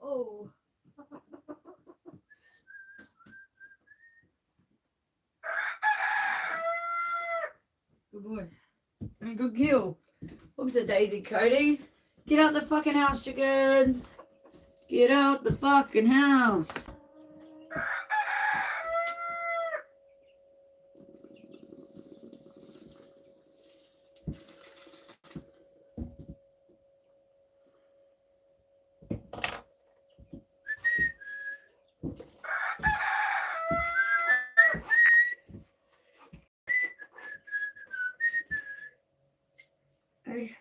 Oh. Good boy. I mean, good kill. Whoops a daisy, Cody's. Get out the fucking house, chickens. Get out the fucking house. Hey.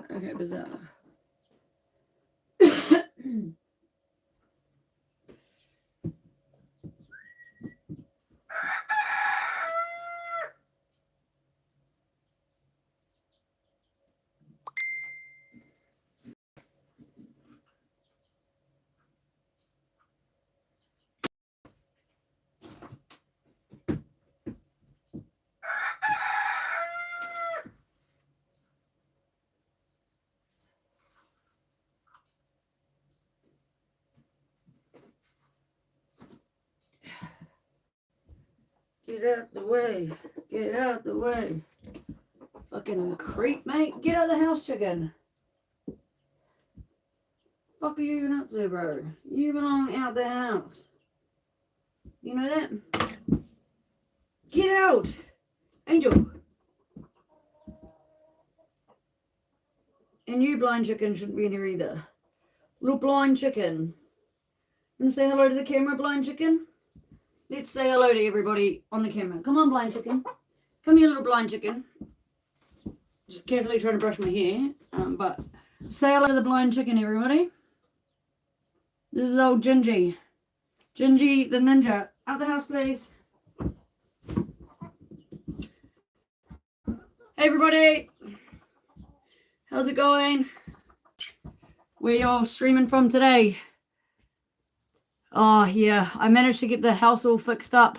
Okay, bizarre. Get out the way. Get out the way. Fucking creep, mate. Get out of the house, chicken. Fuck are you up to, bro? You belong out the house. You know that? Get out! Angel. And you, blind chicken, shouldn't be in here either. Little blind chicken. You want to say hello to the camera, blind chicken? Let's say hello to everybody on the camera. Come on, blind chicken. Come here, little blind chicken. Just carefully trying to brush my hair. But say hello to the blind chicken, everybody. This is old Gingy. Gingy the ninja. Out the house, please. Hey, everybody. How's it going? Where y'all streaming from today? Oh, yeah. I managed to get the house all fixed up.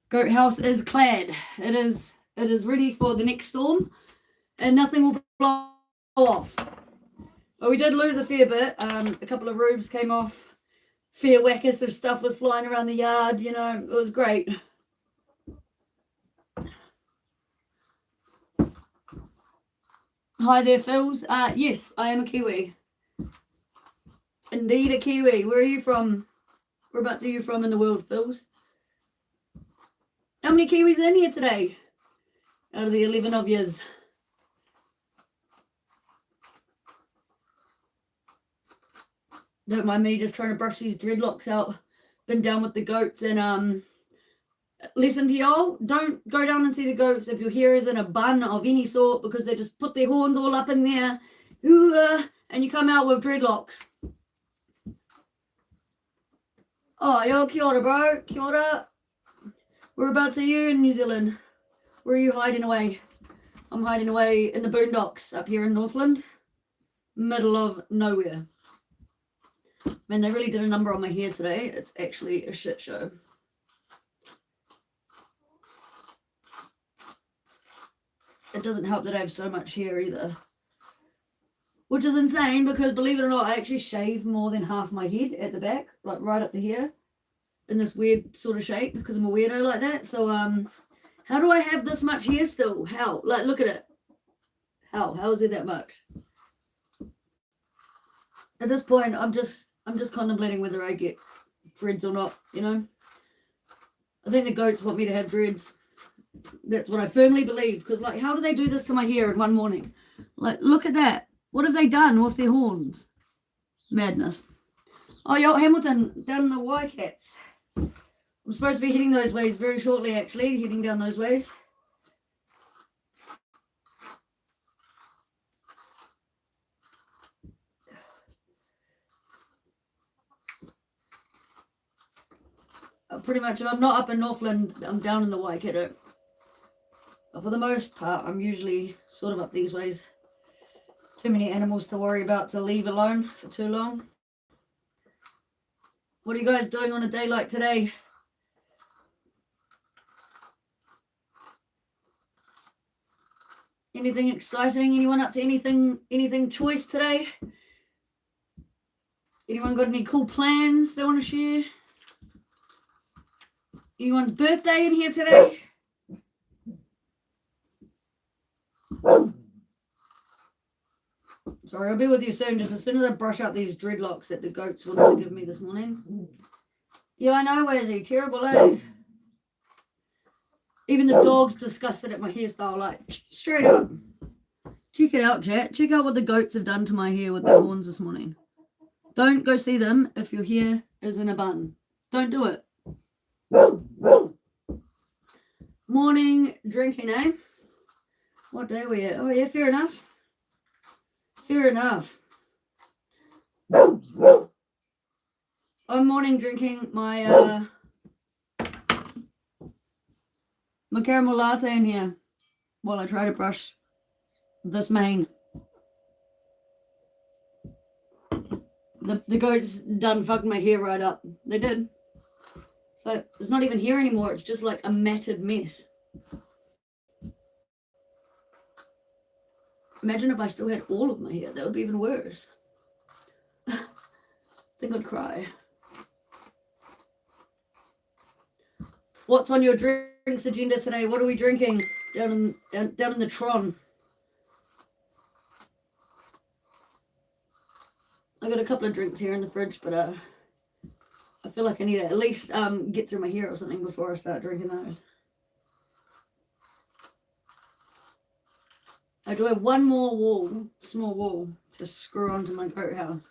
Goat house is clad. It is ready for the next storm. And nothing will blow off. But we did lose a fair bit. A couple of roofs came off. Fair whackers of stuff was flying around the yard. You know, it was great. Hi there, Phils. Yes, I am a Kiwi. Indeed a Kiwi. Where are you from? Whereabouts are you from in the world, Phils? How many Kiwis are in here today? Out of the 11 of yous. Don't mind me just trying to brush these dreadlocks out. Been down with the goats and listen to y'all. Don't go down and see the goats if your hair is in a bun of any sort because they just put their horns all up in there. And you come out with dreadlocks. Oh, yo, kia ora, bro. Kia ora. Whereabouts are you in New Zealand? Where are you hiding away? I'm hiding away in the boondocks up here in Northland. Middle of nowhere. Man, they really did a number on my hair today. It's actually a shit show. It doesn't help that I have so much hair either. Which is insane because, believe it or not, I actually shave more than half my head at the back. Like right up to here. In this weird sort of shape because I'm a weirdo like that. So, how do I have this much hair still? How? Like, look at it. How is it that much? At this point, I'm just contemplating whether I get dreads or not, you know? I think the goats want me to have dreads. That's what I firmly believe. Because, like, how do they do this to my hair in one morning? Like, look at that. What have they done with their horns? Madness. Oh, yo, Hamilton, down in the Y-Cats. I'm supposed to be heading those ways very shortly, actually. Heading down those ways. Pretty much, if I'm not up in Northland, I'm down in the Waikato. But for the most part, I'm usually sort of up these ways. Too many animals to worry about to leave alone for too long. What are you guys doing on a day like today? Anything exciting? Anyone up to anything choice today? Anyone got any cool plans they want to share? Anyone's birthday in here today? Sorry, I'll be with you soon. Just as soon as I brush out these dreadlocks that the goats wanted to give me this morning. Yeah, I know, Wazzy. Terrible, eh? Even the dog's disgusted at my hairstyle, like, straight up. Check it out, chat. Check out what the goats have done to my hair with their horns this morning. Don't go see them if your hair is in a bun. Don't do it. Morning drinking, eh? What day are we at? Oh, yeah, fair enough. Fair enough. I'm morning drinking my caramel latte in here while I try to brush this mane. The goats done fucked my hair right up. They did. So it's not even hair anymore. It's just like a matted mess. Imagine if I still had all of my hair. That would be even worse. I think I'd cry. What's on your drinks agenda today? What are we drinking down in the Tron? I got a couple of drinks here in the fridge, but I feel like I need to at least get through my hair or something before I start drinking those. I do have one more small wall to screw onto my goat house.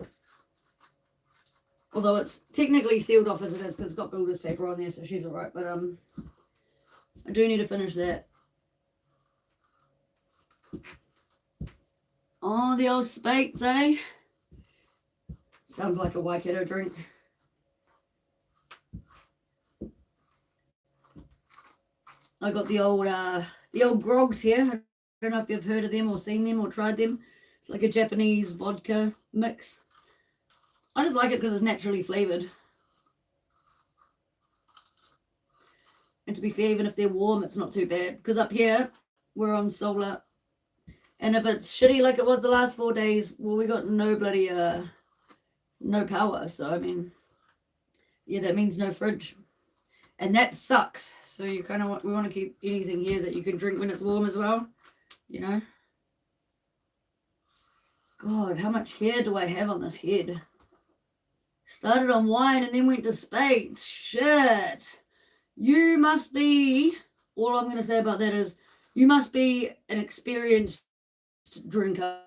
Although it's technically sealed off as it is because it's got builder's paper on there, so she's alright. But I do need to finish that. Oh, the old Speight's, eh? Sounds like a Waikato drink. I got the old grogs here. I don't know if you've heard of them or seen them or tried them. It's like a Japanese vodka mix. I just like it because it's naturally flavored. And to be fair, even if they're warm, it's not too bad. Because up here, we're on solar. And if it's shitty like it was the last 4 days, well, we got no bloody, no power. So, I mean, yeah, that means no fridge. And that sucks. So you kind of we want to keep anything here that you can drink when it's warm as well. You know? God, how much hair do I have on this head? Started on wine and then went to spades. Shit. You must be, all I'm going to say about that is, you must be an experienced drinker.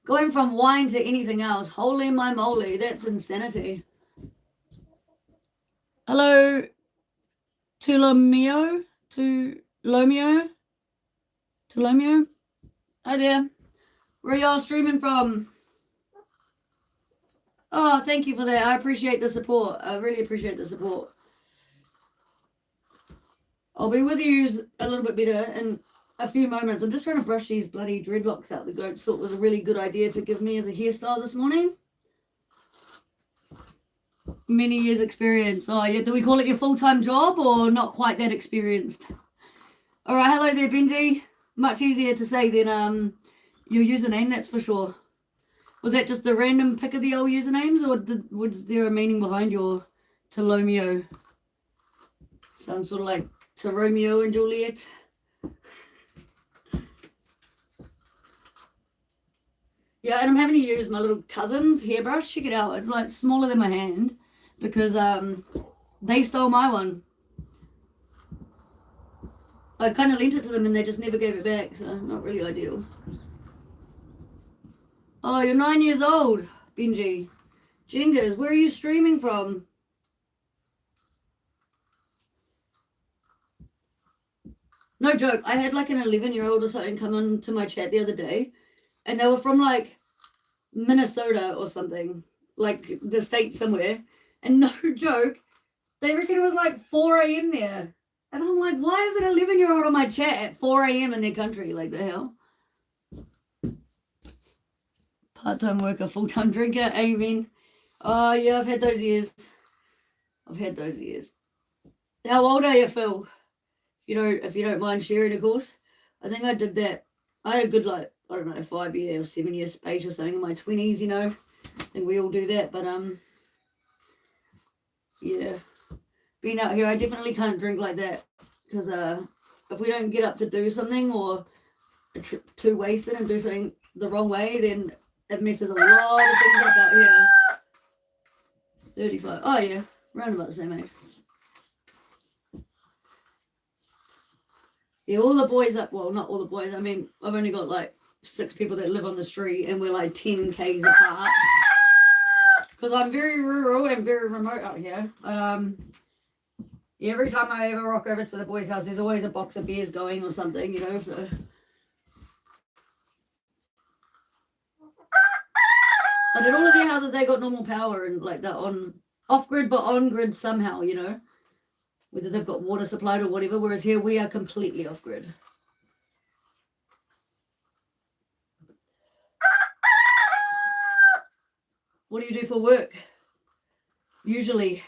Going from wine to anything else, holy my moly, that's insanity. Hello, Tulomio? Hi there. Where are y'all streaming from? Oh, thank you for that. I appreciate the support. I really appreciate the support. I'll be with you a little bit better in a few moments. I'm just trying to brush these bloody dreadlocks out. The goats thought was a really good idea to give me as a hairstyle this morning. Many years experience. Oh, yeah. Do we call it your full-time job or not quite that experienced? All right. Hello there, Benji. Much easier to say than your username, that's for sure. Was that just a random pick of the old usernames, or was there a meaning behind your Tulomio? Sounds sort of like to Romeo and Juliet. Yeah, and I'm having to use my little cousin's hairbrush. Check it out. It's like smaller than my hand because they stole my one. I kind of lent it to them and they just never gave it back, so not really ideal. Oh, you're 9 years old, Benji. Jengas, where are you streaming from? No joke. I had like an 11-year-old or something come into my chat the other day, and they were from like Minnesota or something, like the state somewhere. And no joke, They reckon it was like 4 a.m. there. And I'm like, why is an 11-year-old on my chat at 4 a.m. in their country? Like, the hell? Part-time worker, full-time drinker, amen. Oh, yeah, I've had those years. How old are you, Phil? If you don't mind sharing, of course. I think I did that. I had a good, like, I don't know, 5 year or 7 year space or something in my 20s, you know. I think we all do that, but, yeah. Being out here, I definitely can't drink like that. Because, if we don't get up to do something or too wasted and do something the wrong way, then it messes a lot of things up out here. 35. Oh, yeah. Round about the same age. Yeah, all the boys up, well, not all the boys. I mean, I've only got like 6 people that live on the street and we're like 10 Ks apart. Because I'm very rural and very remote out here. Yeah, every time I ever rock over to the boys' house, there's always a box of beers going or something, you know, so. But in all of their houses, they got normal power and like that off-grid, but on-grid somehow, you know. Whether they've got water supplied or whatever, whereas here we are completely off-grid. What do you do for work? Usually.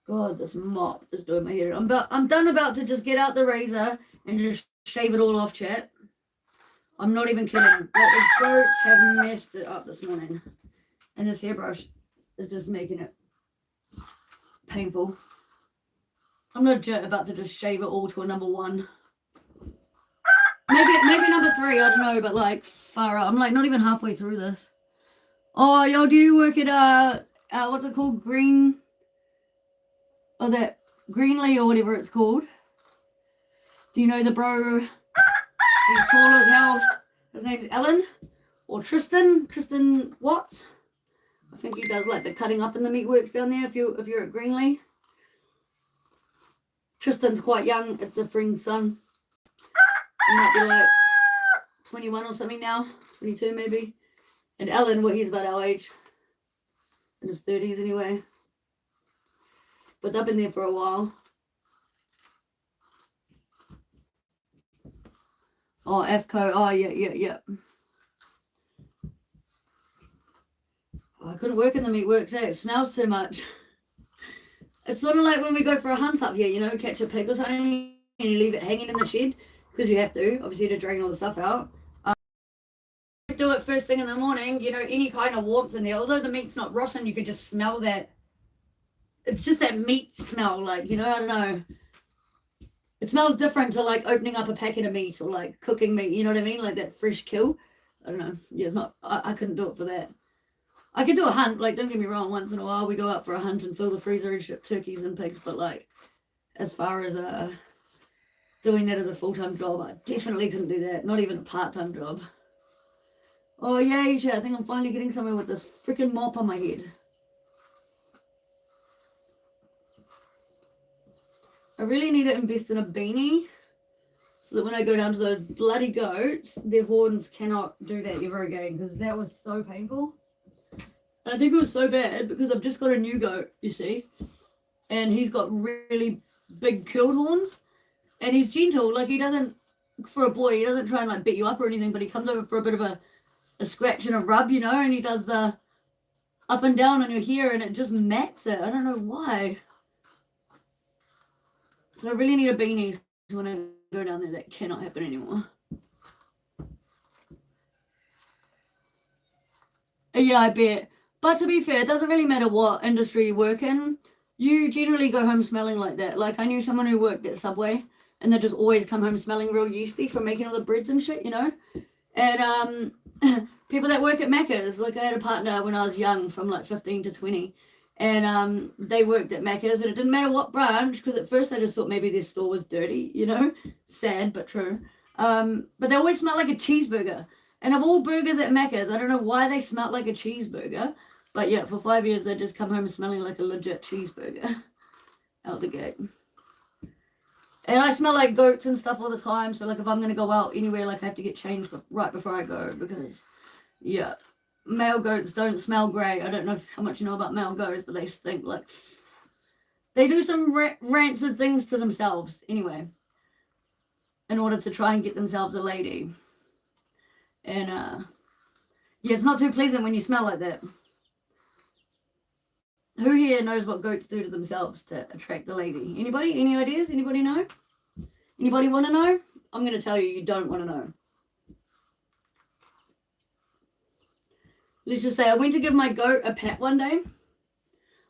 God, this mop is doing my hair. I'm done about to just get out the razor and just shave it all off, chat. I'm not even kidding. Like, the goats have messed it up this morning. And this hairbrush is just making it painful. I'm legit about to just shave it all to a number 1. Maybe number 3, I don't know, but like far out. I'm like not even halfway through this. Oh, yo, do you work at what's it called? Greenly or whatever it's called? Do you know the bro? He's tall as hell. His name's Alan or Tristan Watts. I think he does like the cutting up in the meatworks down there if you're at Greenly. Tristan's quite young. It's a friend's son. He might be like 21 or something now. 22 maybe. And Alan, well, he's about our age. In his 30s anyway. But they've been there for a while. Oh, AFCO. Oh, yeah. I couldn't work in the meatworks, it smells too much. It's sort of like when we go for a hunt up here, you know, catch a pig or something and you leave it hanging in the shed because you have to, obviously, to drain all the stuff out. Do it first thing in the morning, you know, any kind of warmth in there. Although the meat's not rotten, you could just smell that. It's just that meat smell, like, you know, I don't know. It smells different to like opening up a packet of meat or like cooking meat, you know what I mean? Like that fresh kill. I don't know. Yeah, it's not, I couldn't do it for that. I could do a hunt, like, don't get me wrong, once in a while we go out for a hunt and fill the freezer and ship turkeys and pigs, but like, as far as doing that as a full-time job, I definitely couldn't do that. Not even a part-time job. Oh, yay, shit, I think I'm finally getting somewhere with this freaking mop on my head. I really need to invest in a beanie so that when I go down to those bloody goats, their horns cannot do that ever again, because that was so painful. I think it was so bad because I've just got a new goat, you see, and he's got really big curled horns, and he's gentle. Like, he doesn't, for a boy, he doesn't try and like beat you up or anything, but he comes over for a bit of a scratch and a rub, you know, and he does the up and down on your hair, and it just mats it. I don't know why. So I really need a beanie when I go down there. That cannot happen anymore. Yeah, I bet. But to be fair, it doesn't really matter what industry you work in. You generally go home smelling like that. Like, I knew someone who worked at Subway, and they just always come home smelling real yeasty from making all the breads and shit, you know? And people that work at Macca's, like, I had a partner when I was young from like 15 to 20, and they worked at Macca's, and it didn't matter what branch, because at first I just thought maybe their store was dirty, you know? Sad, but true. But they always smelled like a cheeseburger. And of all burgers at Macca's, I don't know why they smelled like a cheeseburger. But yeah, for 5 years, they just come home smelling like a legit cheeseburger out the gate. And I smell like goats and stuff all the time. So like if I'm going to go out anywhere, like I have to get changed right before I go because, yeah. male goats don't smell great. I don't know how much you know about male goats, but they stink like... They do some rancid things to themselves anyway, in order to try and get themselves a lady. And yeah, it's not too pleasant when you smell like that. Who here knows what goats do to themselves to attract the lady? Anybody? Any ideas? Anybody know? Anybody want to know? I'm going to tell you, you don't want to know. Let's just say I went to give my goat a pet one day.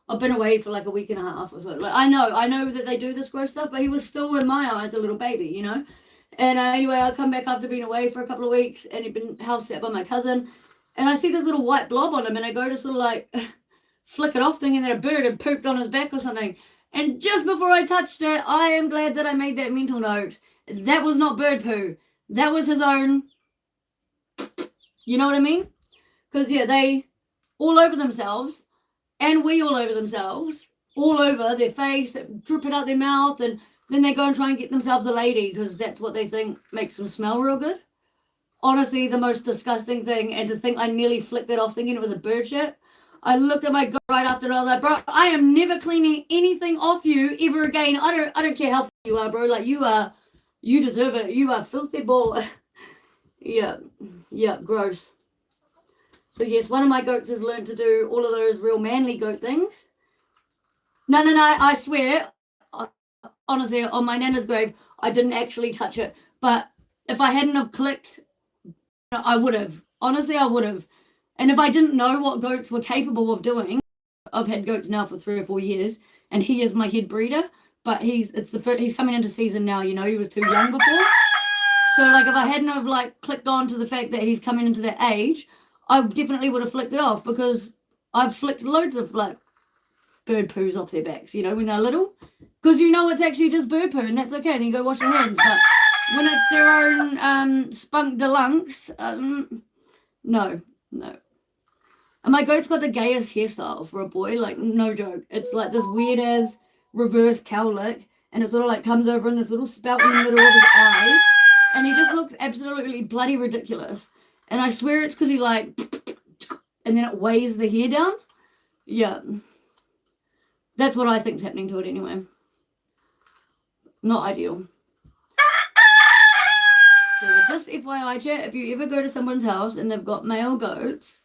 I've been away for like a week and a half or so. Like, I know that they do this gross stuff, but he was still in my eyes a little baby, you know? And anyway, I come back after being away for a couple of weeks, and he'd been house sat by my cousin, and I see this little white blob on him, and I go to sort of like flick it off, thinking that a bird had pooped on his back or something. And just before I touched it, I am glad that I made that mental note. That was not bird poo. That was his own. You know what I mean? Because, yeah, they all over themselves, and we all over themselves, all over their face, dripping out their mouth, and then they go and try and get themselves a lady because that's what they think makes them smell real good. Honestly, the most disgusting thing, and to think I nearly flicked it off thinking it was a bird shit. I looked at my goat right after and I was like, bro, I am never cleaning anything off you ever again. I don't care how you are, bro. Like, you deserve it. You are filthy ball. Yeah, gross. So yes, one of my goats has learned to do all of those real manly goat things. No, I swear, honestly, on my nana's grave, I didn't actually touch it. But if I hadn't have clicked, I would have. Honestly, I would have. And if I didn't know what goats were capable of doing, I've had goats now for 3 or 4 years, and he is my head breeder. But he's coming into season now. You know, he was too young before. So like, if I hadn't have like clicked on to the fact that he's coming into that age, I definitely would have flicked it off, because I've flicked loads of like bird poos off their backs, you know, when they're little, because you know it's actually just bird poo, and that's okay, and you go wash your hands. But when it's their own spunk deluxe, no. And my goat's got the gayest hairstyle for a boy, like no joke. It's like this weird as reverse cowlick, and it sort of like comes over in this little spout in the middle of his eyes, and he just looks absolutely bloody ridiculous. And I swear it's because he like, and then it weighs the hair down. Yeah. That's what I think's happening to it anyway. Not ideal. So just FYI chat, if you ever go to someone's house and they've got male goats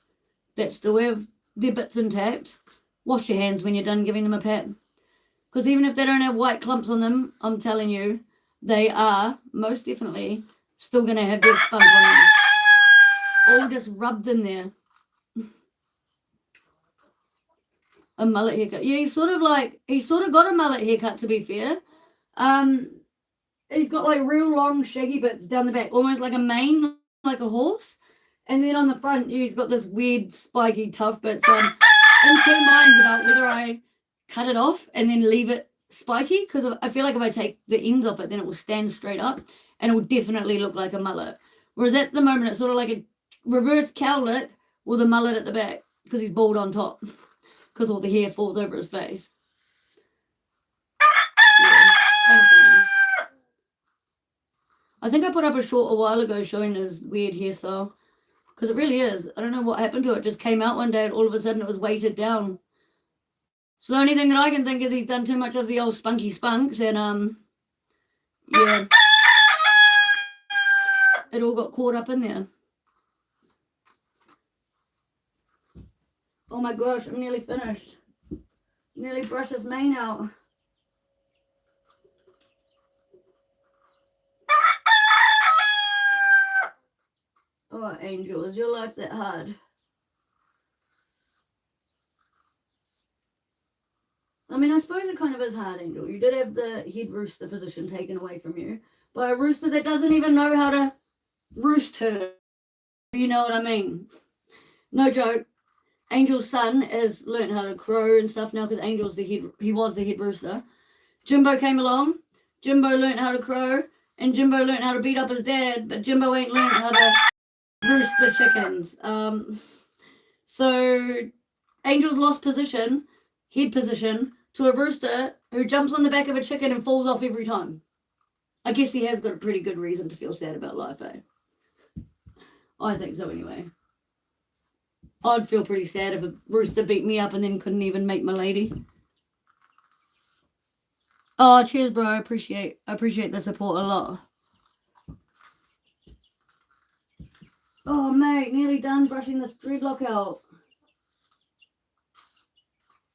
that still have their bits intact, wash your hands when you're done giving them a pet. Because even if they don't have white clumps on them, I'm telling you, they are most definitely still going to have their spunk on them. All just rubbed in there. A mullet haircut. Yeah, he's sort of got a mullet haircut, to be fair. He's got like real long shaggy bits down the back, almost like a mane, like a horse. And then on the front, he's got this weird spiky tough bit. So I'm in two minds about whether I cut it off and then leave it spiky, because I feel like if I take the ends off it, then it will stand straight up and it will definitely look like a mullet. Whereas at the moment, it's sort of like a reverse cowlick with a mullet at the back, because he's bald on top, because all the hair falls over his face. Yeah, kind of funny. I think I put up a short a while ago showing his weird hairstyle, because it really is. I don't know what happened to it. It just came out one day and all of a sudden it was weighted down. So the only thing that I can think is he's done too much of the old spunky spunks, and yeah, it all got caught up in there. Oh my gosh, I'm nearly finished. Nearly brushed his mane out. Oh, Angel, is your life that hard? I mean, I suppose it kind of is hard, Angel. You did have the head rooster position taken away from you by a rooster that doesn't even know how to roost her. You know what I mean? No joke. Angel's son has learned how to crow and stuff now, because Angel's he was the head rooster. Jimbo came along. Jimbo learned how to crow, and Jimbo learned how to beat up his dad, but Jimbo ain't learned how to roost the chickens. So Angel's lost head position, to a rooster who jumps on the back of a chicken and falls off every time. I guess he has got a pretty good reason to feel sad about life, eh? I think so anyway. I'd feel pretty sad if a rooster beat me up and then couldn't even make my lady. Oh, cheers, bro. I appreciate the support a lot. Oh, mate, nearly done brushing this dreadlock out.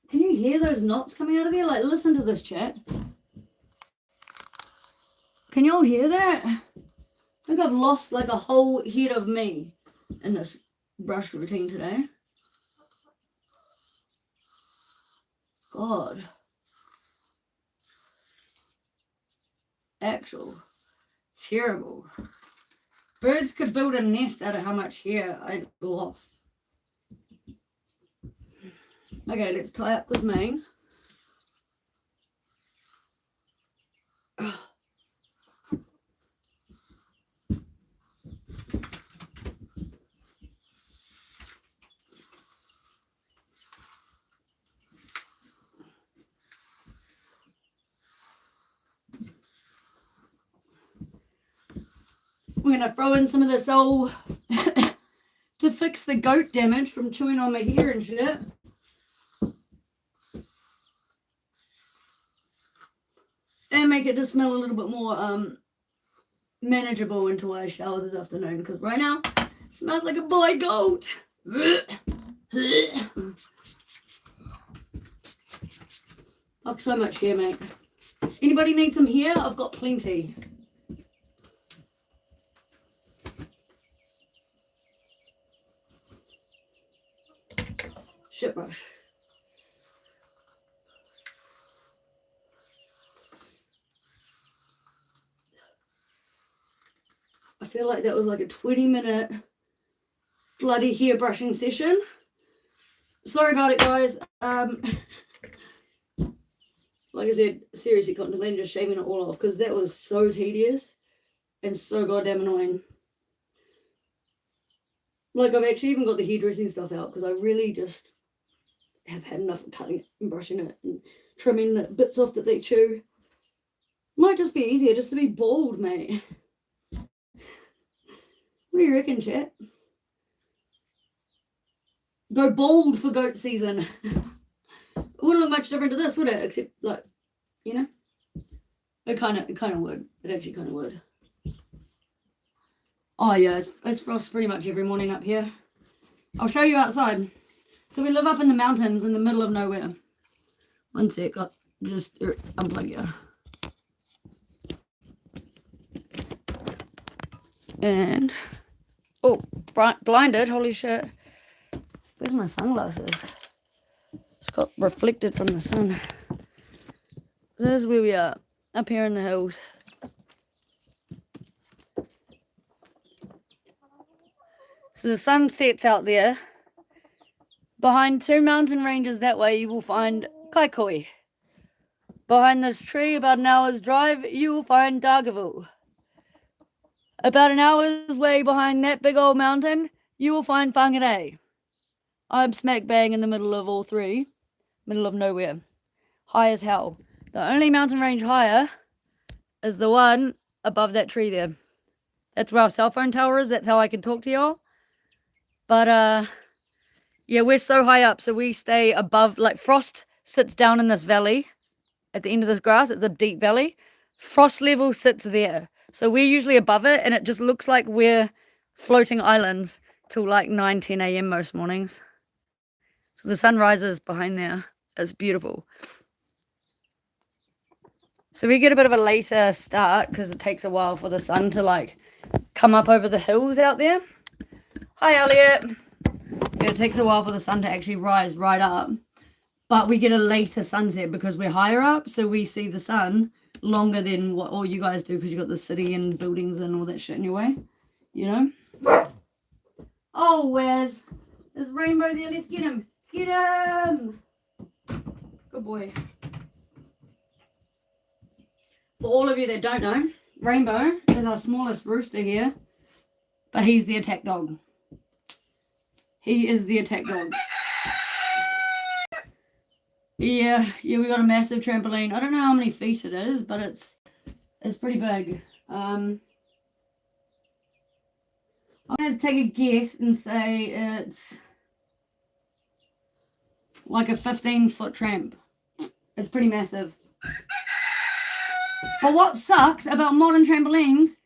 Can you hear those knots coming out of there? Like, listen to this, chat. Can y'all hear that? I think I've lost like a whole head of me in this brush routine today. God. Actual. Terrible. Birds could build a nest out of how much hair I lost. Okay, let's tie up this mane. We're gonna throw in some of this old to fix the goat damage from chewing on my hair and shit. And make it just smell a little bit more manageable until I shower this afternoon, because right now it smells like a boy goat. Fuck, so much hair, mate. Anybody need some hair? I've got plenty. Shit brush. I feel like that was like a 20-minute bloody hair brushing session. Sorry about it, guys. Like I said, seriously contemplating just shaving it all off, because that was so tedious and so goddamn annoying. Like, I've actually even got the hairdressing stuff out, because I really just have had enough of cutting it and brushing it and trimming the bits off that they chew. Might just be easier just to be bald, mate. What do you reckon, chat? Go bald for goat season. It wouldn't look much different to this, would it? Except, like, you know? It kind of would. It actually kind of would. Oh, yeah, it's frost pretty much every morning up here. I'll show you outside. So we live up in the mountains in the middle of nowhere. One sec, I'll just unplug you. And, oh, blinded, holy shit. Where's my sunglasses? It's got reflected from the sun. So this is where we are, up here in the hills. So the sun sets out there. Behind two mountain ranges that way, you will find Kaikoi. Behind this tree, about an hour's drive, you will find Dargaville. About an hour's way behind that big old mountain, you will find Whangarei. I'm smack bang in the middle of all three. Middle of nowhere. High as hell. The only mountain range higher is the one above that tree there. That's where our cell phone tower is. That's how I can talk to y'all. But, yeah, we're so high up, so we stay above, like, Frost sits down in this valley. At the end of this grass, it's a deep valley. Frost level sits there. So we're usually above it, and it just looks like we're floating islands till like 9, 10 a.m. most mornings. So the sun rises behind there. It's beautiful. So we get a bit of a later start because it takes a while for the sun to, like, come up over the hills out there. Hi, Elliot. Yeah, it takes a while for the sun to actually rise right up. But we get a later sunset because we're higher up, so we see the sun longer than what all you guys do because you got the city and buildings and all that shit in your way, you know? Oh, where's Rainbow there? Let's get him. Get him! Good boy. For all of you that don't know, Rainbow is our smallest rooster here, but he's the attack dog. He is the attack dog. Yeah, we got a massive trampoline. I don't know how many feet it is, but it's pretty big. I'm going to take a guess and say it's like a 15-foot tramp. It's pretty massive. But what sucks about modern trampolines,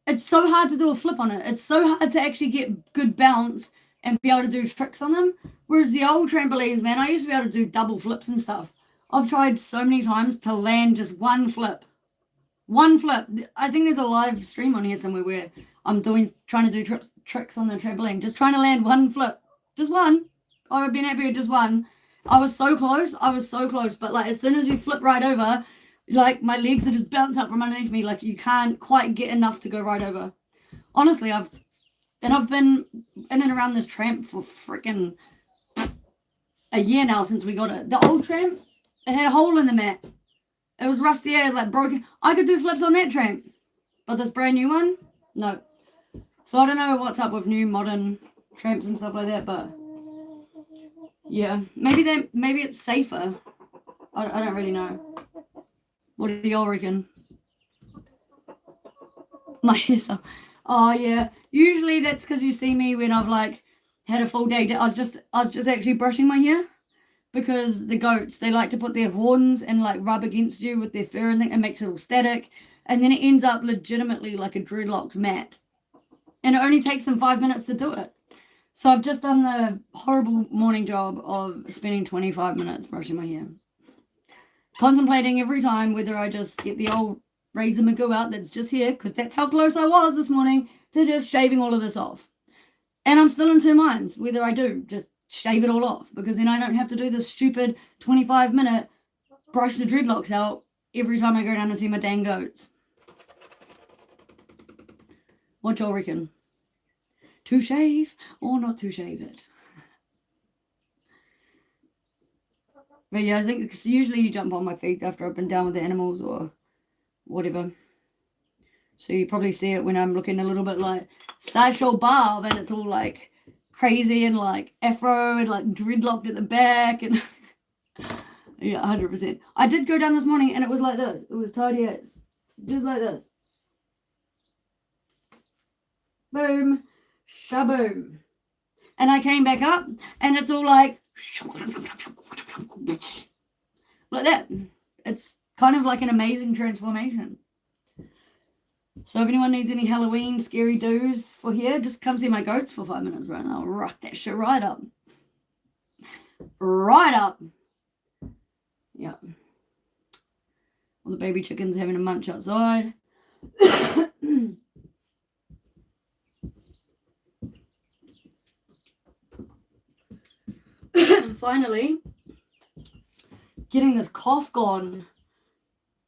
it's so hard to do a flip on it. It's so hard to actually get good bounce and be able to do tricks on them. Whereas the old trampolines, man, I used to be able to do double flips and stuff. I've tried so many times to land just one flip. One flip. I think there's a live stream on here somewhere where I'm trying to do tricks on the trampoline. Just trying to land one flip. Just one. I would have been happy with just one. I was so close. But like as soon as you flip right over, like my legs are just bounced up from underneath me. Like you can't quite get enough to go right over. Honestly, I've been in and around this tramp for freaking a year now since we got it. The old tramp, it had a hole in the mat. It was rusty, it was like broken. I could do flips on that tramp. But this brand new one, no. So I don't know what's up with new modern tramps and stuff like that, but yeah. Maybe it's safer. I don't really know. What do y'all reckon? My hair's up. Oh yeah. Usually that's because you see me when I've like had a full day. I was just actually brushing my hair. Because the goats, they like to put their horns and like rub against you with their fur and it makes it all static. And then it ends up legitimately like a dreadlocked mat. And it only takes them 5 minutes to do it. So I've just done the horrible morning job of spending 25 minutes brushing my hair. Contemplating every time whether I just get the old razor magoo out that's just here, because that's how close I was this morning to just shaving all of this off. And I'm still in two minds whether I do just shave it all off, because then I don't have to do this stupid 25-minute brush the dreadlocks out every time I go down to see my dang goats. What y'all reckon? To shave or not to shave it? But yeah, I think usually you jump on my feet after I've been down with the animals or whatever. So you probably see it when I'm looking a little bit like Sideshow Bob and it's all like crazy and like afro and like dreadlocked at the back and yeah, 100%. I did go down this morning and it was like this. It was tidy as just like this. Boom, shaboom. And I came back up and it's all like that. It's kind of like an amazing transformation. So if anyone needs any Halloween scary doos for here, just come see my goats for 5 minutes, right? And I'll rock that shit right up. Right up. Yeah. All the baby chickens having a munch outside. Finally, getting this cough gone.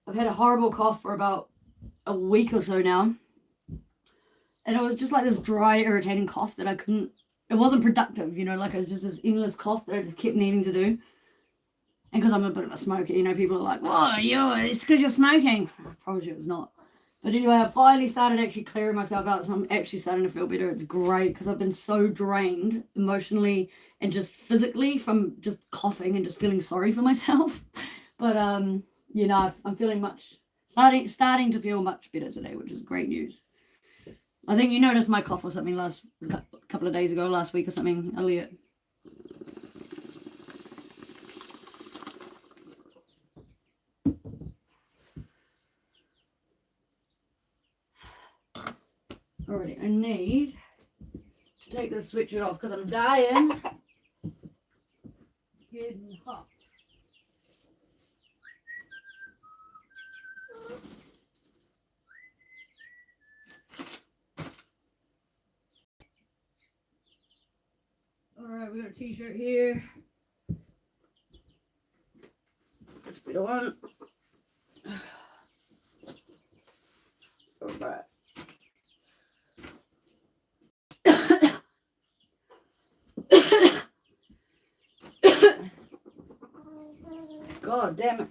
I've had a horrible cough for about a week or so now. And it was just like this dry, irritating cough that it wasn't productive, you know, like it was just this endless cough that I just kept needing to do. And because I'm a bit of a smoker, you know, people are like, oh, it's because you're smoking. I promise you it's not. But anyway, I finally started actually clearing myself out, so I'm actually starting to feel better. It's great because I've been so drained emotionally and just physically from just coughing and just feeling sorry for myself. But, you know, I'm feeling starting to feel much better today, which is great news. I think you noticed my cough or something last week or something, Elliot. Alrighty, I need to take this sweatshirt off because I'm dying. Getting hot. Alright, we got a t-shirt here. Let's put it on. Alright. God damn it.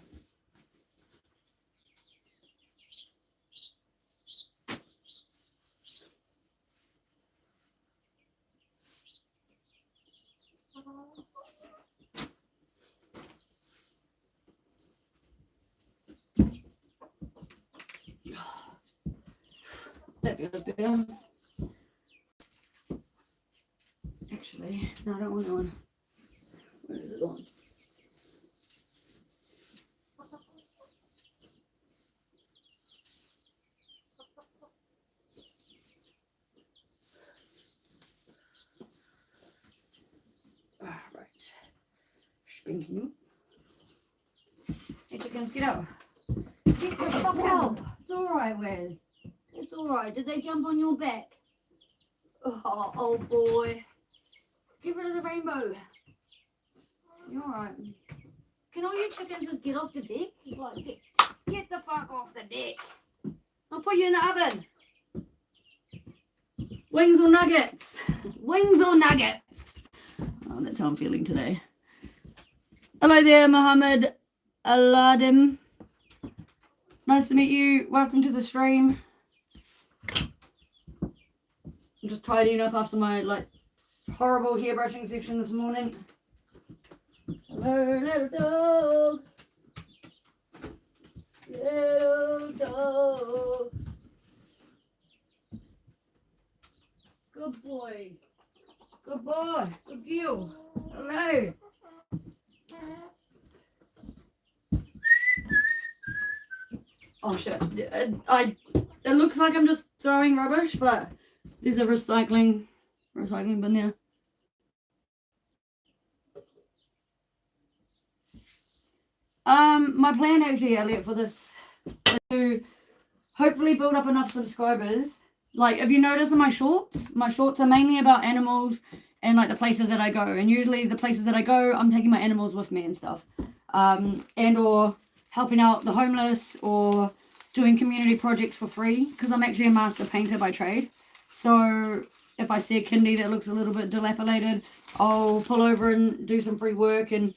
That feels better. Actually, no, I don't want that one. Where is it going? chicken, can you? Hey, chickens, get out. Get the fuck out. It's alright, Wes. It's alright. Did they jump on your back? Oh boy. Let's get rid of the rainbow. You're alright. Can all you chickens just get off the deck? Like, get the fuck off the deck. I'll put you in the oven. Wings or nuggets? Wings or nuggets? Oh, that's how I'm feeling today. Hello there, Muhammad Aladdin. Nice to meet you. Welcome to the stream. I'm just tidying up after my horrible hair brushing session this morning. Hello, little dog. Little dog. Good boy. Good boy. Good girl. Hello. Oh shit. It looks like I'm just throwing rubbish, but there's a recycling bin there. My plan actually, Elliot, for this is to hopefully build up enough subscribers. Like, if you notice in my shorts are mainly about animals and like the places that I go. And usually the places that I go, I'm taking my animals with me and stuff. And or helping out the homeless or doing community projects for free, because I'm actually a master painter by trade. So if I see a kindy that looks a little bit dilapidated, I'll pull over and do some free work and,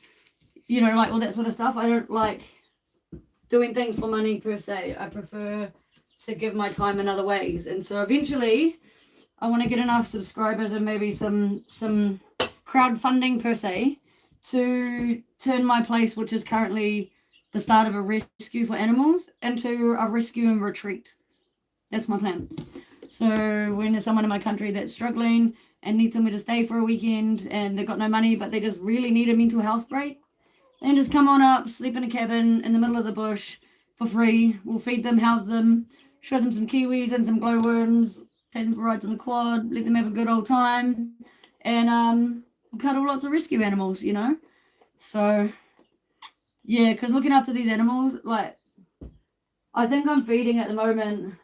you know, like all that sort of stuff. I don't like doing things for money per se. I prefer to give my time in other ways. And so eventually I want to get enough subscribers and maybe some crowdfunding per se to turn my place, which is currently the start of a rescue for animals, into a rescue and retreat. That's my plan. So when there's someone in my country that's struggling and needs somewhere to stay for a weekend and they've got no money, but they just really need a mental health break, then just come on up, sleep in a cabin in the middle of the bush for free. We'll feed them, house them, show them some kiwis and some glowworms, take them for rides on the quad, let them have a good old time, and cuddle lots of rescue animals, you know? So, yeah, because looking after these animals, like, I think I'm feeding at the moment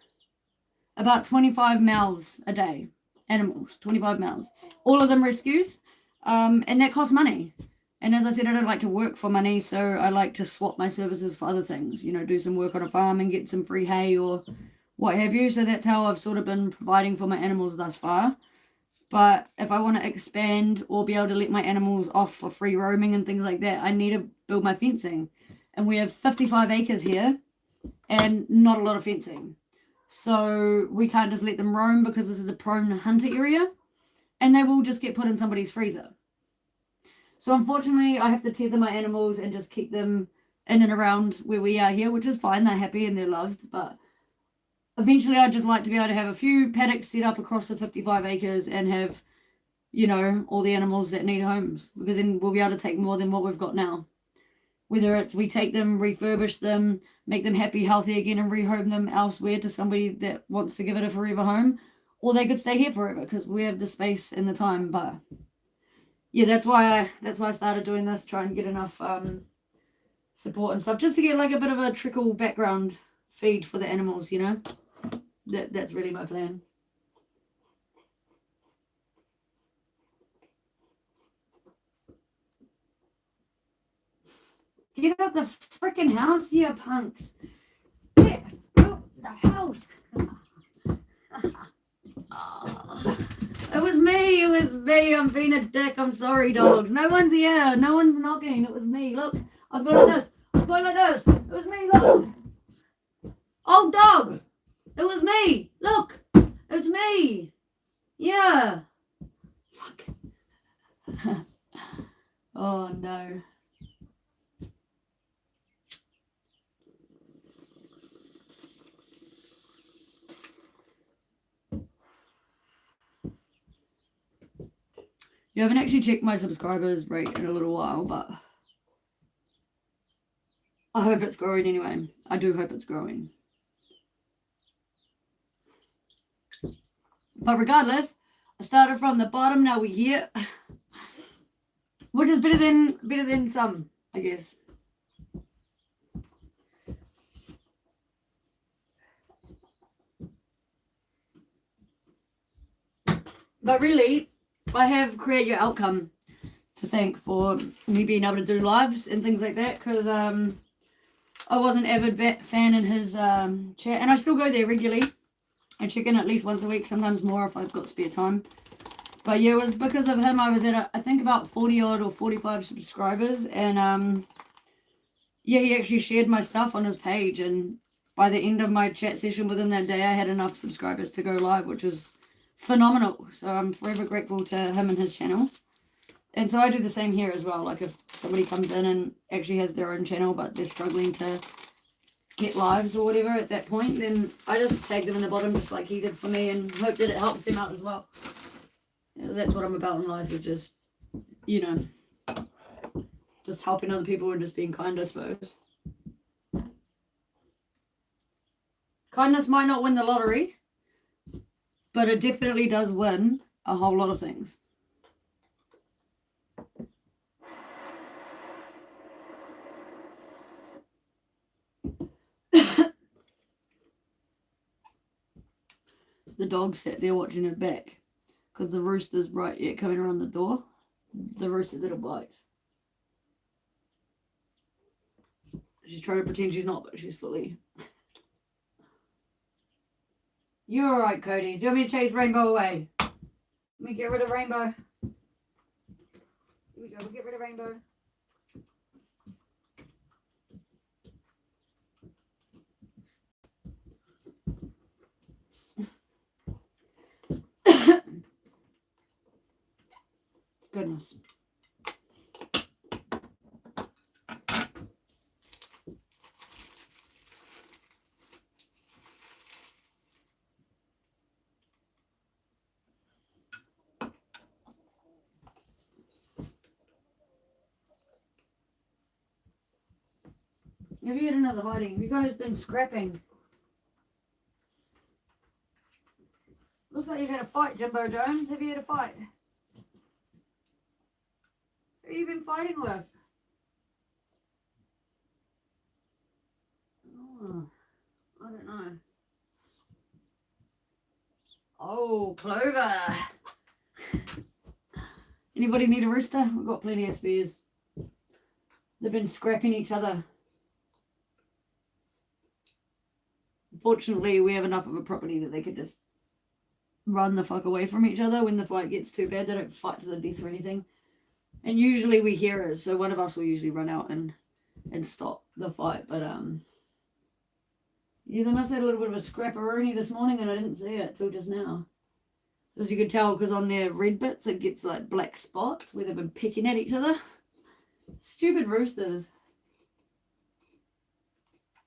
about 25 mouths a day. Animals, 25 mouths. All of them rescues, and that costs money. And as I said, I don't like to work for money, so I like to swap my services for other things, you know, do some work on a farm and get some free hay or what have you. So that's how I've sort of been providing for my animals thus far. But if I want to expand or be able to let my animals off for free roaming and things like that, I need to build my fencing. And we have 55 acres here and not a lot of fencing. So we can't just let them roam because this is a prone hunter area and they will just get put in somebody's freezer. So unfortunately, I have to tether my animals and just keep them in and around where we are here, which is fine. They're happy and they're loved. But eventually, I'd just like to be able to have a few paddocks set up across the 55 acres and have, you know, all the animals that need homes. Because then we'll be able to take more than what we've got now. Whether it's we take them, refurbish them, make them happy, healthy again, and rehome them elsewhere to somebody that wants to give it a forever home. Or they could stay here forever because we have the space and the time. But yeah, that's why I started doing this, try and get enough support and stuff, just to get like a bit of a trickle background feed for the animals, you know. That's really my plan. Get out the freaking house, you punks! Get out the house! It was me, I'm being a dick, I'm sorry, dogs. No one's here, no one's knocking, it was me, look. I was going like this, it was me, look. Oh, dog, it was me, look, it was me. Yeah. Fuck. Oh, no. You haven't actually checked my subscribers rate in a little while, but I hope it's growing anyway. I do hope it's growing. But regardless, I started from the bottom, now we're here. Which is better than some. I guess. But really, I have Create Your Outcome to thank for me being able to do lives and things like that, because I was an avid fan in his chat, and I still go there regularly. I check in at least once a week, sometimes more if I've got spare time. But yeah, it was because of him I was at, I think, about 40 odd or 45 subscribers, and yeah, he actually shared my stuff on his page, and by the end of my chat session with him that day, I had enough subscribers to go live, which was phenomenal. So I'm forever grateful to him and his channel. And so I do the same here as well. Like if somebody comes in and actually has their own channel, but they're struggling to get lives or whatever at that point, then I just tag them in the bottom just like he did for me, and hope that it helps them out as well. That's what I'm about in life, is just, you know, just helping other people and just being kind, I suppose. Kindness might not win the lottery, but it definitely does win a whole lot of things. The dog sat there watching her back because the rooster's right yet coming around the door. The rooster did a bite. She's trying to pretend she's not, but she's fully. You're alright, Cody. Do you want me to chase Rainbow away? Let me get rid of Rainbow. Here we go. We'll get rid of Rainbow. Goodness. Have you had another hiding? Have you guys been scrapping? Looks like you've had a fight, Jimbo Jones. Have you had a fight? Who have you been fighting with? Oh, I don't know. Oh, Clover. Anybody need a rooster? We've got plenty of spares. They've been scrapping each other. Fortunately, we have enough of a property that they could just run the fuck away from each other when the fight gets too bad. They don't fight to the death or anything. And usually we hear it, so one of us will usually run out and stop the fight. But yeah, they must have had a little bit of a scrapperoonie this morning, and I didn't see it till just now. As you could tell, because on their red bits it gets like black spots where they've been pecking at each other. Stupid roosters.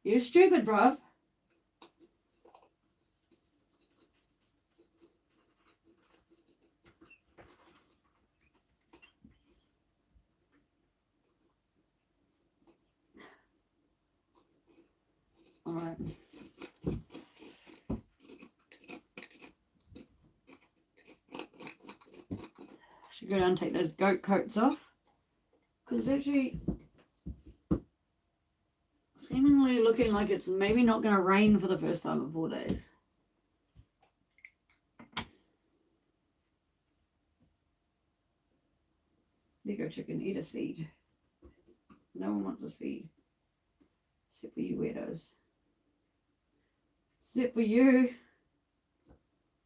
You're stupid, bruv. All right. Should go down and take those goat coats off, because it's actually seemingly looking like it's maybe not going to rain for the first time in 4 days. There you go, chicken. Eat a seed. No one wants a seed. Except for you weirdos. Except for you.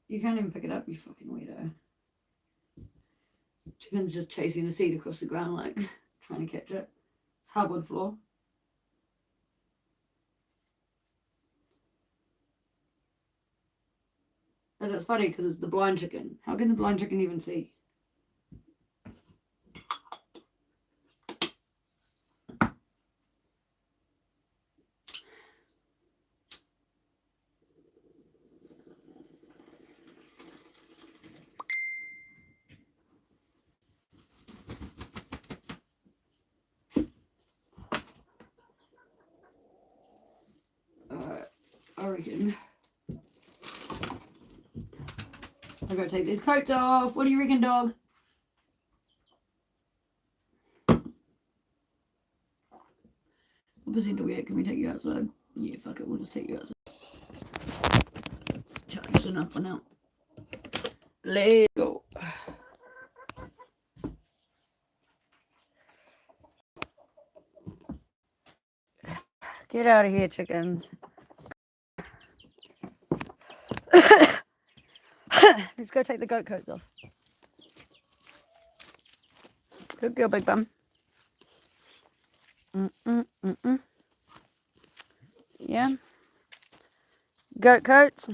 You can't even pick it up, you fucking weirdo. Chicken's just chasing a seed across the ground, like trying to catch it. It's hardwood floor. And it's funny because it's the blind chicken. How can the blind chicken even see? I reckon I gotta take these coats off. What do you reckon, dog? percent are we at? Can we take you outside? Yeah, fuck it, we'll just take you outside. Charged enough for now. Let's go. Get out of here, chickens. Let's go take the goat coats off. Good girl, big bum. Yeah. Goat coats.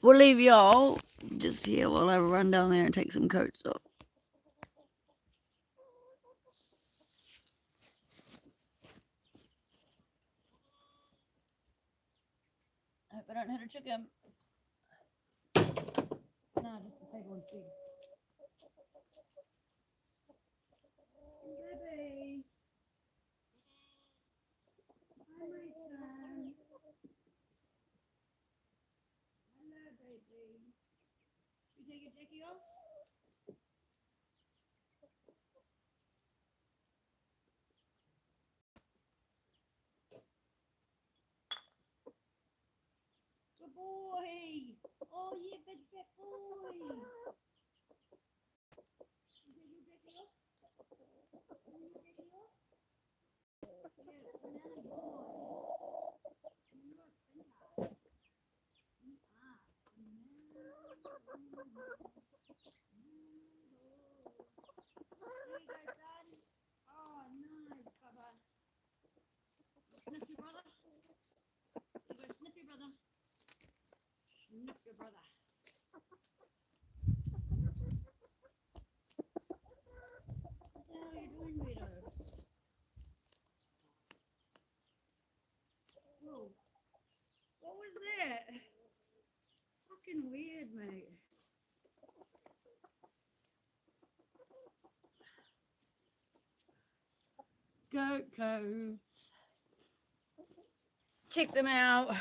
We'll leave y'all just here while I run down there and take some coats off. I hope I don't hit a chicken. No, just the big one's big. Babies. Hi, my son. Hello, baby. You take your Jackie off? Good boy. Oh, yeah, big fat boy. You take your Jackie off? You take your Jackie off? Yes, banana boy. Oh, nice, Baba. Sniff your brother. You go sniff your brother. Sniff your brother. What the hell are you doing, Vito? Whoa. What was that? Fucking weird, mate. Goat coats. Check them out.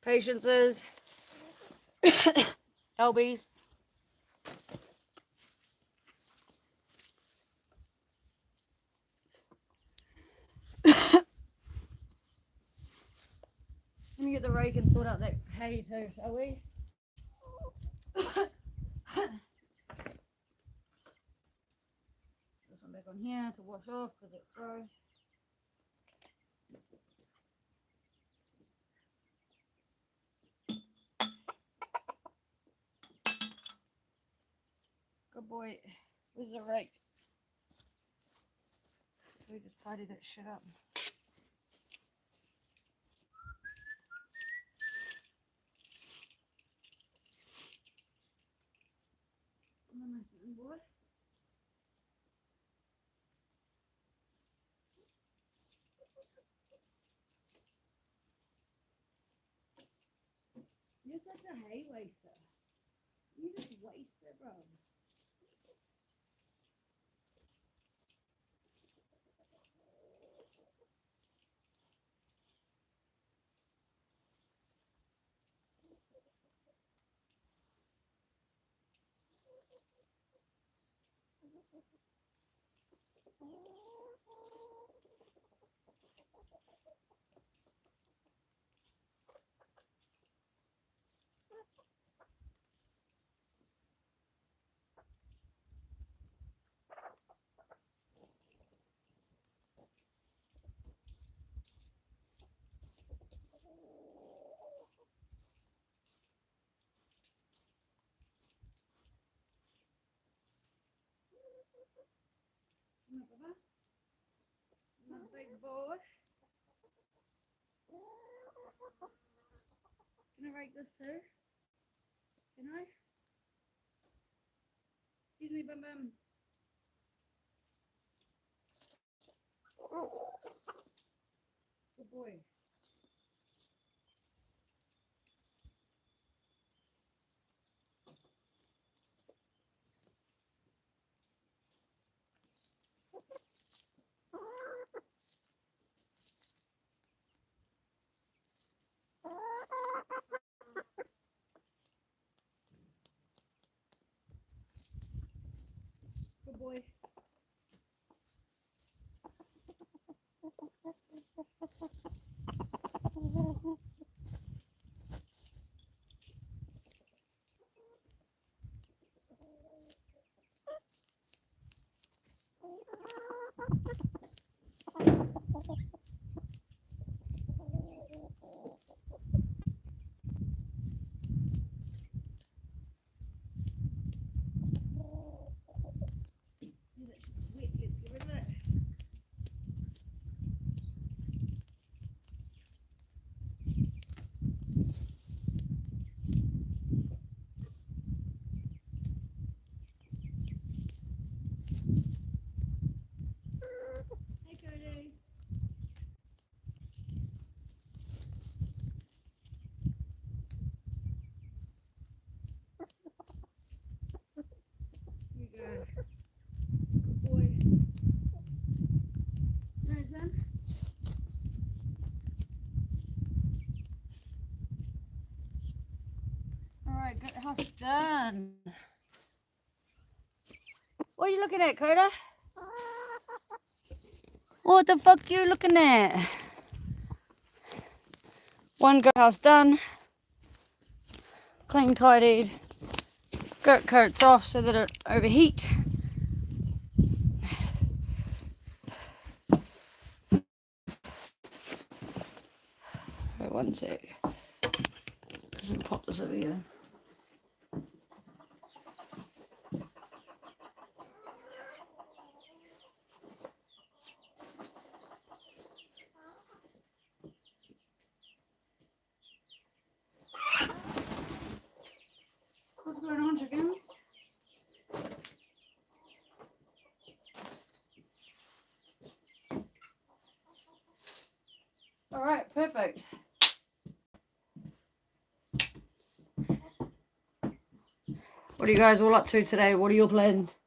Patiences. LBs. Let me get the rake and sort out that hay too, shall we? This one back on here to wash off because it's gross. Good boy. Where's the rake? We just tidy that shit up. Come on, my son boy. You're such a hay waster. You just waste it, bro. Come on, Papa. My big boy. Can I rake this too? Can I? Excuse me, Bum Bum. Good boy. Good boy. done. What are you looking at, Coda? What the fuck are you looking at? One goat house done. Clean, tidied. Goat coats off so that it don't overheat. Wait one sec. Doesn't pop this over here. What's going on, chickens? All right, perfect. What are you guys all up to today? What are your plans?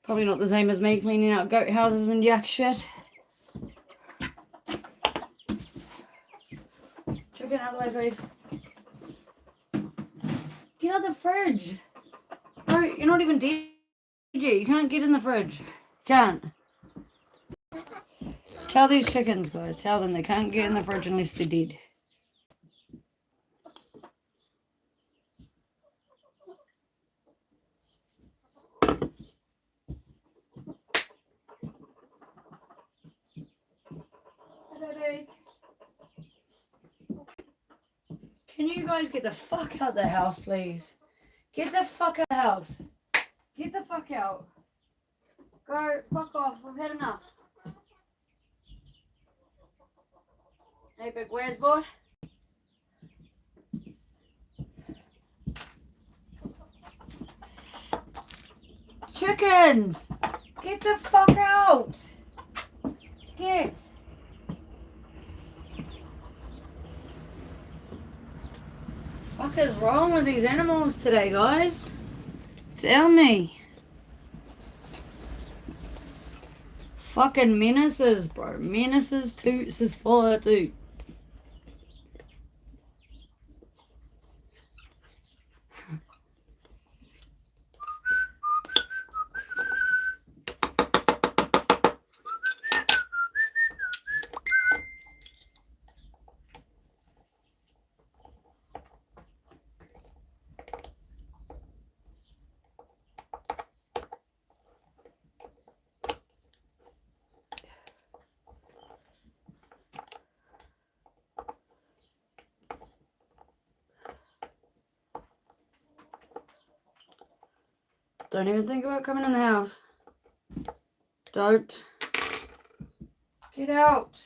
Probably not the same as me, cleaning out goat houses and yak shit. Chicken out of the way, please. Get out of the fridge. No, you're not even DJ. You can't get in the fridge. Can't. Tell these chickens, guys. Tell them they can't get in the fridge unless they're dead. Can you guys get the fuck out of the house, please? Get the fuck out of the house. Get the fuck out. Go, fuck off. I've had enough. Hey, big where's boy? Chickens! Get the fuck out! Get! Fuck is wrong with these animals today, guys? Tell me. Fucking menaces, bro. Menaces to society. Don't even think about coming in the house. Don't. Get out.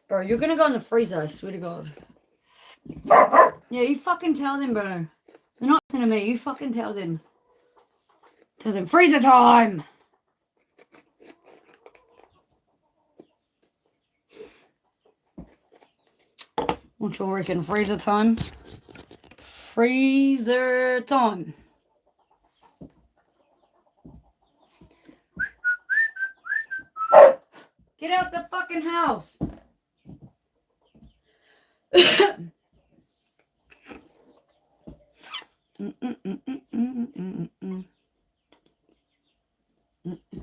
Bro, you're gonna go in the freezer, I swear to God. Yeah, you fucking tell them, bro. They're not listening to me. You fucking tell them. Tell them, freezer time! What you reckon, freezer time? Freezer time. Get out the fucking house.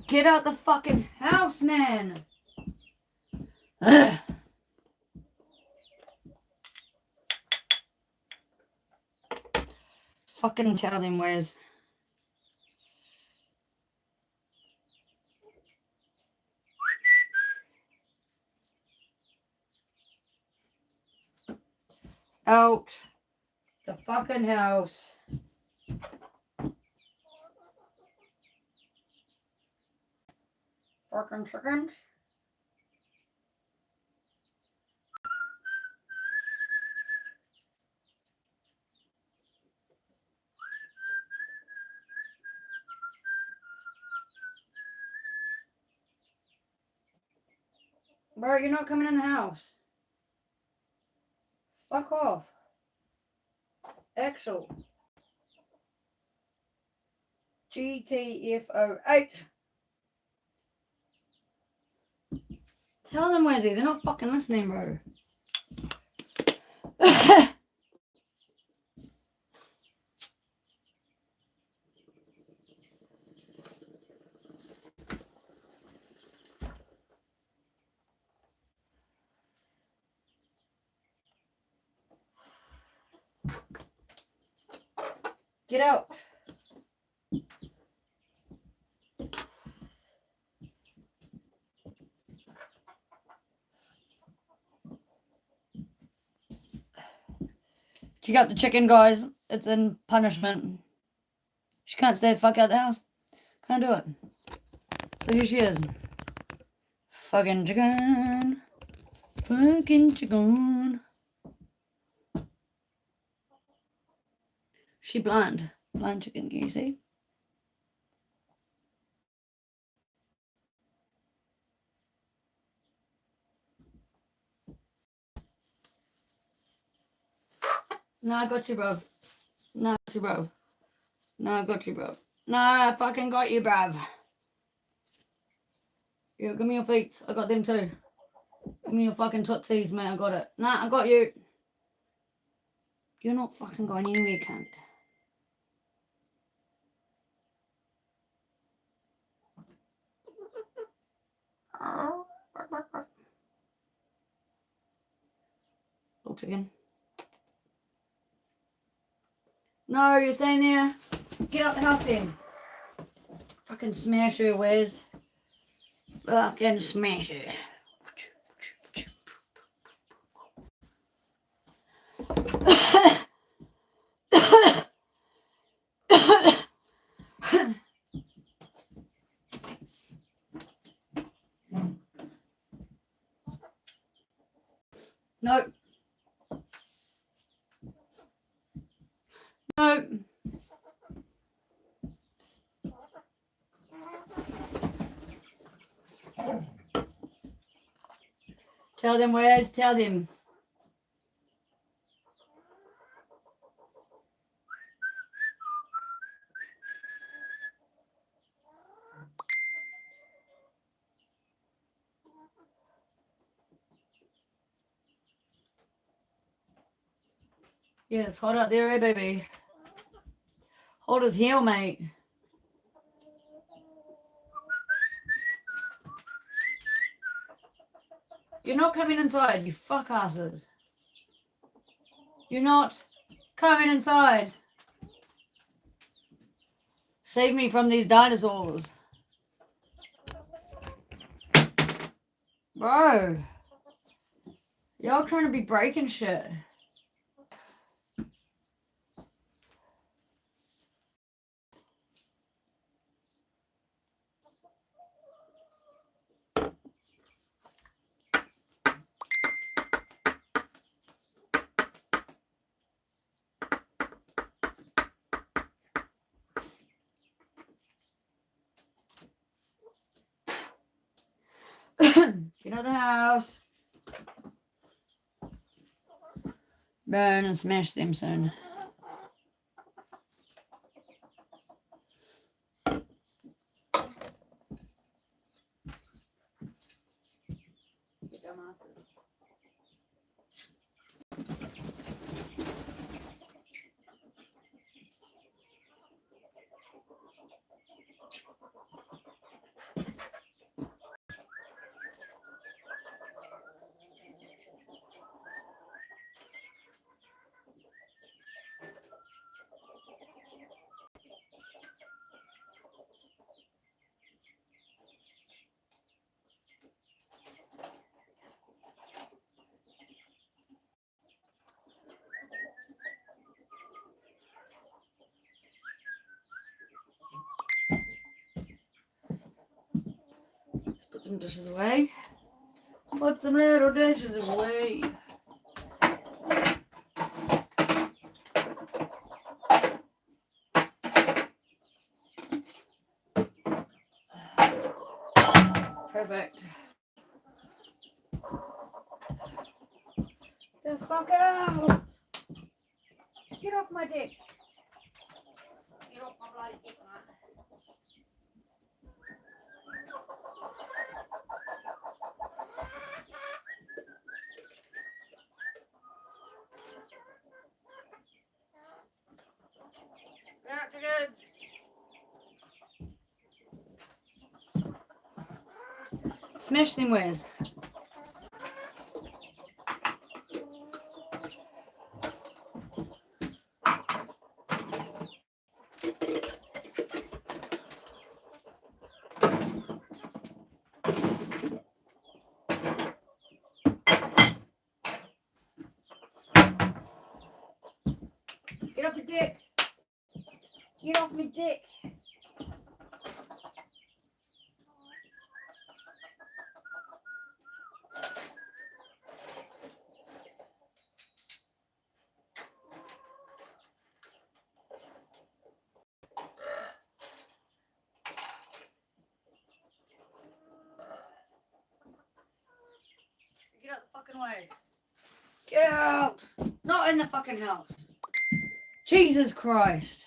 Get out the fucking house, man. Fucking tell them where's. Out the fucking house. Fucking chickens. Bro, you're not coming in the house. Fuck off. Actual. GTFOH. Tell them, Wazzy. They're not fucking listening, bro. Get out. She got the chicken, guys. It's in punishment. She can't stay the fuck out the house. Can't do it. So here she is. Fucking chicken. Fucking chicken. She blind. Blind chicken, can you see? No, I got you, bro. No, I got you, bro. No, I got you, bro. No, I fucking got you, bruv. Yeah, give me your feet. I got them too. Give me your fucking tootsies, mate. I got it. Nah, I got you. You're not fucking going anywhere, cunt. Little chicken. No, you're staying there. Get out the house then. Fucking smash her, Wes. Fucking smash her. No. No. Tell them, Wes. Tell them. Yeah, it's hot out there, eh, baby? Hot as hell, mate. You're not coming inside, you fuck asses. You're not coming inside. Save me from these dinosaurs. Bro. Y'all trying to be breaking shit. Get out of the house. Burn and smash them soon. Put some dishes away. Put some little dishes away. Perfect. The fuck out! Get off my dick. Get off my bloody dick, man. Not too good. Smash them wares. off your dick. Get off my dick. Get out the fucking way. Get out. Not in the fucking house. Jesus Christ.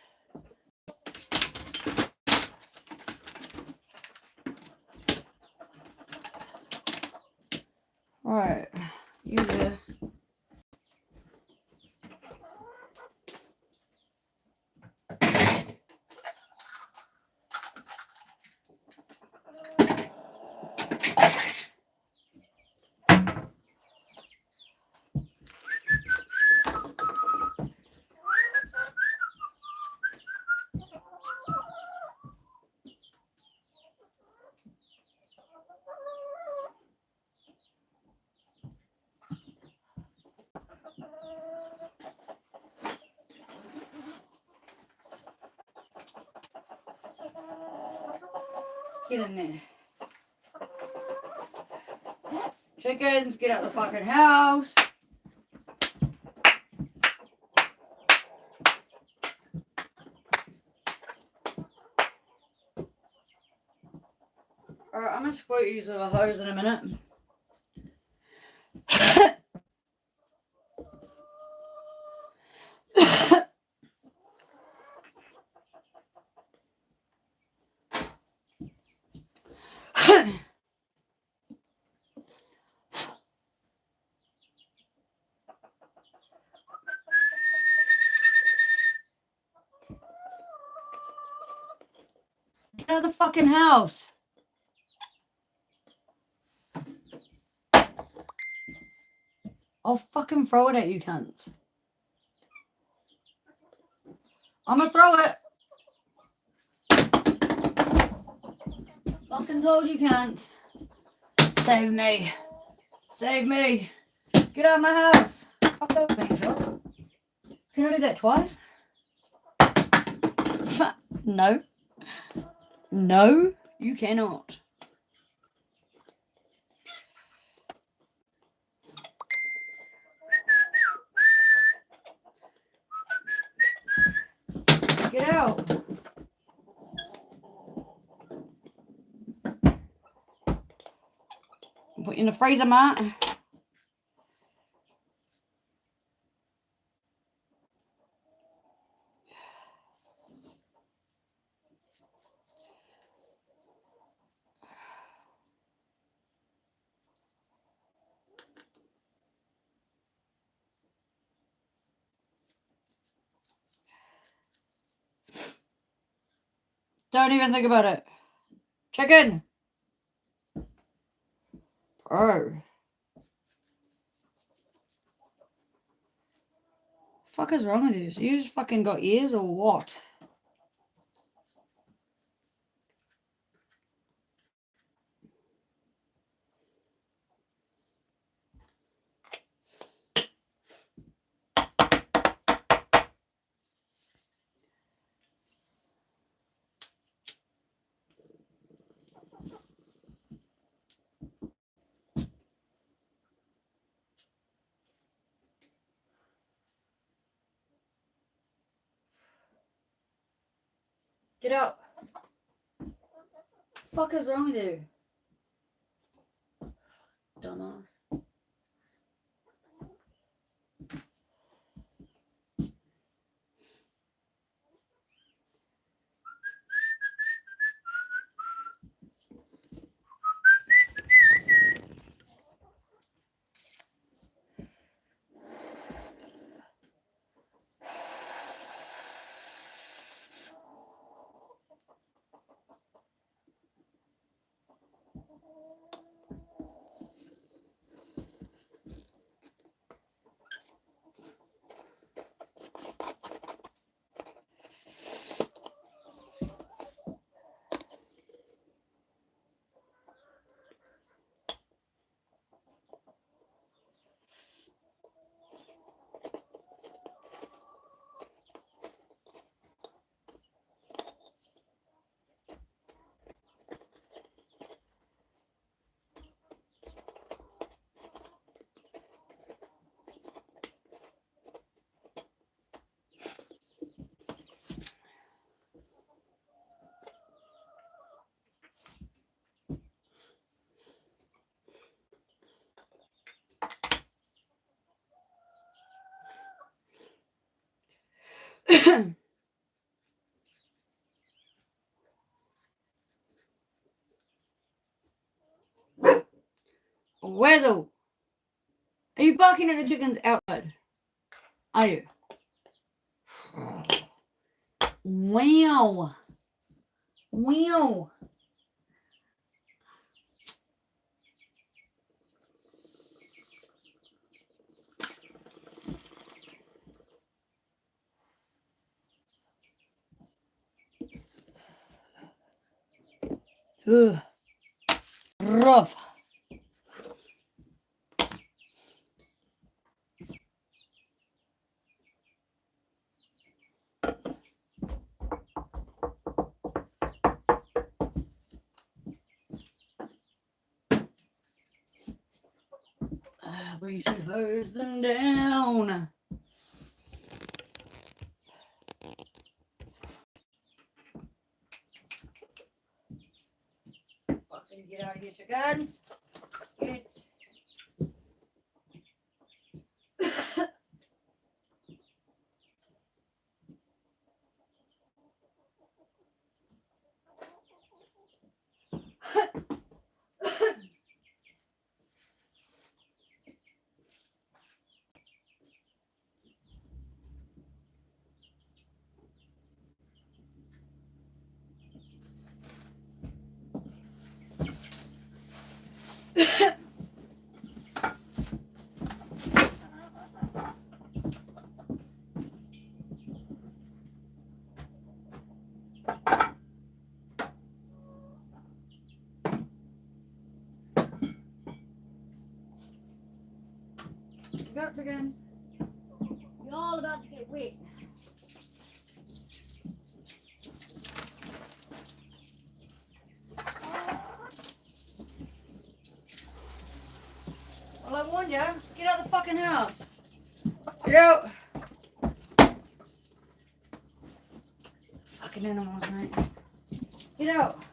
Alright. You there. Get in there. Chickens, get out of the fucking house. Alright, I'm gonna squirt you with a hose in a minute. Get out of the fucking house. I'll fucking throw it at you, cunts. I'm gonna throw it. Fucking told you can't. Save me. Save me. Get out of my house. Fuck off me, Joe. Can I do that twice? No. No, you cannot. Get out. Put you in the freezer, mate. Don't even think about it. Chicken. Bro. Fuck is wrong with you? You just fucking got ears or what? Get up. Fuck is wrong with you? Dumbass. Weasel. Are you barking at the chickens outside? Are you? Wow. Wow. Ugh. Rough. We should hose them down. Fucking get out of here, chickens. Get. Go, chickens. You're all about to get wet. Well, I warned you. Get out of the fucking house. Get out. Fucking animals, mate. Get out.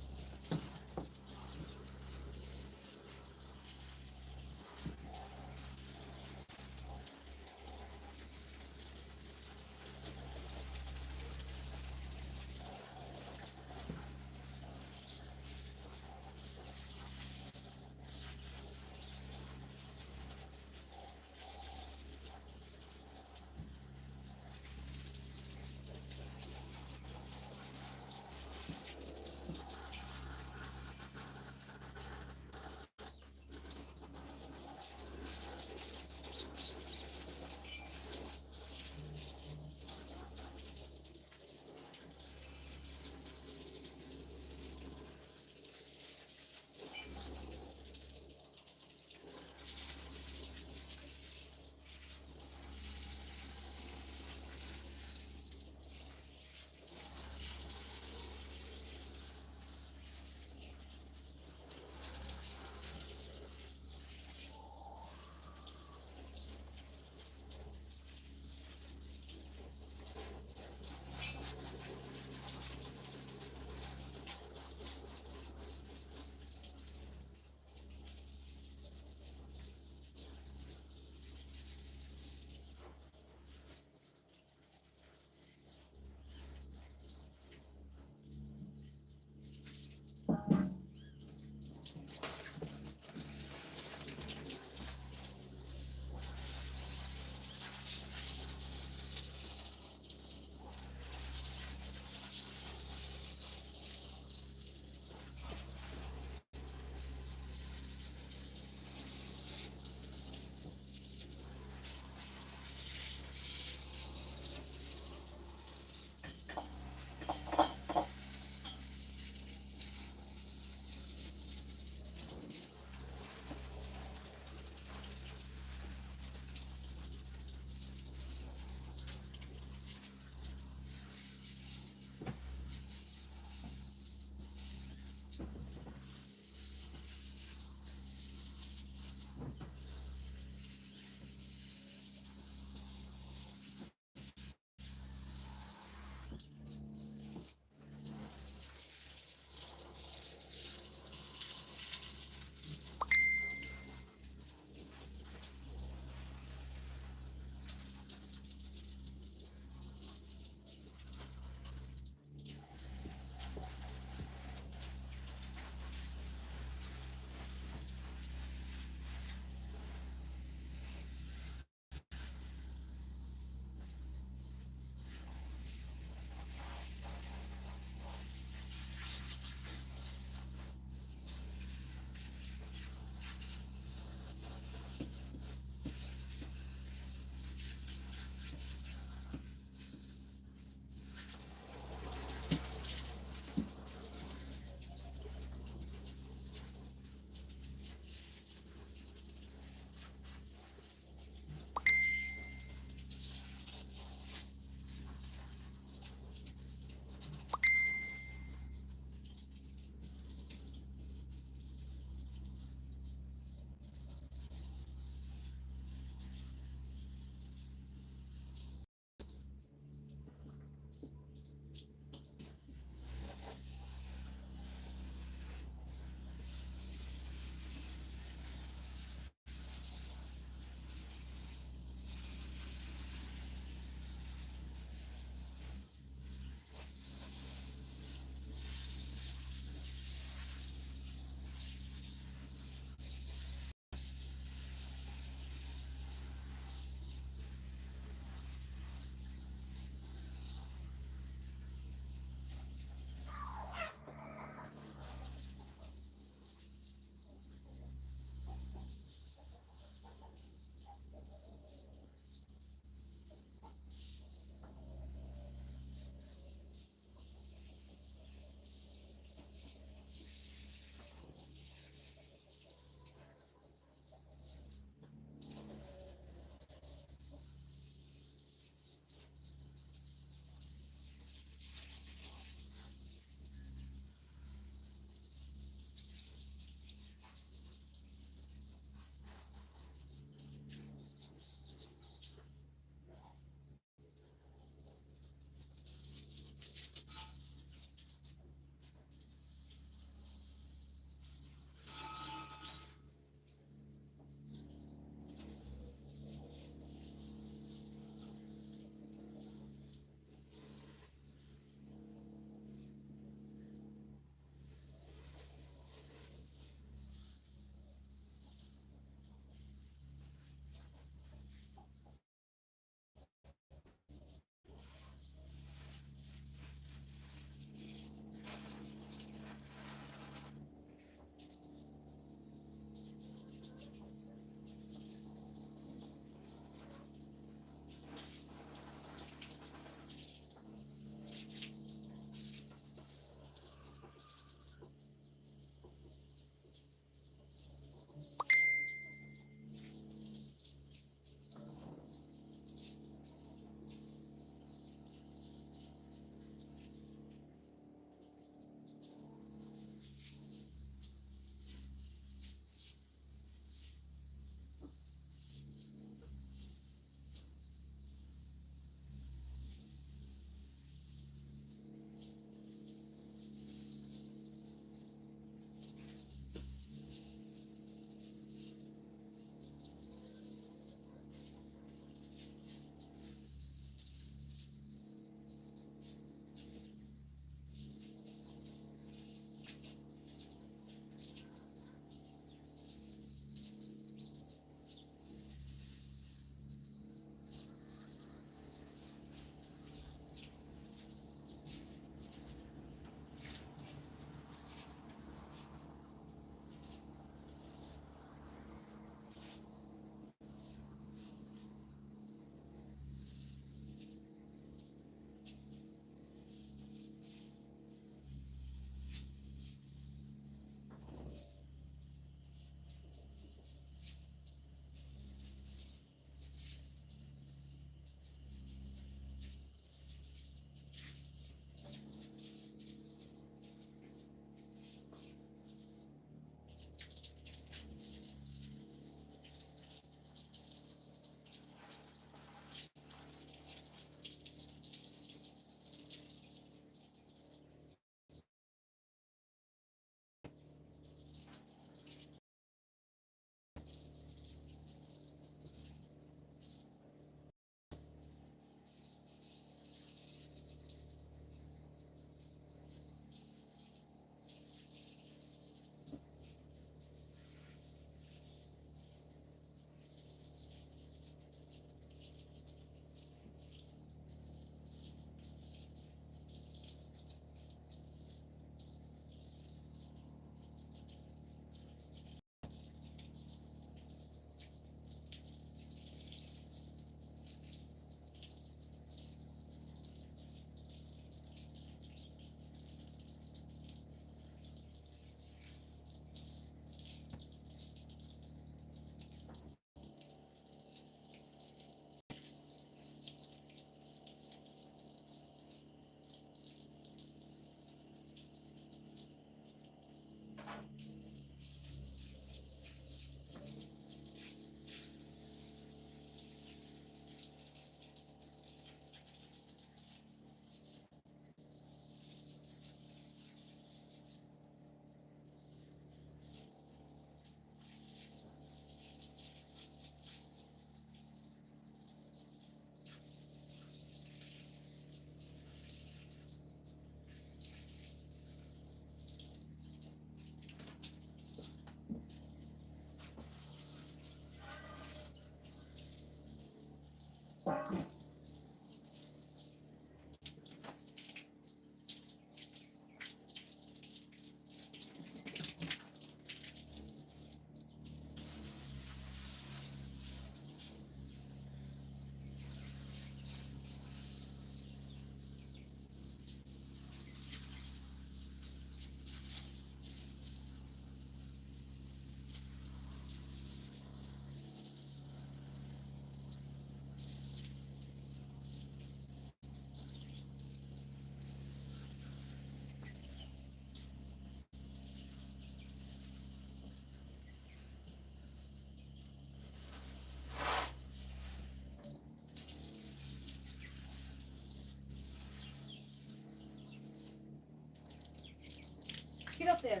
up there.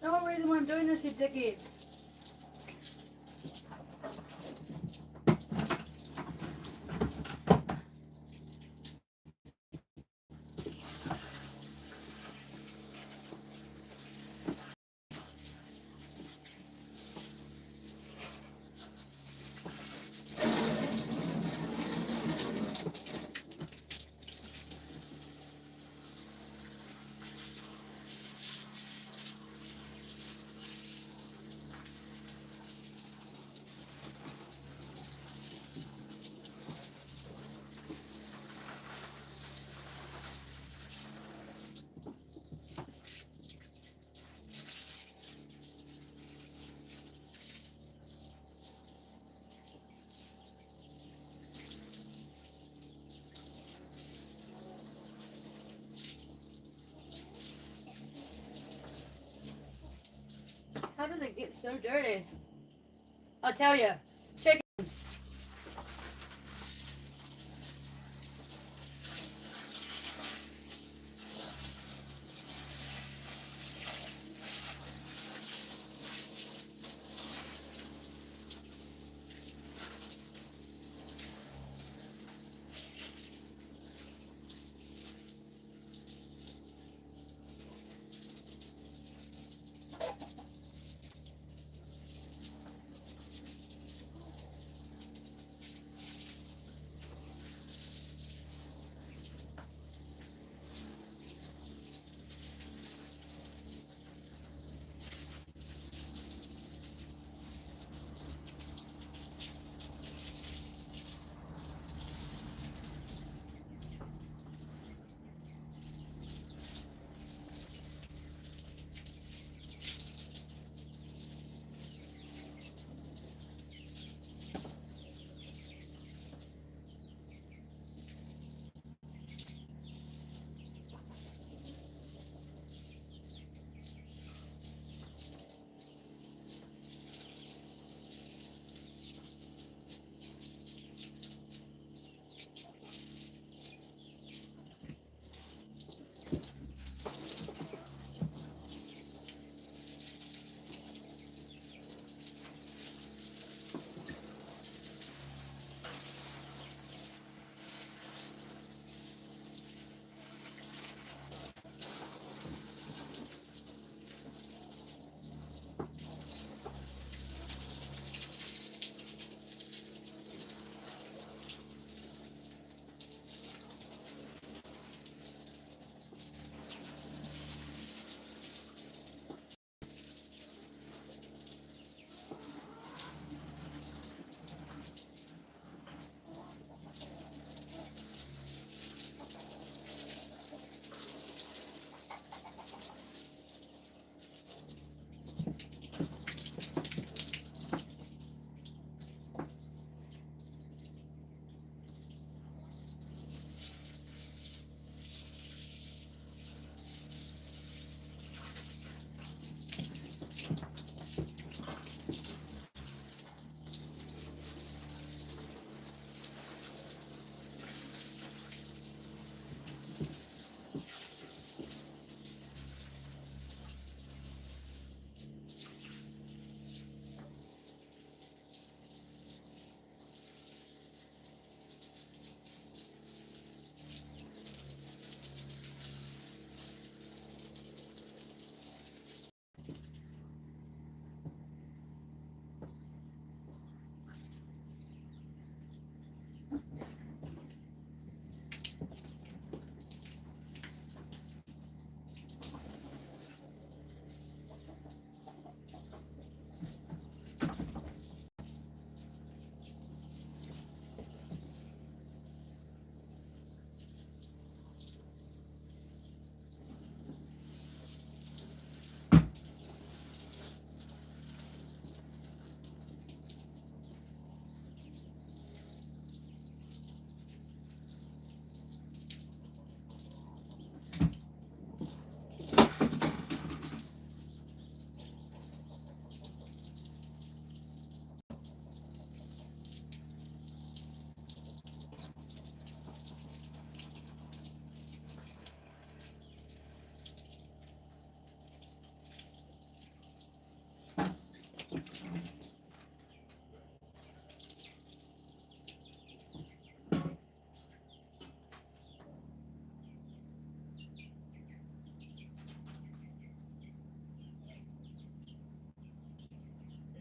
The whole reason why I'm doing this, you dickhead. How does it get so dirty? I'll tell you. Chicken.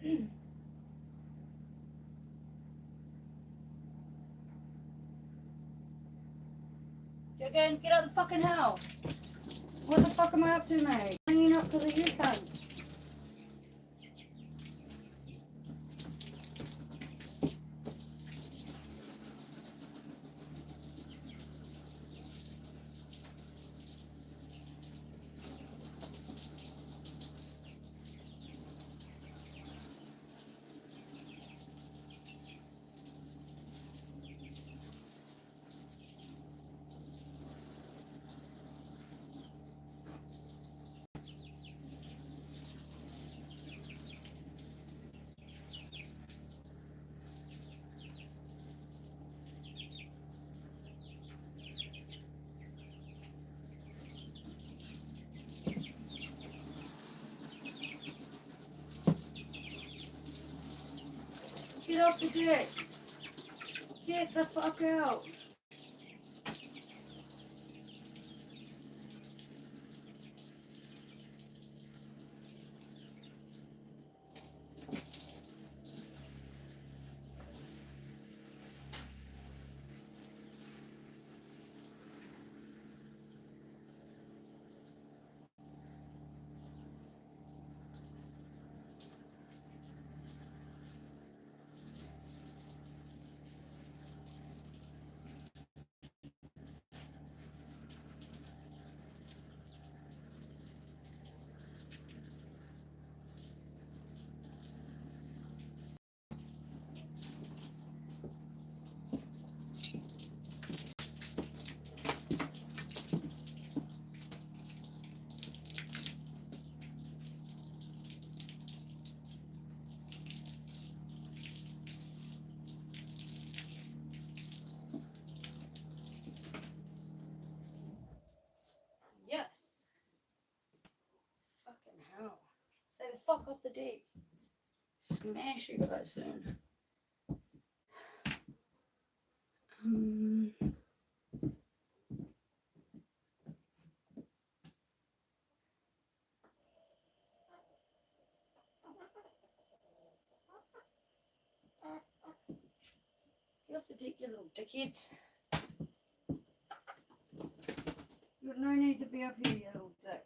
Chickens, get out of the fucking house. What the fuck am I up to, mate? Hanging up because of you cunts. Get off the dick. Get the fuck out. Yes. Fucking hell. Say the fuck off the dick. Smash you guys soon. Get off the dick, you little dickheads. You got no need to be up here, you little dicks.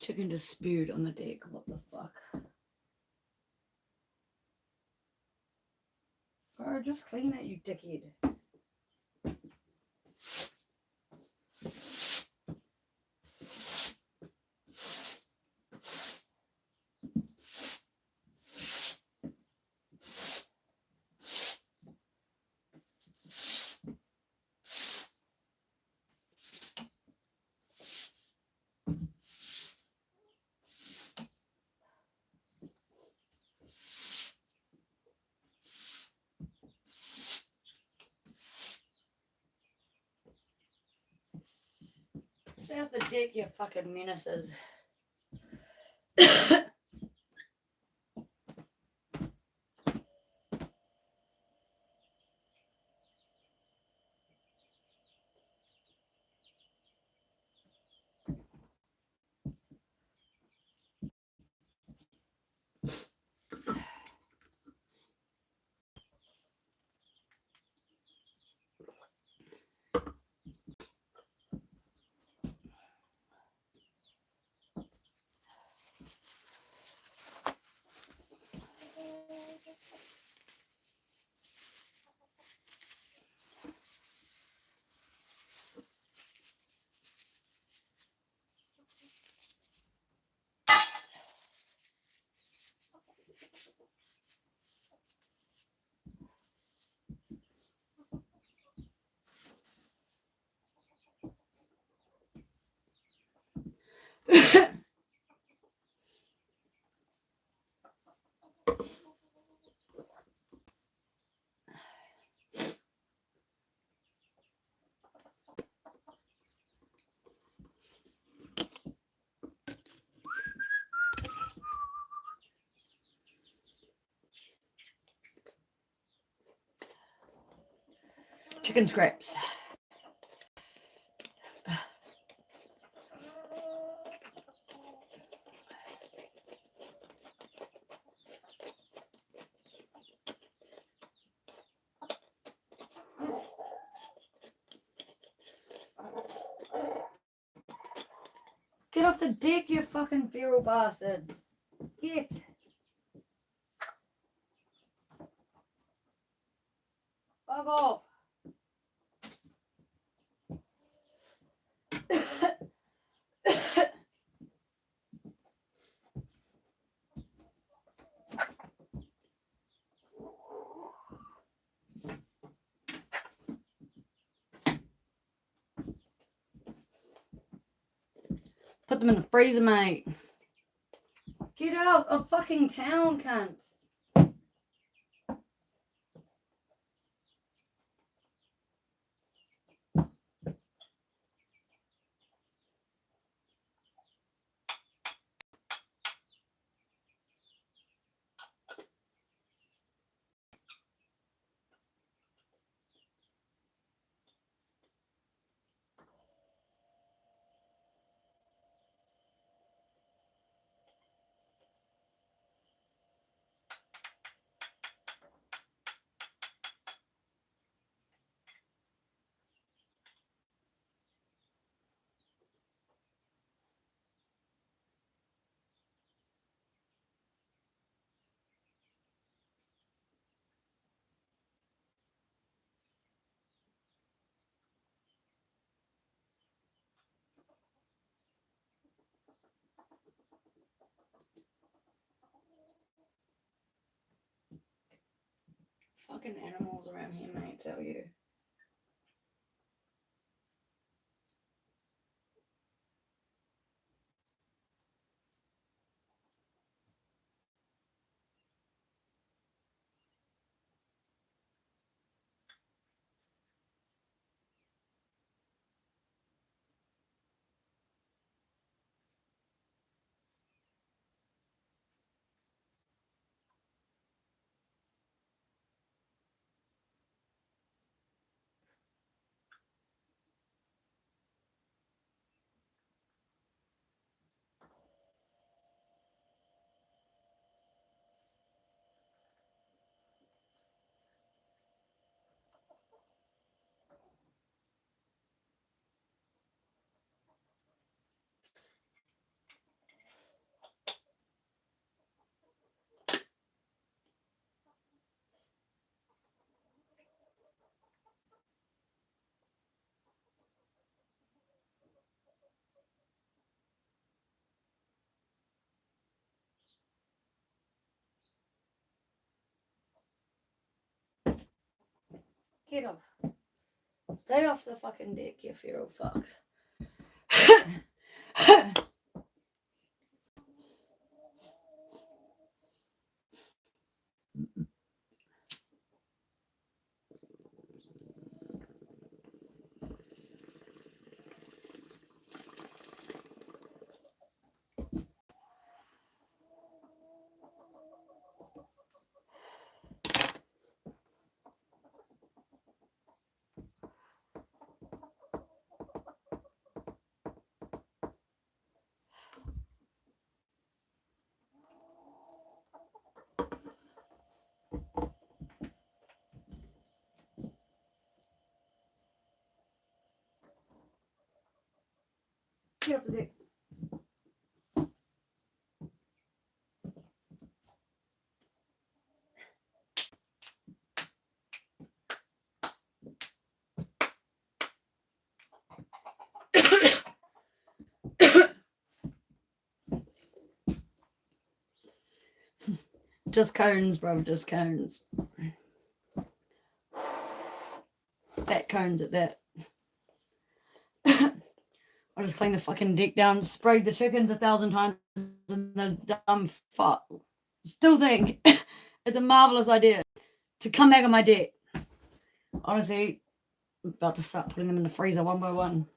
Chicken just spewed on the deck. What the fuck? Bro, just clean it, you dickhead. Stay off the deck, you fucking menaces. Chicken scraps. Get off the deck, you fucking feral bastards. Get. Fuck off. Put them in the freezer, mate. Get out of fucking town, cunt. Fucking animals around here, mate, tell you. Get off. Stay off the fucking dick, you feral fucks. Get off the dick. Just cones, bro. Just cones. Fat cones at that. I just cleaned the fucking dick down, sprayed the chickens 1,000 times, and those dumb fuck still think it's a marvelous idea to come back on my dick. Honestly, I'm about to start putting them in the freezer one by one.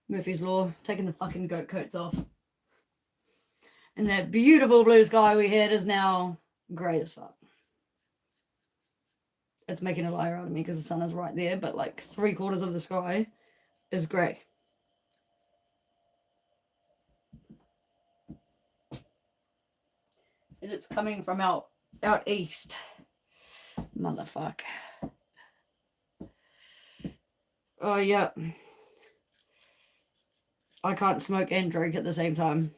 Murphy's Law, taking the fucking goat coats off. And that beautiful blue sky we had is now grey as fuck. It's making a liar out of me because the sun is right there, but like 3/4 of the sky is grey. And it's coming from out east. Motherfuck. Oh, yeah. I can't smoke and drink at the same time.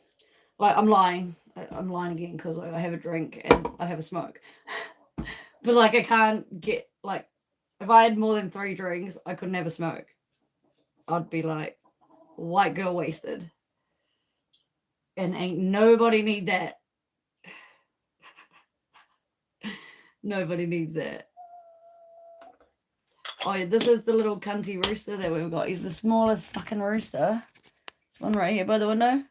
Like, I'm lying. I'm lying again because like, I have a drink and I have a smoke. But, like, I can't get, like, if I had more than 3 drinks, I could never smoke. I'd be, like, white girl wasted. And ain't nobody need that. Nobody needs that. Oh, yeah, this is the little cunty rooster that we've got. He's the smallest fucking rooster. This one right here by the window.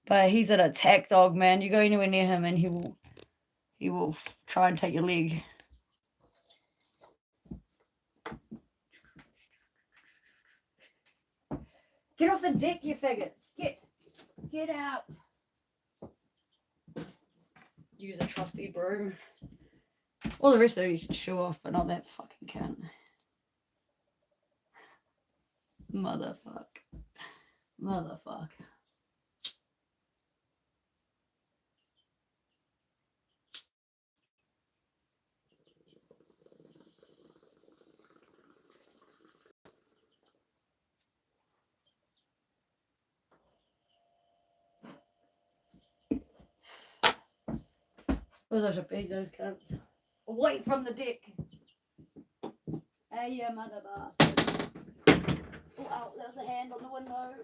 But he's an attack dog, man. You go anywhere near him and he will try and take your leg. Get off the dick, you faggots. Get out. Use a trusty broom. All the rest of it you can show off, but not that fucking cunt. Motherfuck. Suppose I should feed those cunts. Away from the dick. Hey, you mother bastard. Oh, ow, there's a hand on the window.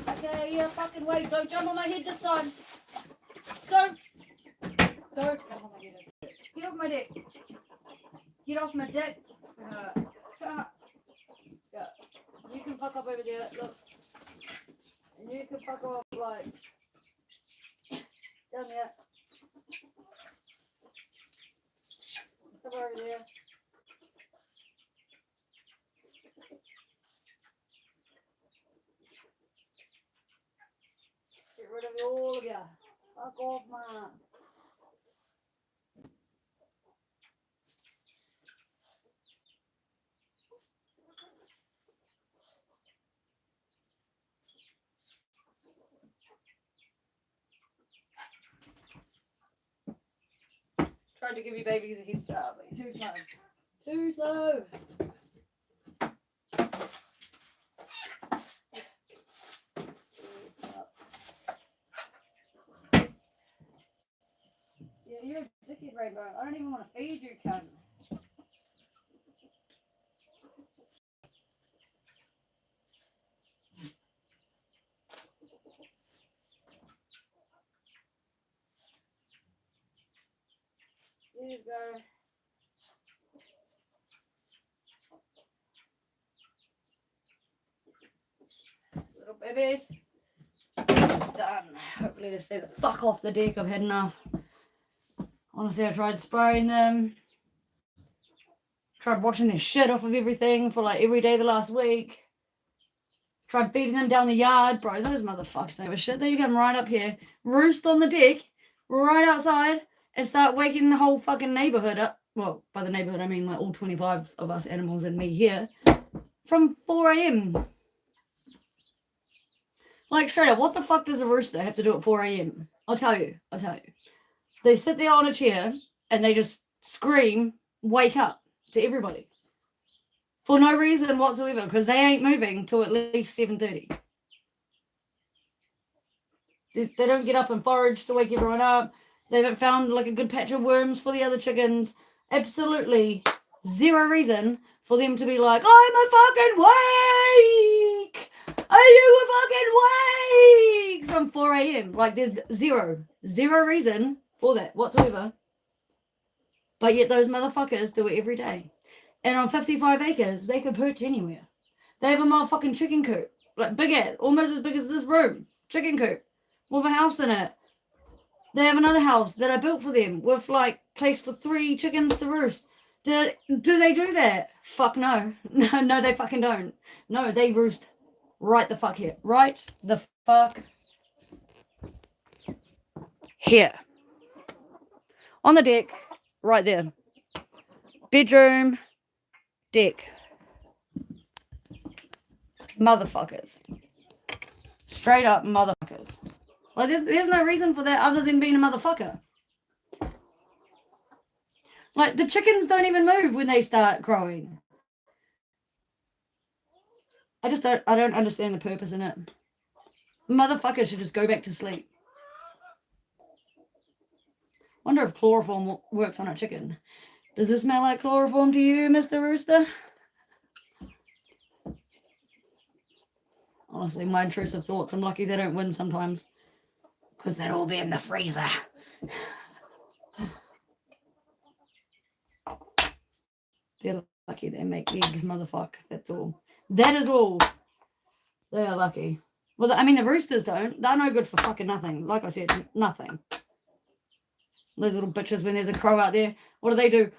Okay, yeah, fucking wait. Don't jump on my head this time. Don't jump on my head. Get off my dick. Get off my dick. Yeah. You can fuck up over there, look. And you can fuck off, like, down there. Come over there. Get rid of you, all of you. Fuck off, man. Tried to give you babies a head start, but you're too slow. Too slow. Yeah, you're a dickhead, Rainbow. I don't even want to feed you, cunt. These go. Little babies. Done. Hopefully they stay the fuck off the deck. I've had enough. Honestly, I tried spraying them. Tried washing their shit off of everything for like every day the last week. Tried feeding them down the yard. Bro, those motherfuckers don't give a shit. They come right up here, roost on the deck, right outside, and start waking the whole fucking neighborhood up. Well, by the neighborhood, I mean like all 25 of us animals and me here from 4 a.m. Like, straight up, what the fuck does a rooster have to do at 4 a.m.? I'll tell you. They sit there on a chair and they just scream, wake up to everybody. For no reason whatsoever, because they ain't moving till at least 7:30. They don't get up and forage to wake everyone up. They haven't found like a good patch of worms for the other chickens. Absolutely zero reason for them to be like, I'm a fucking wake! Are you a fucking wake? From 4 a.m. Like, there's zero reason for that whatsoever. But yet those motherfuckers do it every day. And on 55 acres, they could perch anywhere. They have a motherfucking chicken coop. Like, big ass, almost as big as this room. Chicken coop. With a house in it. They have another house that I built for them. With, like, place for 3 chickens to roost. Do they do that? Fuck no. No, they fucking don't. No, they roost right the fuck here. Right the fuck here. On the deck. Right there. Bedroom. Deck. Motherfuckers. Straight up motherfuckers. Like, there's no reason for that other than being a motherfucker. Like, the chickens don't even move when they start crowing. I don't understand the purpose in it. Motherfuckers should just go back to sleep. Wonder if chloroform works on a chicken. Does it smell like chloroform to you, Mr. Rooster? Honestly, my intrusive thoughts. I'm lucky they don't win sometimes. Because they'd all be in the freezer. They're lucky they make eggs, motherfucker. That's all. That is all. They are lucky. Well, I mean, the roosters don't. They're no good for fucking nothing. Like I said, nothing. Those little bitches, when there's a crow out there, what do?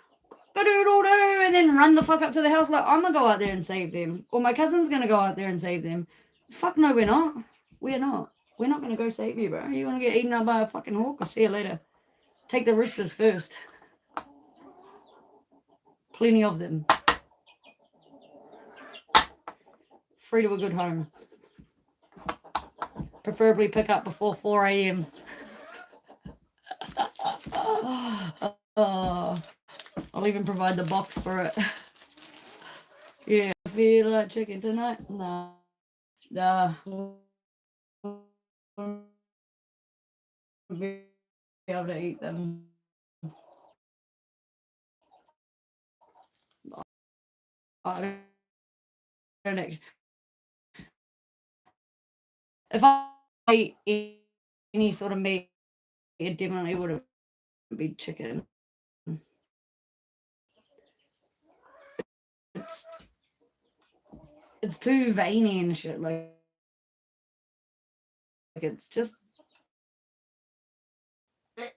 Go-doodle-doo, and then run the fuck up to the house like, I'm going to go out there and save them. Or my cousin's going to go out there and save them. Fuck no, we're not. We're not. We're not going to go save you, bro. You're going to get eaten up by a fucking hawk. I'll see you later. Take the roosters first. Plenty of them. Free to a good home. Preferably pick up before 4 a.m. I'll even provide the box for it. Yeah, feel like chicken tonight? Nah. Be able to eat them. I don't know. If I ate any sort of meat, it definitely would have been chicken. It's too veiny and shit. Like it's just too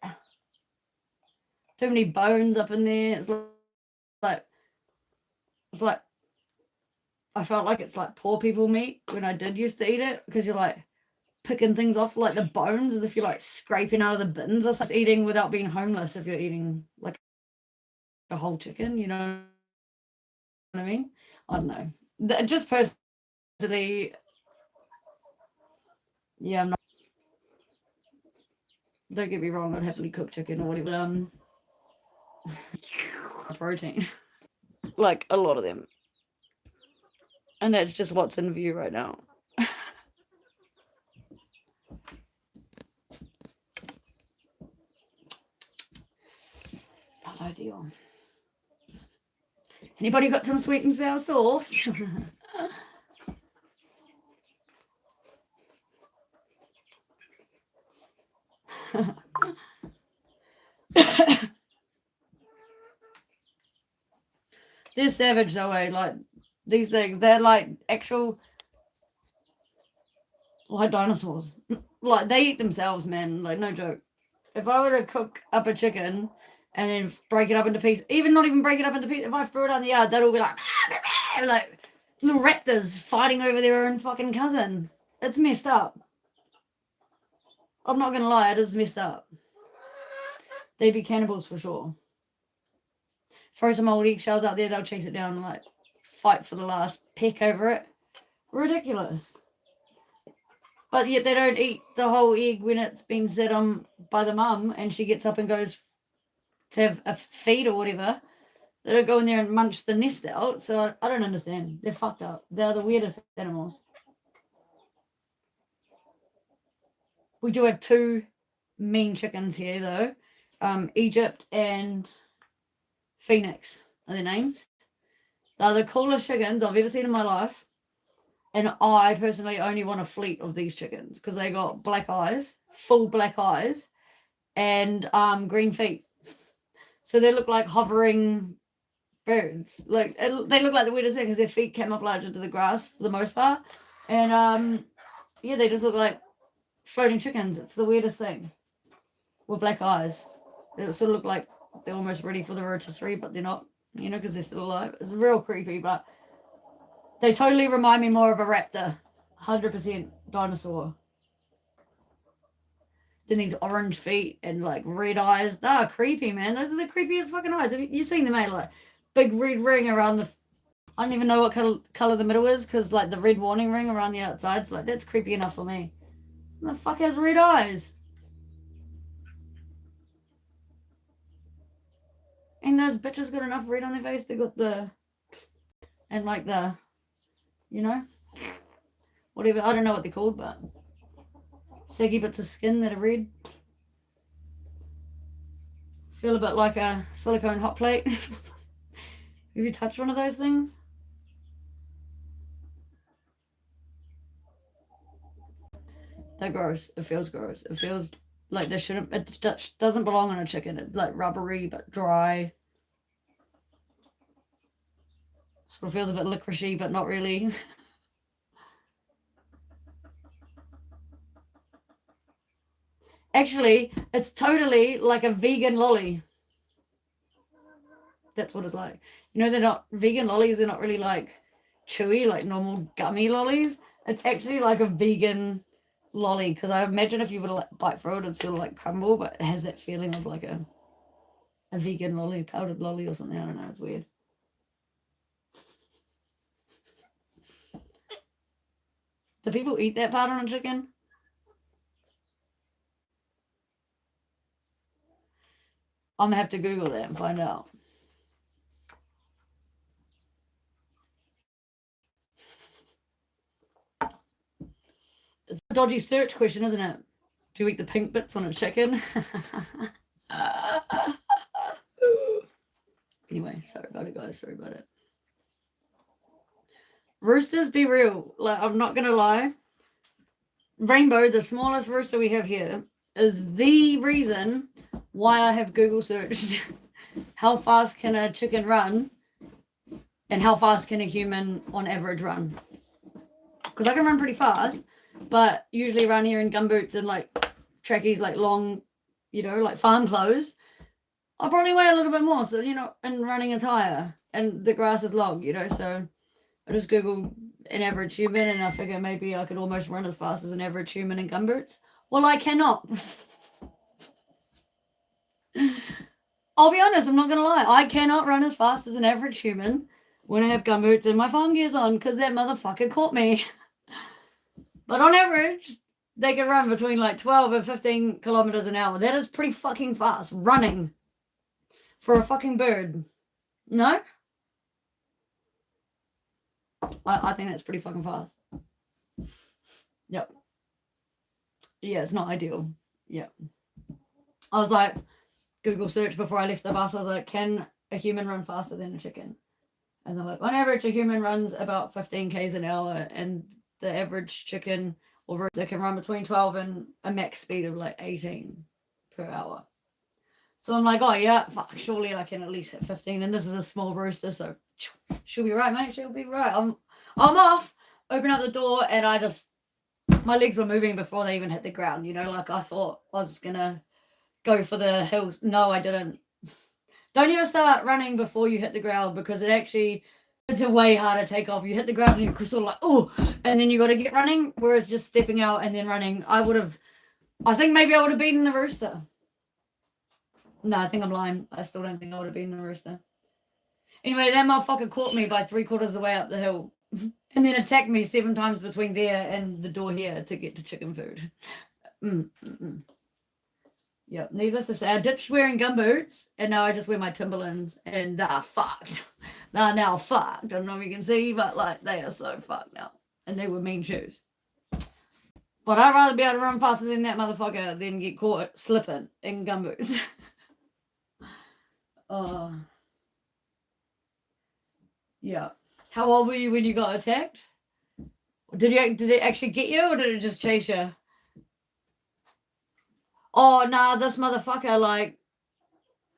many bones up in there. It's like I felt like it's like poor people meat when I did used to eat it, because you're like picking things off like the bones as if you're like scraping out of the bins or something. Eating without being homeless if you're eating like a whole chicken, you know what I mean? I don't know. Just personally, yeah, I'm not. Don't get me wrong, I'd happily cook chicken or whatever. Protein, like a lot of them, and that's just what's in view right now. Not ideal. Anybody got some sweet and sour sauce? They're savage though, eh? Like, these things, they're like actual, like dinosaurs. Like, they eat themselves, man. Like, no joke. If I were to cook up a chicken and then break it up into pieces, even not even break it up into pieces, if I threw it on the yard, they'd all be like little raptors fighting over their own fucking cousin. It's messed up. I'm not gonna lie, it is messed up. They'd be cannibals for sure. Throw some old eggshells out there, they'll chase it down and like fight for the last peck over it. Ridiculous. But yet they don't eat the whole egg when it's been set on by the mum and she gets up and goes to have a feed or whatever. They don't go in there and munch the nest out. So I don't understand. They're fucked up. They're the weirdest animals. We do have two mean chickens here though. Egypt and Phoenix are their names. They're the coolest chickens I've ever seen in my life. And I personally only want a fleet of these chickens because they got black eyes, full black eyes, and green feet. So they look like hovering birds. Like, they look like the weirdest thing because their feet camouflage into the grass for the most part. And yeah, they just look like floating chickens. It's the weirdest thing. With black eyes. They sort of look like they're almost ready for the rotisserie, but they're not, you know, because they're still alive. It's real creepy, but they totally remind me more of a raptor. 100% dinosaur. Then these orange feet and like red eyes. They're creepy, man. Those are the creepiest fucking eyes. Have you seen them, mate? Like big red ring around the... I don't even know what color the middle is because like the red warning ring around the outside's like, that's creepy enough for me. Who the fuck has red eyes? And those bitches got enough red on their face. They got the... And like the... You know? Whatever. I don't know what they're called, but... saggy bits of skin that are red. Feel a bit like a silicone hot plate. Have you touched one of those things? They're gross. It feels gross. It feels like they shouldn't... It doesn't belong on a chicken. It's like rubbery but dry. Sort of feels a bit licoricey, but not really. Actually, it's totally like a vegan lolly. That's what it's like. You know, they're not vegan lollies. They're not really like chewy, like normal gummy lollies. It's actually like a vegan lolly because I imagine if you were to like bite through it, it'd sort of like crumble, but it has that feeling of like a vegan lolly, powdered lolly or something. I don't know. It's weird. Do people eat that part on a chicken? I'm gonna have to Google that and find out. It's a dodgy search question, isn't it? Do you eat the pink bits on a chicken? Anyway, sorry about it, guys. Sorry about it. Roosters, be real. Like, I'm not gonna lie. Rainbow, the smallest rooster we have here, is the reason why I have Google searched how fast can a chicken run and how fast can a human on average run. Because I can run pretty fast, but usually around here in gumboots and like trackies, like long, you know, like farm clothes, I probably weigh a little bit more. So, you know, and running a tire and the grass is long, you know, so I just Googled an average human and I figure maybe I could almost run as fast as an average human in gumboots. Well, I cannot. I'll be honest, I'm not going to lie. I cannot run as fast as an average human when I have gumboots and my farm gear's on because that motherfucker caught me. But on average, they can run between like 12 and 15 kilometers an hour. That is pretty fucking fast running for a fucking bird. No? I think that's pretty fucking fast. Yep. Yeah, it's not ideal. Yep. I was like, Google search before I left the bus, I was like, can a human run faster than a chicken? And they're like, on average, a human runs about 15 k's an hour, and the average chicken or rooster can run between 12 and a max speed of like 18 per hour. So I'm like, oh yeah, fuck, surely I can at least hit 15. And this is a small rooster, so She'll be right, mate. She'll be right. I'm off. Open up the door, and my legs were moving before they even hit the ground. You know, like I thought I was gonna go for the hills. No, I didn't. Don't ever start running before you hit the ground, because it's a way harder take off. You hit the ground and you're sort of like, oh, and then you got to get running. Whereas just stepping out and then running, I think maybe I would have beaten the rooster. No, I think I'm lying. I still don't think I would have beaten the rooster. Anyway, that motherfucker caught me by 3/4 of the way up the hill and then attacked me 7 times between there and the door here to get to chicken food. Yep, needless to say, I ditched wearing gumboots and now I just wear my Timberlands, and they're fucked. They're now fucked. I don't know if you can see, but like they are so fucked now. And they were mean shoes. But I'd rather be able to run faster than that motherfucker than get caught slipping in gumboots. Yeah. How old were you when you got attacked? Did it actually get you, or did it just chase you? Oh, nah, this motherfucker, like,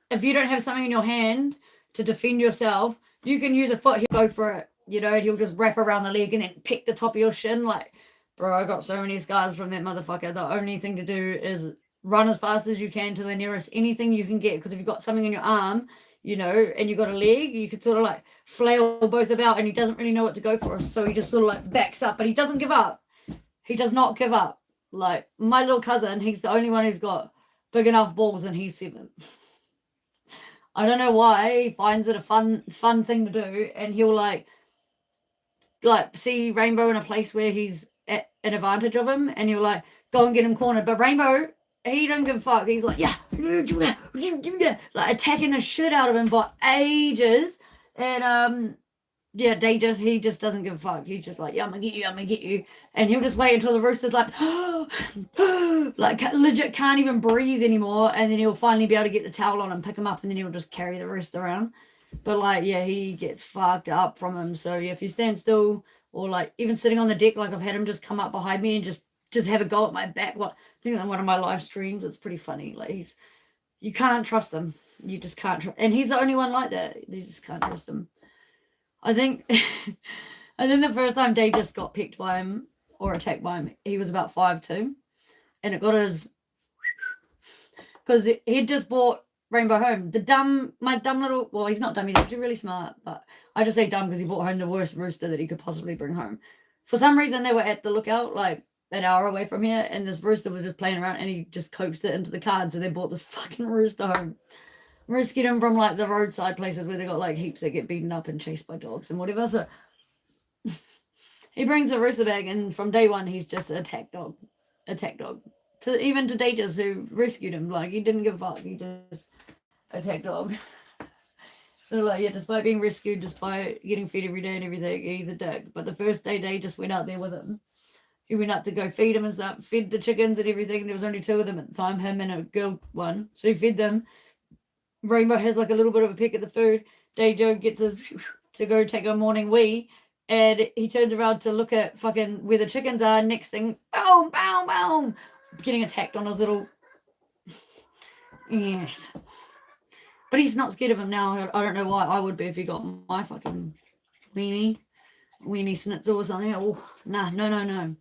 if you don't have something in your hand to defend yourself, you can use a foot. He'll go for it, you know, and he'll just wrap around the leg and then pick the top of your shin. Like, bro, I got so many scars from that motherfucker. The only thing to do is run as fast as you can to the nearest anything you can get, because if you've got something in your arm, you know, and you got a leg, you could sort of like flail both about, and he doesn't really know what to go for. So he just sort of like backs up, but he doesn't give up. He does not give up. Like, my little cousin, he's the only one who's got big enough balls, and he's 7. I don't know why he finds it a fun thing to do, and he'll like see Rainbow in a place where he's at an advantage of him, and he'll like go and get him cornered. But Rainbow, he don't give a fuck. He's like, yeah, like attacking the shit out of him for ages. And yeah, he just doesn't give a fuck. He's just like, yeah, I'm gonna get you. And he'll just wait until the rooster's like, like legit can't even breathe anymore. And then he'll finally be able to get the towel on and pick him up, and then he'll just carry the rooster around. But like, yeah, he gets fucked up from him. So yeah, if you stand still, or like even sitting on the deck, like I've had him just come up behind me and just have a go at my back. I think on one of my live streams, it's pretty funny. Like you can't trust him. You just can't trust. And he's the only one like that. You just can't trust him. I think the first time Dave just got picked by him or attacked by him, he was about 5'2", and it got his, because he'd just brought Rainbow home. My dumb little, well, he's not dumb, he's actually really smart, but I just say dumb because he brought home the worst rooster that he could possibly bring home. For some reason, they were at the lookout, like an hour away from here, and this rooster was just playing around, and he just coaxed it into the car, so they brought this fucking rooster home. Rescued him from like the roadside places where they got like heaps that get beaten up and chased by dogs and whatever. So he brings a rooster back, and from day one he's just an attack dog. Even to Dages, who rescued him, like he didn't give a fuck. He just attack dog. So like, yeah, despite being rescued, despite getting fed every day and everything, he's a dick. But the first day they just went out there with him. He went up to go feed him and stuff, fed the chickens and everything. There was only 2 of them at the time, him and a girl one. So he fed them. Rainbow has like a little bit of a peck at the food. Dajo gets to go take a morning wee, and he turns around to look at fucking where the chickens are. Next thing, boom, boom, boom, getting attacked on his little. Yes. But he's not scared of him now. I don't know why. I would be if he got my fucking weenie schnitzel or something. Oh, nah, no.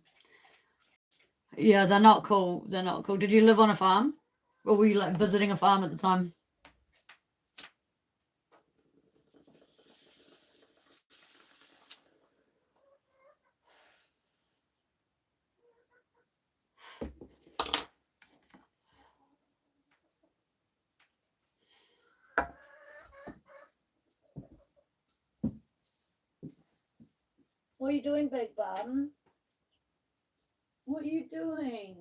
Yeah, they're not cool. Did you live on a farm? Or were you like visiting a farm at the time? What are you doing, Big Bum? What are you doing?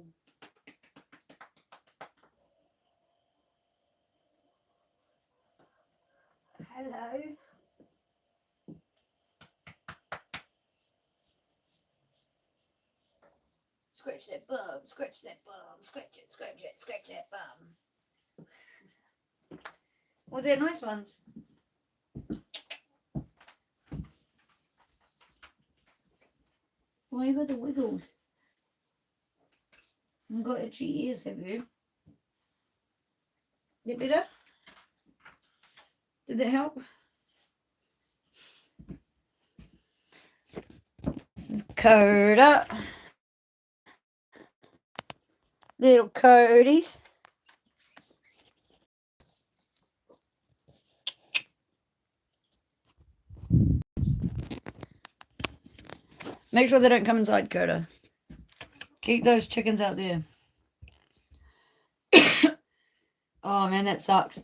Hello? Scratch that bum, scratch that bum, scratch that bum. Was it nice ones? Why have you got the wiggles? You've got itchy ears, have you? Get better? Did that help? Coda. Little Codies. Make sure they don't come inside, Coda. Keep those chickens out there. Oh, man, that sucks.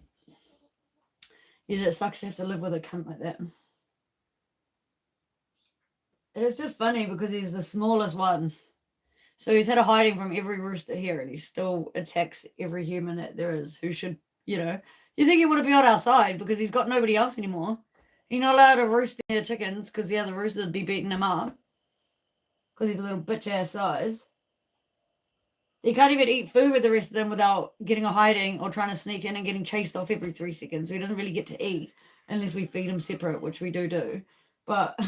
Yeah, it sucks to have to live with a cunt like that. It's just funny because he's the smallest one. So he's had a hiding from every rooster here, and he still attacks every human that there is who should, you think he would be on our side because he's got nobody else anymore. He's not allowed to roost near chickens because the other roosters would be beating him up because he's a little bitch ass size. He can't even eat food with the rest of them without getting a hiding or trying to sneak in and getting chased off every 3 seconds. So he doesn't really get to eat unless we feed him separate, which we do. But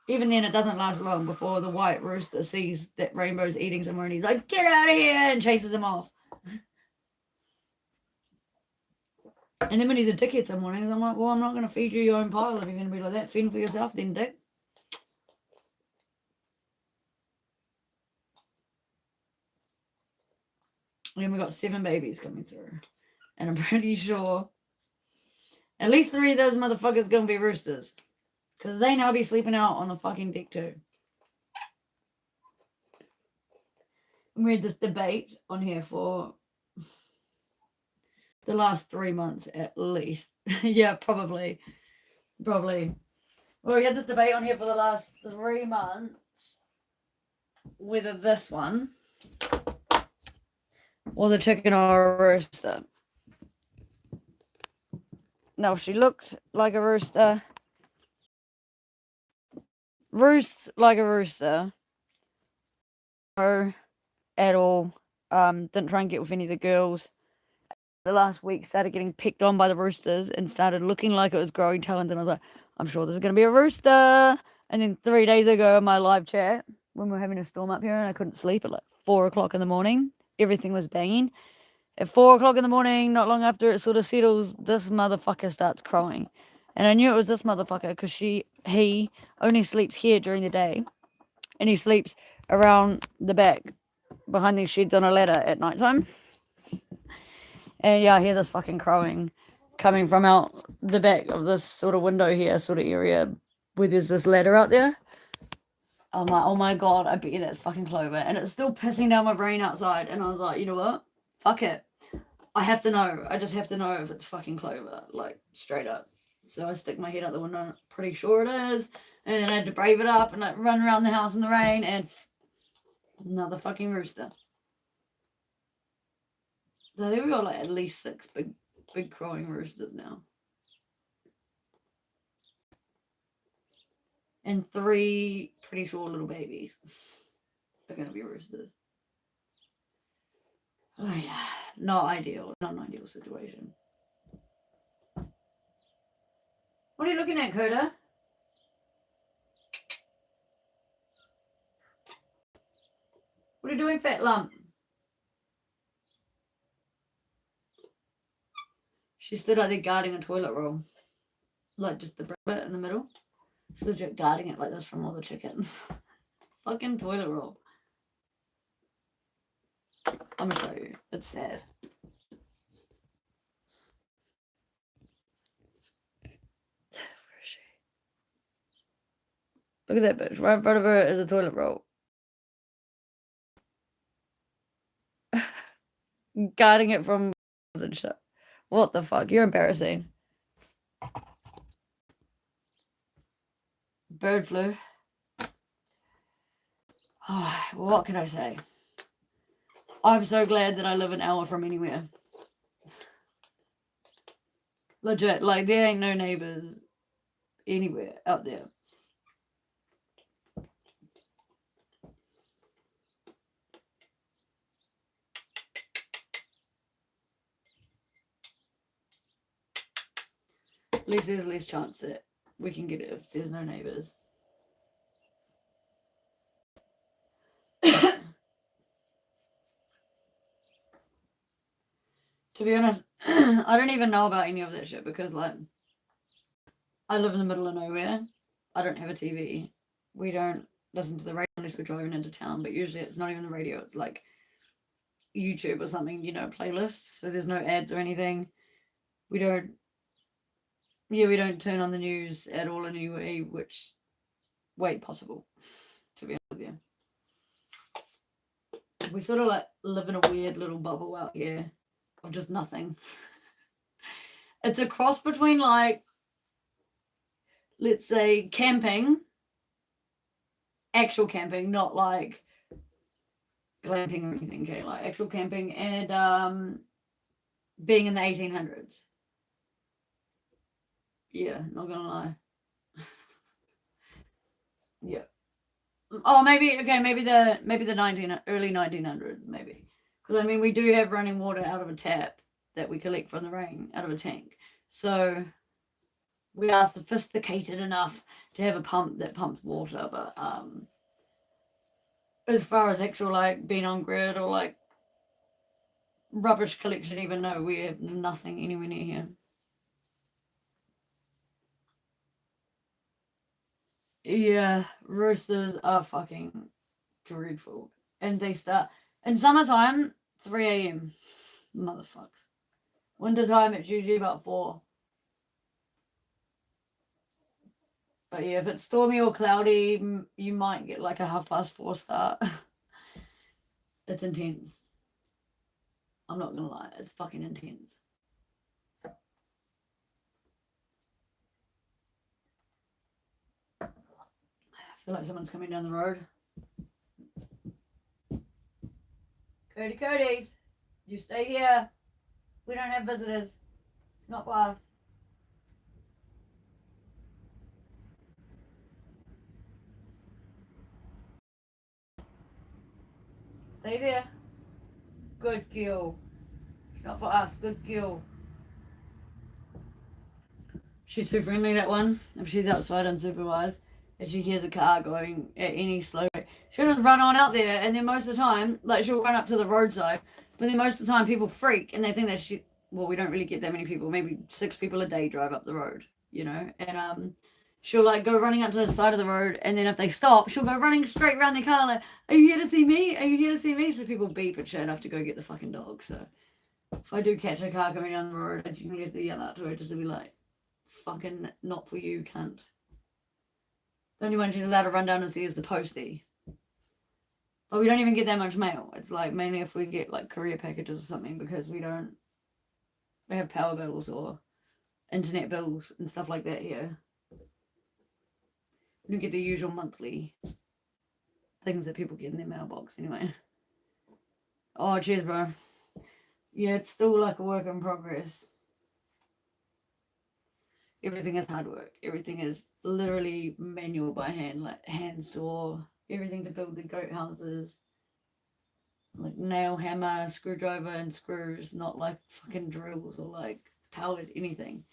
even then, it doesn't last long before the white rooster sees that Rainbow's eating somewhere and he's like, get out of here, and chases him off. And then when he's a dickhead some mornings, I'm like, well, I'm not going to feed you your own pile if you're going to be like that. Fend for yourself then, dick. And then we got 7 babies coming through. And I'm pretty sure at least 3 of those motherfuckers going to be roosters. Because they now be sleeping out on the fucking deck too. We had this debate on here for the last 3 months at least. Yeah, probably. Well, we had this debate on here for the last 3 months. Whether this one was a chicken or a rooster. No, she looked like a rooster. Roosts like a rooster. No, at all. Didn't try and get with any of the girls. The last week started getting picked on by the roosters and started looking like it was growing talent. And I was like, I'm sure there's going to be a rooster. And then 3 days ago in my live chat, when we were having a storm up here and I couldn't sleep at like 4 o'clock in the morning, everything was banging. At 4 o'clock in the morning, not long after it sort of settles, this motherfucker starts crowing. And I knew it was this motherfucker because he only sleeps here during the day. And he sleeps around the back behind these sheds on a ladder at nighttime. And yeah, I hear this fucking crowing coming from out the back of this sort of window here, sort of area where there's this ladder out there. I'm like, oh my God, I bet you that's fucking Clover. And it's still pissing down my brain outside. And I was like, you know what? Fuck it. I have to know. I just have to know if it's fucking Clover, like straight up. So I stick my head out the window, I'm pretty sure it is. And then I had to brave it up and like run around the house in the rain and another fucking rooster. So I think we got like at least 6 big crowing roosters now. And 3 pretty sure little babies are going to be roosters. Oh yeah, not ideal. Not an ideal situation. What are you looking at, Coda? What are you doing, fat lump? She stood out there guarding a toilet roll. Like just the bit in the middle. She's legit guarding it like this from all the chickens. Fucking toilet roll. I'm gonna show you. It's sad. Where is she? Look at that bitch. Right in front of her is a toilet roll. Guarding it from and shit. What the fuck? You're embarrassing. Bird flu. Oh, well, what can I say? I'm so glad that I live an hour from anywhere. Legit, like there ain't no neighbors anywhere out there. At least there's less chance that we can get it if there's no neighbors. To be honest, I don't even know about any of that shit because, like, I live in the middle of nowhere. I don't have a TV. We don't listen to the radio unless we're driving into town, but usually it's not even the radio, it's like YouTube or something, you know, playlists. So there's no ads or anything. We don't turn on the news at all anyway, which way possible, to be honest with you. We sort of like live in a weird little bubble out here of just nothing. It's a cross between, like, let's say camping, actual camping, not like glamping or anything, okay, like actual camping, and being in the 1800s. Yeah, not gonna lie. Yeah. Oh, maybe the early 1900s, maybe, because I mean we do have running water out of a tap that we collect from the rain out of a tank, so we are sophisticated enough to have a pump that pumps water. But as far as actual like being on grid or like rubbish collection, even though we have nothing anywhere near here. Yeah, roosters are fucking dreadful. And they start in summertime, 3 a.m. Motherfucks. Winter time, it's usually about 4. But yeah, if it's stormy or cloudy, you might get like a 4:30 start. It's intense. I'm not gonna lie, it's fucking intense. I feel like someone's coming down the road. Cody's, you stay here. We don't have visitors. It's not for us. Stay there. Good girl. It's not for us. Good girl. She's too friendly, that one. If she's outside unsupervised and she hears a car going at any slow rate, she'll just run on out there, and then most of the time, like, she'll run up to the roadside, but then most of the time people freak and they think that we don't really get that many people. Maybe 6 people a day drive up the road, you know, and she'll like go running up to the side of the road, and then if they stop, she'll go running straight around their car like, are you here to see me? Are you here to see me? So people beep and shit and have to go get the fucking dog. So if I do catch a car coming down the road, I generally have to yell out to her just to be like, fucking not for you, cunt. The only one she's allowed to run down and see is the postie. But we don't even get that much mail. It's like mainly if we get like courier packages or something, because we have power bills or internet bills and stuff like that here. We don't get the usual monthly things that people get in their mailbox anyway. Oh, cheers, bro. Yeah, it's still like a work in progress. Everything is hard work. Everything is literally manual by hand, like hand saw, everything to build the goat houses. Like nail, hammer, screwdriver, and screws, not like fucking drills or like powered anything.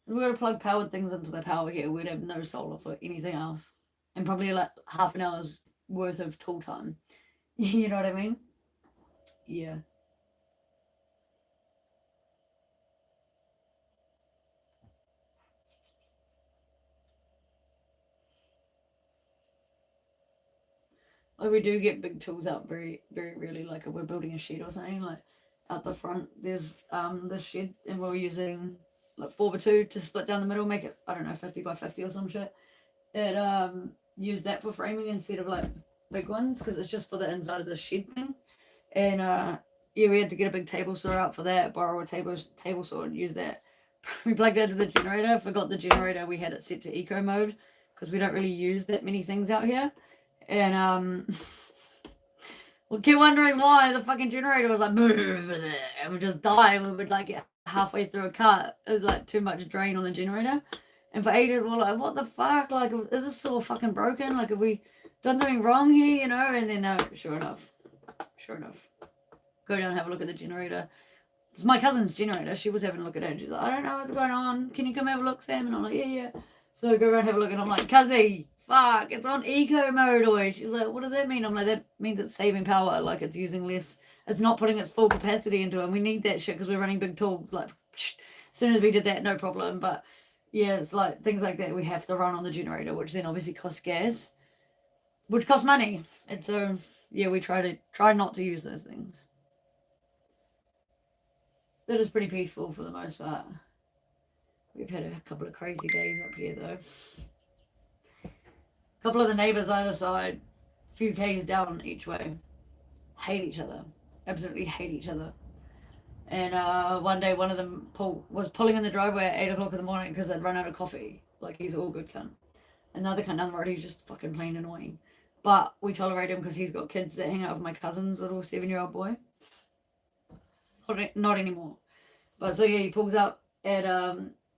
If we were to plug powered things into the power here, we'd have no solar for anything else. And probably like half an hour's worth of tool time. You know what I mean? Yeah. Like we do get big tools out very, very rarely. Like if we're building a shed or something, like out the front, there's the shed, and we're using like 4x2 to split down the middle, make it, I don't know, 50 by 50 or some shit. And use that for framing instead of like big ones, because it's just for the inside of the shed thing. And yeah, we had to get a big table saw out for that, borrow a table saw and use that. We plugged that into the generator, forgot the generator, we had it set to eco mode because we don't really use that many things out here. And we keep wondering why the fucking generator was like, and we just die, and we would like get halfway through a cut. It was like too much drain on the generator. And for ages we're like, what the fuck? Like, is this saw fucking broken? Like, have we done something wrong here, you know? And then sure enough, go down and have a look at the generator. It's my cousin's generator. She was having a look at it, and she's like, I don't know what's going on. Can you come have a look, Sam? And I'm like, yeah. So I go around and have a look, and I'm like, Cuzzy, fuck, it's on eco mode. Or she's like, what does that mean? I'm like, that means it's saving power. Like, it's using less. It's not putting its full capacity into it. And we need that shit because we're running big tools. Like, as soon as we did that, no problem. But yeah, it's like things like that we have to run on the generator, which then obviously costs gas. which costs money. And so, yeah, we try not to use those things. That is pretty peaceful for the most part. We've had a couple of crazy days up here, though. A couple of the neighbours either side, a few k's down each way, hate each other. Absolutely hate each other. And one day, one of them was pulling in the driveway at 8 o'clock in the morning because they'd run out of coffee. Like, he's all good cunt. Another cunt down the road, he's just fucking plain annoying. But we tolerate him because he's got kids that hang out with my cousin's little 7-year-old boy. Not anymore. But so yeah, he pulls up at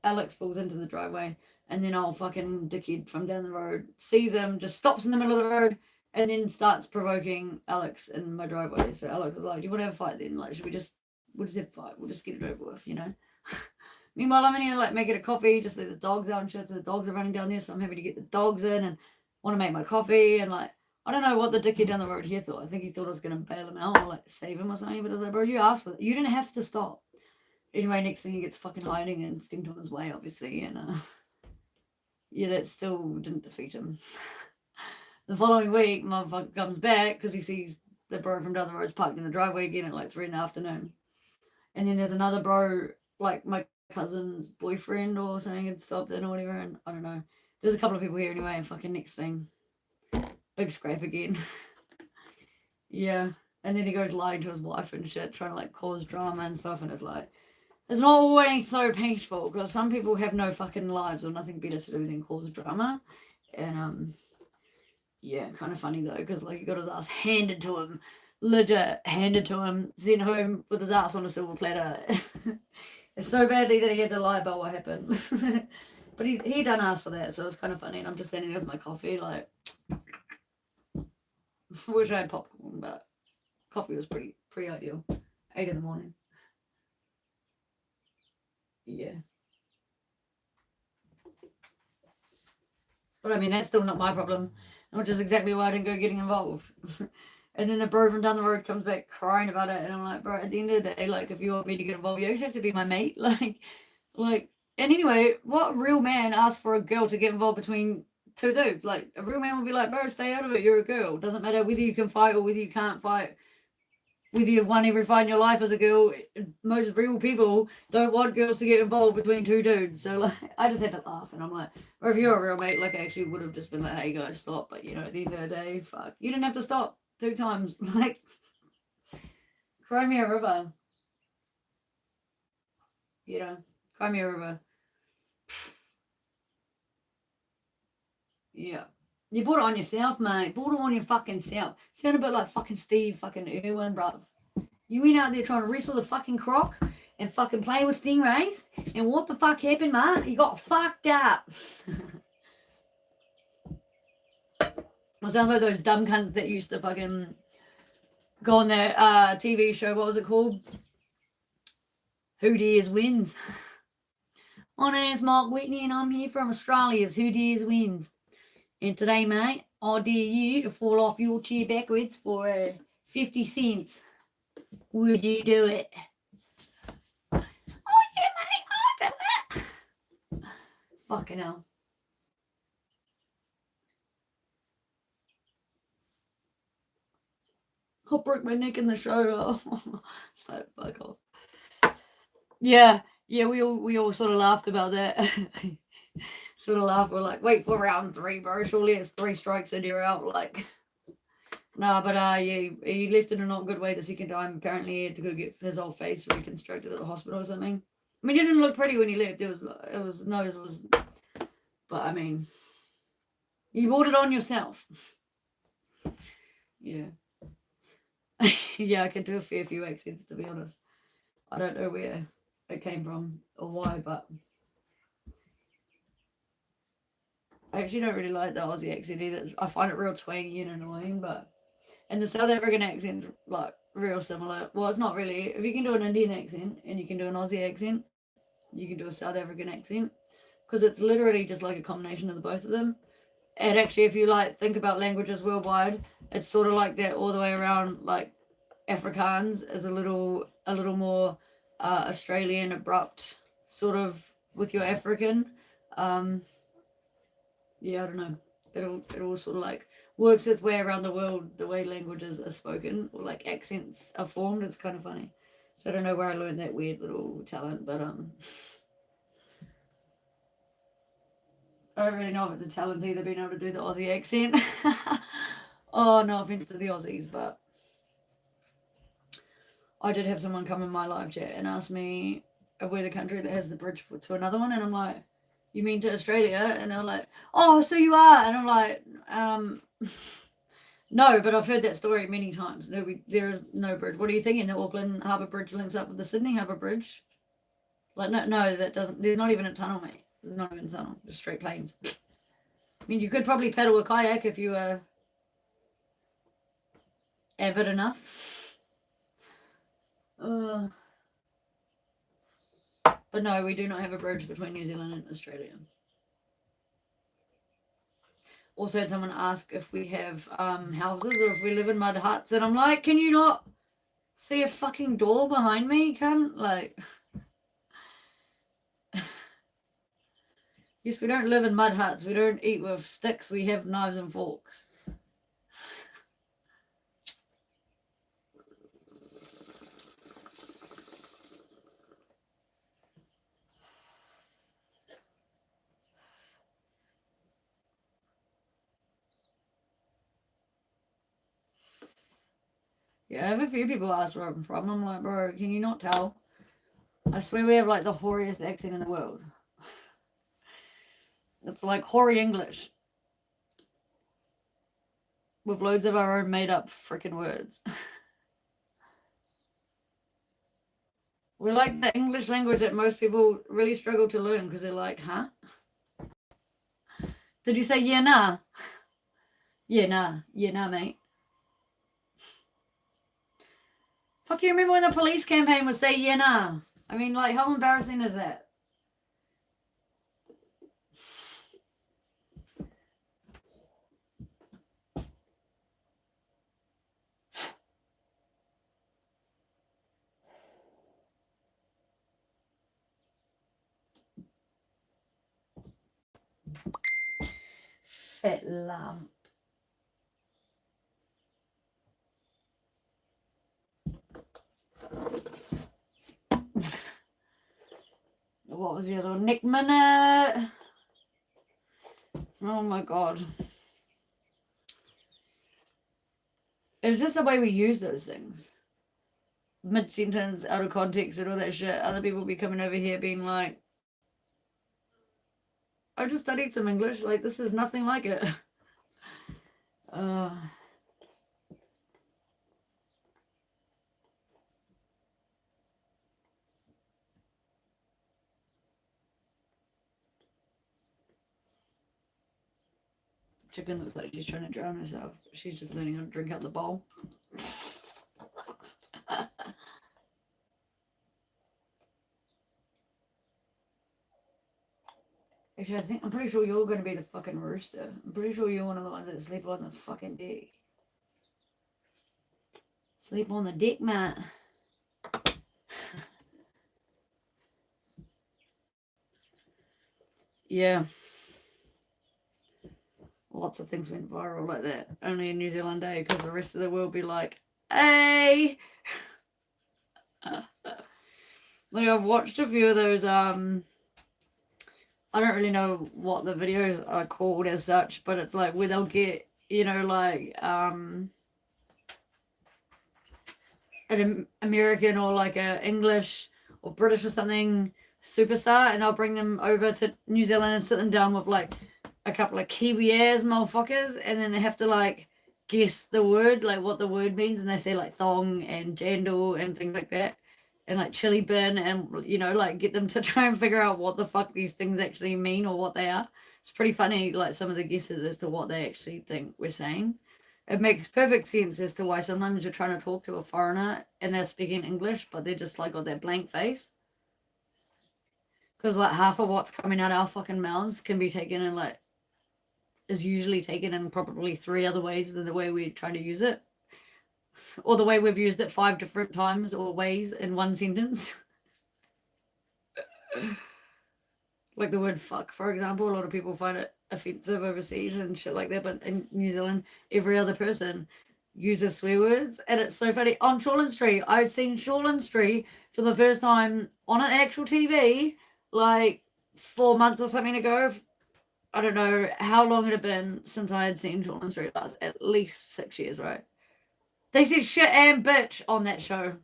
Alex pulls into the driveway, and then old fucking dickhead from down the road sees him, just stops in the middle of the road, and then starts provoking Alex in my driveway. So Alex was like, "Do you want to have a fight then? Like, we'll just have a fight. We'll just get it over with, you know." Meanwhile, I'm in here like making a coffee, just let the dogs out and shit. So the dogs are running down there, so I'm happy to get the dogs in and want to make my coffee. And like, I don't know what the dickhead down the road here thought. I think he thought I was gonna bail him out or like save him or something. But I was like, bro, you asked for it. You didn't have to stop. Anyway, next thing he gets fucking hiding and instinct on his way, obviously. And yeah, that still didn't defeat him. The following week, motherfucker comes back because he sees the bro from down the road's parked in the driveway again at like 3 in the afternoon. And then there's another bro, like my cousin's boyfriend or something had stopped in or whatever, and I don't know. There's a couple of people here anyway, and fucking next thing, big scrape again. Yeah. And then he goes lying to his wife and shit, trying to like cause drama and stuff, and it's like, it's not always so peaceful because some people have no fucking lives or nothing better to do than cause drama. And yeah, kind of funny though, because like he got his ass handed to him, legit handed to him, sent home with his ass on a silver platter. It's so badly that he had to lie about what happened. But he done ask for that, so it's kind of funny. And I'm just standing there with my coffee, like, wish I had popcorn, but coffee was pretty ideal. 8 in the morning. Yeah. But I mean, that's still not my problem, which is exactly why I didn't go getting involved. And then the bro from down the road comes back crying about it, and I'm like, bro, at the end of the day, like, if you want me to get involved, you actually have to be my mate. Like, and anyway, what real man asks for a girl to get involved between two dudes? Like, a real man would be like, bro, stay out of it, you're a girl. Doesn't matter whether you can fight or whether you can't fight. Whether you've won every fight in your life as a girl, most real people don't want girls to get involved between two dudes. So, like, I just had to laugh, and I'm like, or if you're a real mate, like, I actually would have just been like, hey, guys, stop. But, you know, at the end of the day, fuck. You didn't have to stop 2 times. Like, cry me a river. You know, cry me a river. Yeah. You brought it on yourself, mate. Brought it on your fucking self. Sound a bit like fucking Steve fucking Irwin, bruv. You went out there trying to wrestle the fucking croc and fucking play with stingrays. And what the fuck happened, mate? You got fucked up. It sounds like those dumb cunts that used to fucking go on that TV show. What was it called? Who Dares Wins. My name's Mark Whitney and I'm here from Australia's Who Dares Wins. And today, mate, I dare you to fall off your chair backwards for 50 cents. Would you do it? Oh, yeah, mate, I'll do it. Fucking hell. I broke my neck in the show. So fuck off. Yeah, we all sort of laughed about that. Sort of laughed. We're like, wait for round 3, bro. Surely it's 3 strikes and you're out. Like, nah, but yeah, he left in a not good way the second time. Apparently, he had to go get his whole face reconstructed at the hospital or something. I mean, he didn't look pretty when he left. His nose was, but I mean, you brought it on yourself. Yeah. Yeah, I can do a fair few accents, to be honest. I don't know where it came from or why, but I actually don't really like the Aussie accent either. I find it real twangy and annoying, and the South African accent's like real similar. Well, it's not really. If you can do an Indian accent and you can do an Aussie accent, you can do a South African accent because it's literally just like a combination of the both of them. And actually, if you like think about languages worldwide, it's sort of like that all the way around. Like Afrikaans is a little more Australian, abrupt, sort of with your African. Yeah, I don't know. It'll sort of like works its way around the world, the way languages are spoken or like accents are formed. It's kind of funny. So I don't know where I learned that weird little talent, but I don't really know if it's a talent either, being able to do the Aussie accent. Oh, no offense to the Aussies, but I did have someone come in my live chat and ask me if we're the country that has the bridge to another one, and I'm like, you mean to Australia? And they're like, oh, so you are. And I'm like, no, but I've heard that story many times. No, there is no bridge. What are you thinking? The Auckland Harbour Bridge links up with the Sydney Harbour Bridge? Like, no, that doesn't. There's not even a tunnel, mate. There's not even a tunnel. Just straight plains. I mean, you could probably paddle a kayak if you were avid enough. But no, we do not have a bridge between New Zealand and Australia. Also had someone ask if we have houses or if we live in mud huts, and I'm like, can you not see a fucking door behind me, cunt? Like, yes, we don't live in mud huts. We don't eat with sticks. We have knives and forks. Yeah, I have a few people ask where I'm from. I'm like, bro, can you not tell? I swear we have like the hoariest accent in the world. It's like hoary English. With loads of our own made up freaking words. We're like the English language that most people really struggle to learn because they're like, huh? Did you say yeah, nah? Yeah, nah, mate. Fuck, you remember when the police campaign was say yeah, nah? I mean, like, how embarrassing is that? Fat lump. What was the other one? Nick Minute. Oh my god. It's just the way we use those things. Mid-sentence, out of context and all that shit. Other people be coming over here being like, I just studied some English. Like, this is nothing like it. Chicken looks like she's trying to drown herself. She's just learning how to drink out the bowl. Actually, I'm pretty sure you're going to be the fucking rooster. I'm pretty sure you're one of the ones that sleep on the fucking deck. Sleep on the deck, Matt. Yeah. Lots of things went viral like that. Only in New Zealand, because the rest of the world be like, hey. Like, I've watched a few of those, I don't really know what the videos are called as such, but it's like where they'll get, you know, like, an American or like a English or British or something superstar, and they'll bring them over to New Zealand and sit them down with like a couple of Kiwi ass motherfuckers, and then they have to like guess the word, like what the word means, and they say like thong and jandal and things like that, and like chili bin, and you know, like get them to try and figure out what the fuck these things actually mean or what they are. It's pretty funny, like some of the guesses as to what they actually think we're saying. It makes perfect sense as to why sometimes you're trying to talk to a foreigner and they're speaking English, but they're just like got that blank face. Because like half of what's coming out our fucking mouths can be taken in like, is usually taken in probably 3 other ways than the way we're trying to use it. Or the way we've used it 5 different times or ways in one sentence. Like the word fuck, for example. A lot of people find it offensive overseas and shit like that, but in New Zealand, every other person uses swear words, and it's so funny. On Shortland Street, I've seen Shortland Street for the first time on an actual TV like 4 months or something ago. I don't know how long it had been since I had seen Shortland Street last. At least 6 years, right? They said shit and bitch on that show.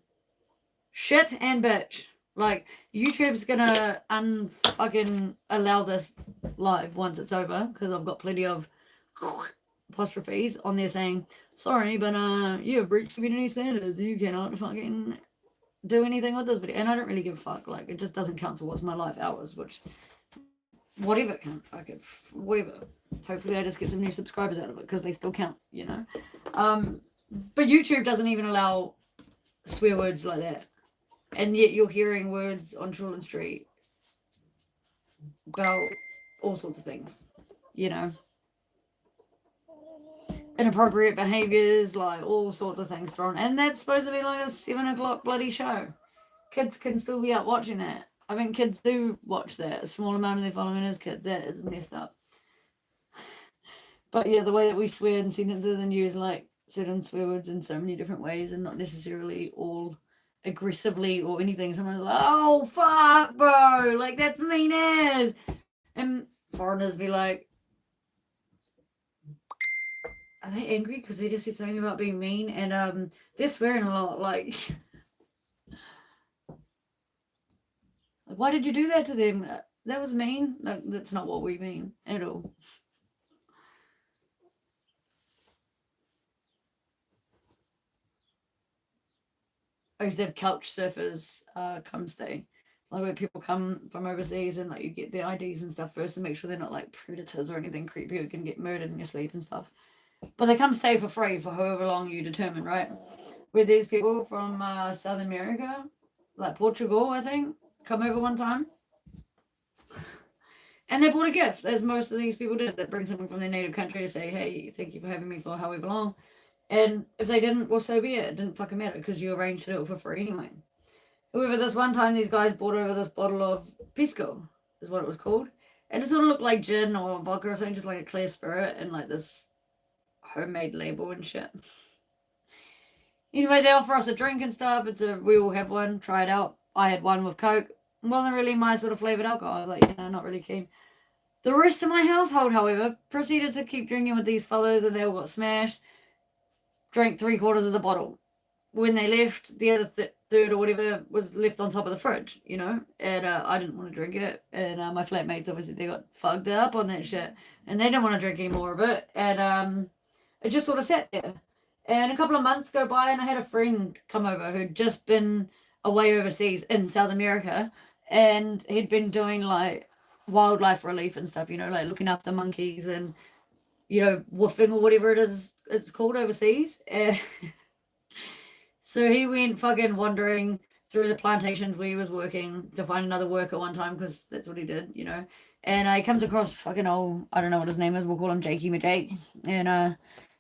Shit and bitch. Like, YouTube's gonna unfucking allow this live once it's over, because I've got plenty of apostrophes on there saying, sorry, but you have breached community standards. You cannot fucking do anything with this video. And I don't really give a fuck. Like, it just doesn't count towards my life hours, which, whatever count. Okay, whatever. Hopefully I just get some new subscribers out of it, because they still count, you know? But YouTube doesn't even allow swear words like that. And yet you're hearing words on Shortland Street about all sorts of things, you know. Inappropriate behaviours, like all sorts of things thrown. And that's supposed to be like a 7 o'clock bloody show. Kids can still be out watching that. I mean, kids do watch that. A small amount of their following is kids. That is messed up. But yeah, the way that we swear in sentences and use like certain swear words in so many different ways, and not necessarily all aggressively or anything. Someone's like, oh fuck, bro, like that's mean as. And foreigners be like, are they angry because they just said something about being mean? And they're swearing a lot. Like, why did you do that to them? That was mean. No, that's not what we mean at all. I used to have couch surfers come stay. Like, where people come from overseas and like you get their IDs and stuff first to make sure they're not like predators or anything creepy who can get murdered in your sleep and stuff. But they come stay for free for however long you determine, right? Where these people from South America, like Portugal, I think, come over one time. And they brought a gift, as most of these people did, that bring someone from their native country to say, hey, thank you for having me for however long. And if they didn't, well, so be it. It didn't fucking matter, because you arranged to do it for free anyway. However, this one time, these guys brought over this bottle of pisco, is what it was called. And it sort of looked like gin or vodka or something, just like a clear spirit, and like this homemade label and shit. Anyway, they offer us a drink and stuff. We all have one, try it out. I had one with Coke. It wasn't really my sort of flavoured alcohol. I was like, not really keen. The rest of my household, however, proceeded to keep drinking with these fellows, and they all got smashed. Drank 3/4 of the bottle. When they left, the other third or whatever was left on top of the fridge, you know. And I didn't want to drink it. And my flatmates, obviously, they got fucked up on that shit. And they didn't want to drink any more of it. And it just sort of sat there. And a couple of months go by, and I had a friend come over who'd just been away overseas in South America. And he'd been doing, like, wildlife relief and stuff, you know, like looking after monkeys and, you know, woofing or whatever it is it's called overseas. And so he went fucking wandering through the plantations where he was working to find another worker one time, because that's what he did, you know. And he comes across fucking old, I don't know what his name is, we'll call him Jakey Majake. And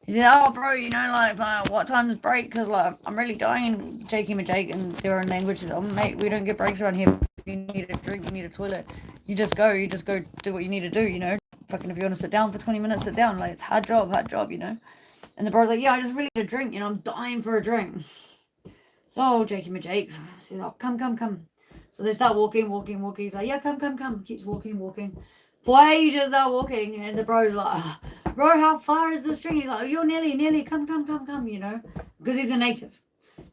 he said, oh, bro, you know, like, what time is break? Because, like, I'm really dying, Jakey Majake, and their own language is, oh, mate, we don't get breaks around here. If you need a drink, you need a toilet, you just go do what you need to do, you know. Fucking if you want to sit down for 20 minutes, sit down. Like, it's hard job, you know. And the bro's like, yeah, I just really need a drink, you know, I'm dying for a drink. So Jakey Majake says, oh, come. So they start walking. He's like, yeah, come. Keeps walking. For ages they're walking, and the bro's like, oh, bro, how far is this drink? He's like, oh, you're nearly, come, you know, because he's a native.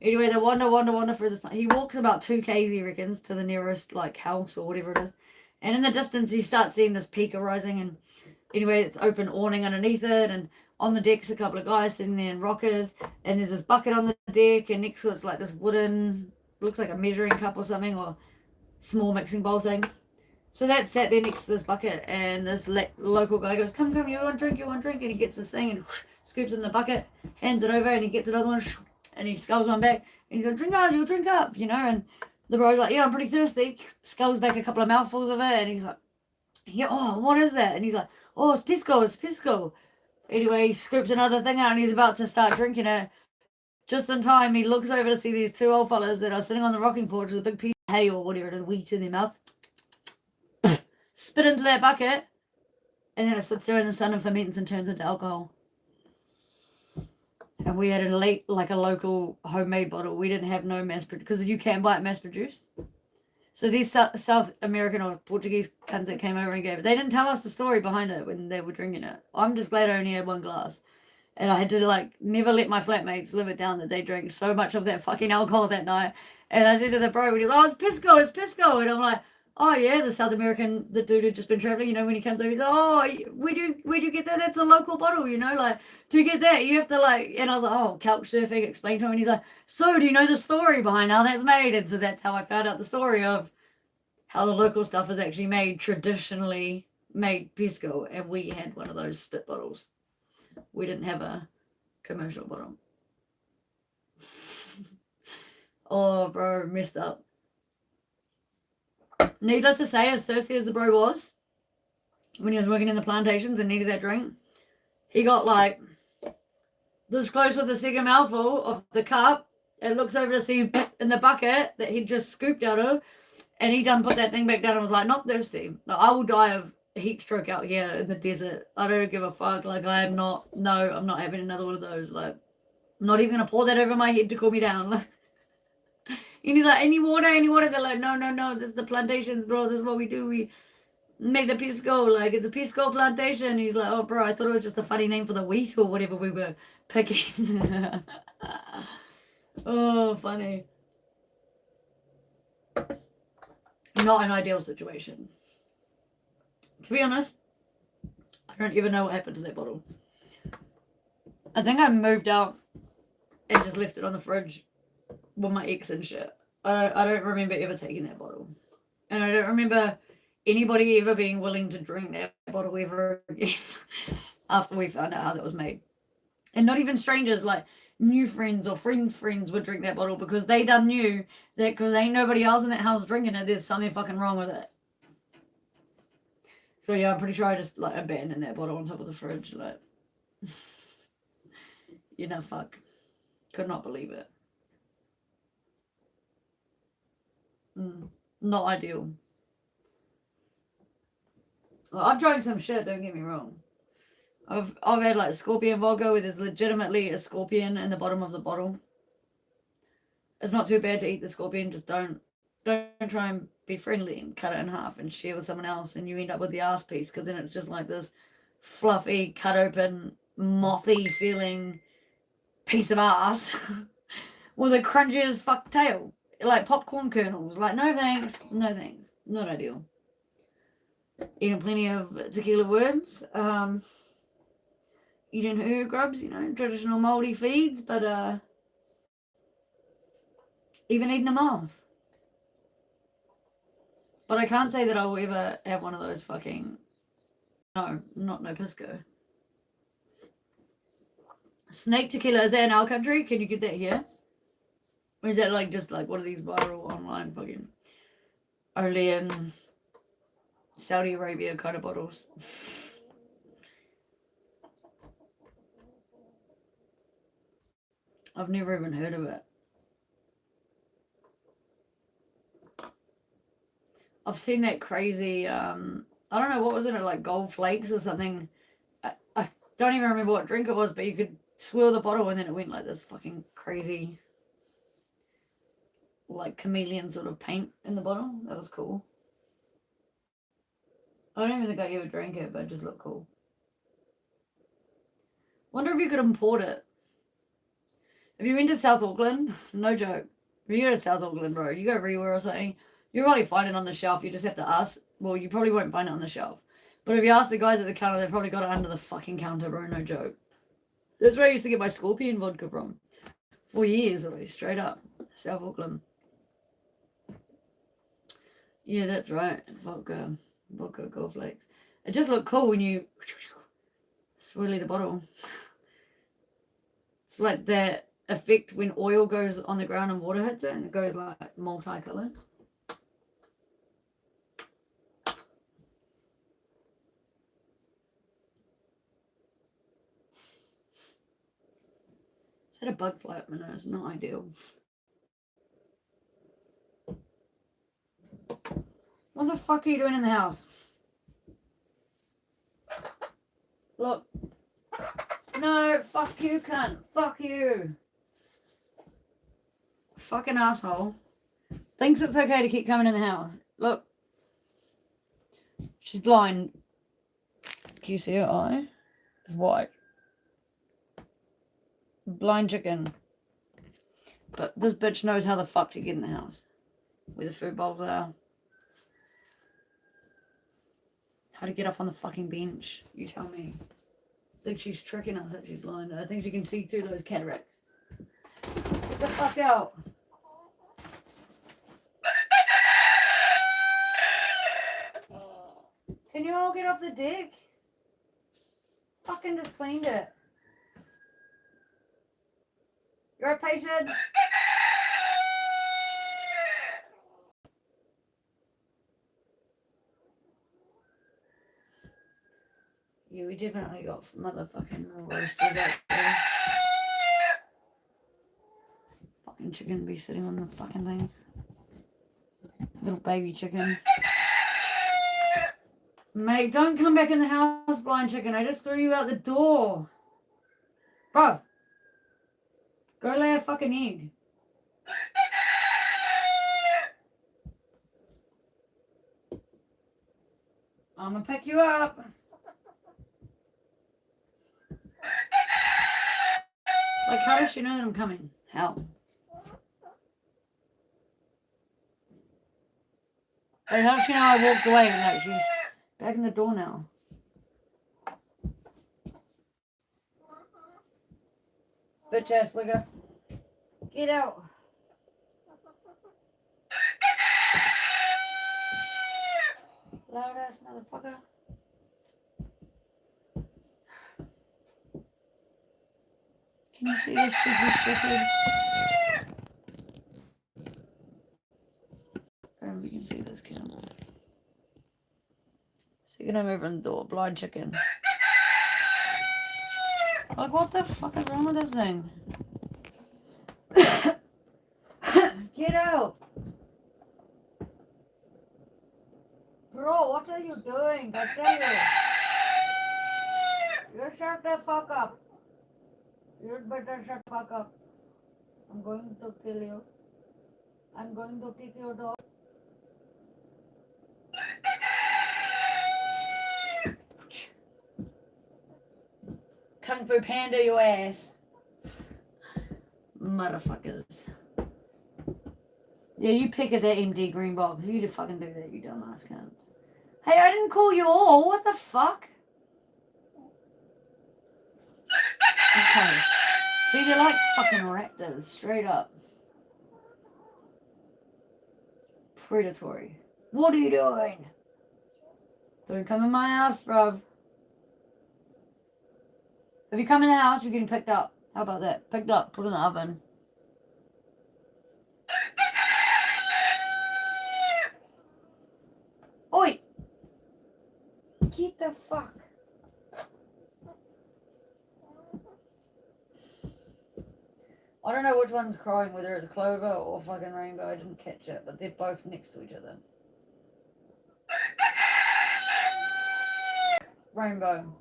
Anyway, they wander through this. He walks about 2 k's, he reckons, to the nearest, like, house or whatever it is. And in the distance, he starts seeing this peak arising, and anyway, it's open awning underneath it, and on the deck's a couple of guys sitting there in rockers, and there's this bucket on the deck, and next to it's like this wooden, looks like a measuring cup or something, or small mixing bowl thing. So that's sat there next to this bucket, and this local guy goes, come, you want a drink, and he gets this thing and scoops in the bucket, hands it over, and he gets another one, and he sculls one back, and he's like, you'll drink up, you know. And the bro's like, yeah, I'm pretty thirsty, sculls back a couple of mouthfuls of it, and he's like, yeah, oh, what is that? And he's like, oh, it's pisco. Anyway, he scoops another thing out, and he's about to start drinking it. Just in time, he looks over to see these 2 old fellas that are sitting on the rocking porch with a big piece of hay or whatever it is, wheat in their mouth. Spit into that bucket, and then it sits there in the sun and ferments and turns into alcohol. And we had a local homemade bottle. We didn't have no mass produced, because you can buy it mass produced. So these South American or Portuguese cunts that came over and gave it, they didn't tell us the story behind it when they were drinking it. I'm just glad I only had one glass. And I had to never let my flatmates live it down that they drank so much of that fucking alcohol that night. And I said to the bro, when he was, oh, it's Pisco. And I'm like, oh yeah, the South American, the dude who'd just been traveling, when he comes over, he's like, oh, where'd you get that? That's a local bottle, to get that, you have to and I was like, oh, couch surfing, explain to him. And he's like, so do you know the story behind how that's made? And so that's how I found out the story of how the local stuff is actually made, traditionally made Pisco. And we had one of those spit bottles. We didn't have a commercial bottle. Oh, bro, messed up. Needless to say, as thirsty as the bro was, when he was working in the plantations and needed that drink, he got this close with the second mouthful of the cup and looks over to see in the bucket that he just scooped out of, and he done put that thing back down and was like, not thirsty. I will die of heat stroke out here in the desert. I don't give a fuck. I'm not having another one of those. I'm not even gonna pour that over my head to cool me down. And he's like, any water? They're like, no, this is the plantations, bro. This is what we do. We make the Pisco. It's a Pisco plantation. He's like, oh, bro, I thought it was just a funny name for the wheat or whatever we were picking. Oh, funny. Not an ideal situation. To be honest, I don't even know what happened to that bottle. I think I moved out and just left it on the fridge with my ex and shit. I don't remember ever taking that bottle. And I don't remember anybody ever being willing to drink that bottle ever again after we found out how that was made. And not even strangers, new friends or friends' friends would drink that bottle because they done knew that because ain't nobody else in that house drinking it, there's something fucking wrong with it. So yeah, I'm pretty sure I just abandoned that bottle on top of the fridge. Fuck. Could not believe it. Not ideal. I've drank some shit, don't get me wrong. I've had scorpion vodka where there's legitimately a scorpion in the bottom of the bottle. It's not too bad to eat the scorpion, just don't try and be friendly and cut it in half and share with someone else, and you end up with the ass piece, because then it's just this fluffy, cut open, mothy feeling piece of ass with a crunchy as fuck tail. Popcorn kernels. No thanks. No thanks. Not ideal. Eating plenty of tequila worms. Eating her grubs, traditional moldy feeds, but even eating a moth. But I can't say that I will ever have one of those fucking... No, not no Pisco. Snake tequila, is that in our country? Can you get that here? Or is that just one of these viral online fucking only in Saudi Arabia kind of bottles? I've never even heard of it. I've seen that crazy, I don't know, what was it, gold flakes or something. I don't even remember what drink it was, but you could swirl the bottle and then it went this fucking crazy... chameleon sort of paint in the bottle. That was cool. I don't even think I ever drank it, but it just looked cool. Wonder if you could import it. Have you been to South Auckland? No joke. If you go to South Auckland, bro, you go everywhere or something, you'll probably find it on the shelf. You just have to ask. Well, you probably won't find it on the shelf. But if you ask the guys at the counter, they've probably got it under the fucking counter, bro. No joke. That's where I used to get my scorpion vodka from. For years already, straight up. South Auckland. Yeah, that's right. Vodka gold flakes. It just looked cool when you swirly the bottle. It's like that effect when oil goes on the ground and water hits it, and it goes multicolored. Is that a bug fly up my nose? Not ideal. What the fuck are you doing in the house? Look. No, fuck you, cunt. Fuck you. Fucking asshole. Thinks it's okay to keep coming in the house. Look. She's blind. Can you see her eye? It's white. Blind chicken. But this bitch knows how the fuck to get in the house. Where the food bowls are. How to get up on the fucking bench. You tell me. I think she's tricking us that she's blind. I think she can see through those cataracts. Get the fuck out. Can you all get off the deck? Fucking just cleaned it. You're right, patience. Yeah, we definitely got motherfucking roasters out there. Fucking chicken be sitting on the fucking thing. Little baby chicken. Mate, don't come back in the house, blind chicken. I just threw you out the door. Bro. Go lay a fucking egg. I'm gonna pick you up. Like, how does she know that I'm coming? How? Like, how does she know I walked away? Like, she's back in the door now. Bitch ass nigga. Get out. Loud ass motherfucker. Can you see this cheeky shithead? I don't know if you can see this, can you? So you're gonna move in the door, blind chicken. Like, what the fuck is wrong with this thing? Get out! Bro, what are you doing? I tell you. You shut the fuck up. You'd better shut the fuck up. I'm going to kill you. I'm going to kick your dog. Kung Fu Panda your ass. Motherfuckers. Yeah, you pick at that MD green box. You just fucking do that, you dumbass cunt. Hey, I didn't call you all. What the fuck? Okay. See, they're like fucking raptors. Straight up. Predatory. What are you doing? Don't come in my house, bruv. If you come in the house, you're getting picked up. How about that? Picked up, put in the oven. Oi! Get the fuck. I don't know which one's crying, whether it's Clover or fucking Rainbow. I didn't catch it, but they're both next to each other. Rainbow.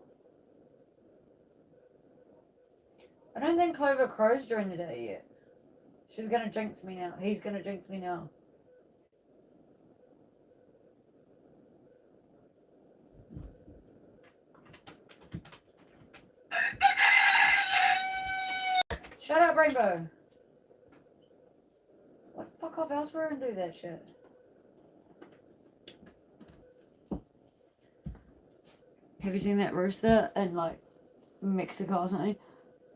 I don't think Clover crows during the day yet. She's gonna jinx me now. He's gonna jinx me now. Shut up, Rainbow. What, fuck off elsewhere and do that shit. Have you seen that rooster in like Mexico or something?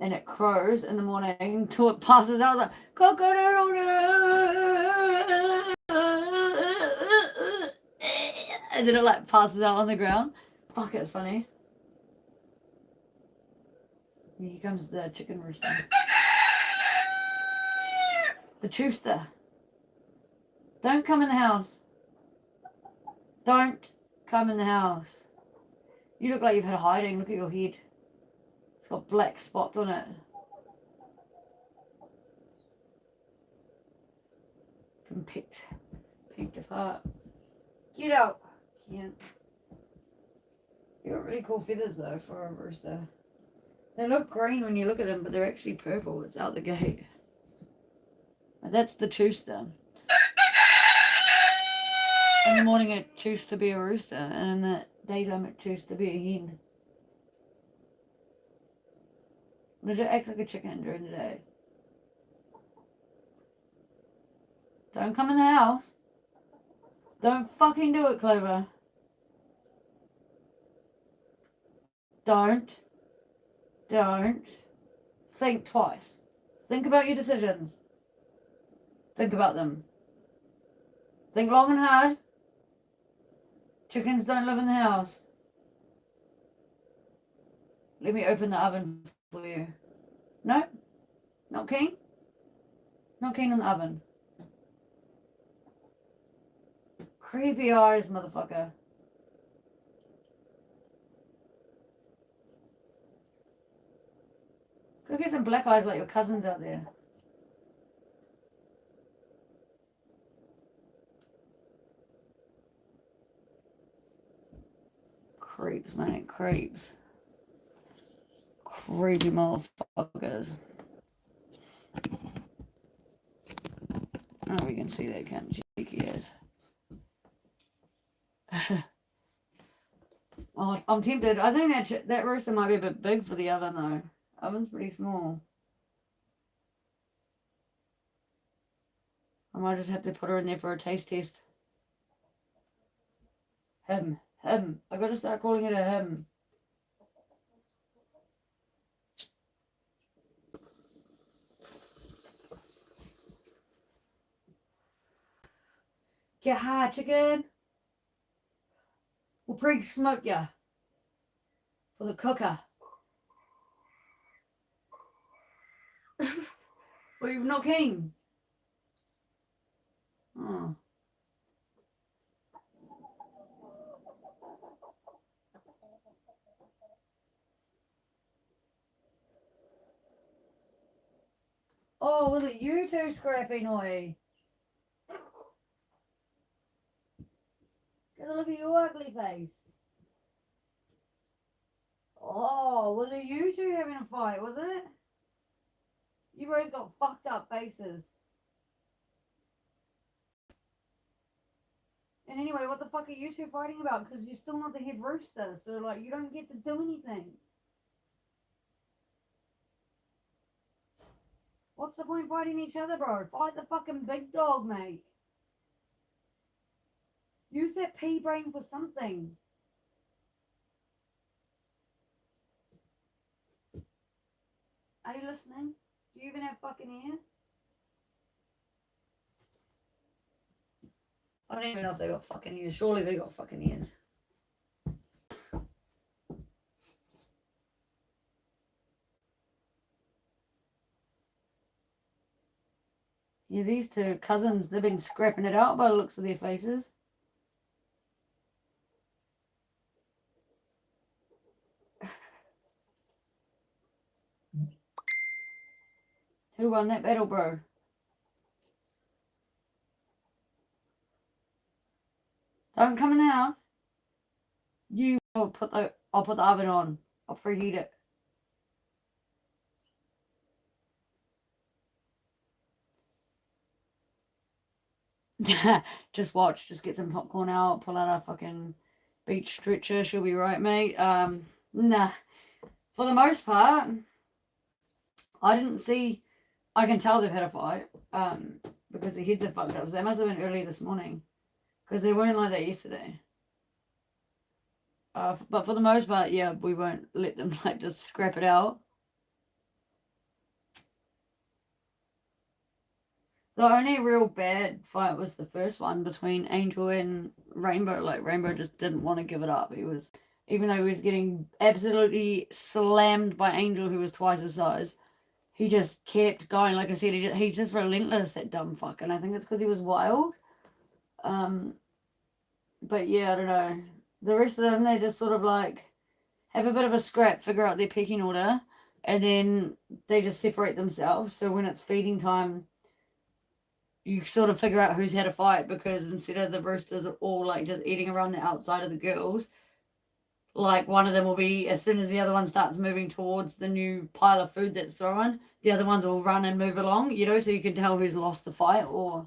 And it crows in the morning until it passes out like coconut. And then it like passes out on the ground. Fuck, it's funny. Here comes the chicken rooster. The chooster. Don't come in the house. Don't come in the house. You look like you've had a hiding. Look at your head. It's got black spots on it. Been picked apart. Get out. Can't. You got really cool feathers though for a rooster. They look green when you look at them, but they're actually purple. It's out the gate. And that's the chooster. In the morning it chooses to be a rooster, and in the daytime it chooses to be a hen. But it acts like a chicken during the day. Don't come in the house. Don't fucking do it, Clover. Don't. Think twice. Think about your decisions. Think about them. Think long and hard. Chickens don't live in the house. Let me open the oven for you. No? Not keen? Not keen on the oven. Creepy eyes, motherfucker. Go get some black eyes like your cousins out there. Creeps, mate. Creeps. Creepy motherfuckers. Oh, we can see that kind of cheeky ass. Oh, I'm tempted. I think that rooster might be a bit big for the oven, though. Oven's pretty small. I might just have to put her in there for a taste test. Him. I gotta start calling it a him. Get high, chicken. We'll pre-smoke ya for the cooker. Well, you're not keen. Oh. Oh, was it you two, Scrappy Noy? Get a look at your ugly face. Oh, was it you two having a fight, was it? You both got fucked up faces. And anyway, what the fuck are you two fighting about? Because you're still not the head rooster, so like you don't get to do anything. What's the point fighting each other, bro? Fight the fucking big dog, mate. Use that pea brain for something. Are you listening? Do you even have fucking ears? I don't even know if they got fucking ears. Surely they got fucking ears. Yeah, these two cousins, they've been scrapping it out by the looks of their faces. Who won that battle, bro? Don't come in the house. I'll put the oven on. I'll preheat it. Just watch. Just get some popcorn out. Pull out our fucking beach stretcher. She'll be right, mate. Nah. For the most part, I didn't see. I can tell they've had a fight. Because the heads are fucked up. So they must have been early this morning. Because they weren't like that yesterday. But for the most part, yeah, we won't let them like just scrap it out. The only real bad fight was the first one between Angel and Rainbow. Like Rainbow just didn't want to give it up. Even though he was getting absolutely slammed by Angel, who was twice his size, he just kept going. Like I said, he's just relentless, that dumb fuck. And I think it's because he was wild. But yeah, I don't know. The rest of them, they just sort of like have a bit of a scrap, figure out their pecking order, and then they just separate themselves. So when it's feeding time, you sort of figure out who's had a fight, because instead of the roosters all like just eating around the outside of the girls, like one of them will be, as soon as the other one starts moving towards the new pile of food that's thrown, the other ones will run and move along, you know, so you can tell who's lost the fight or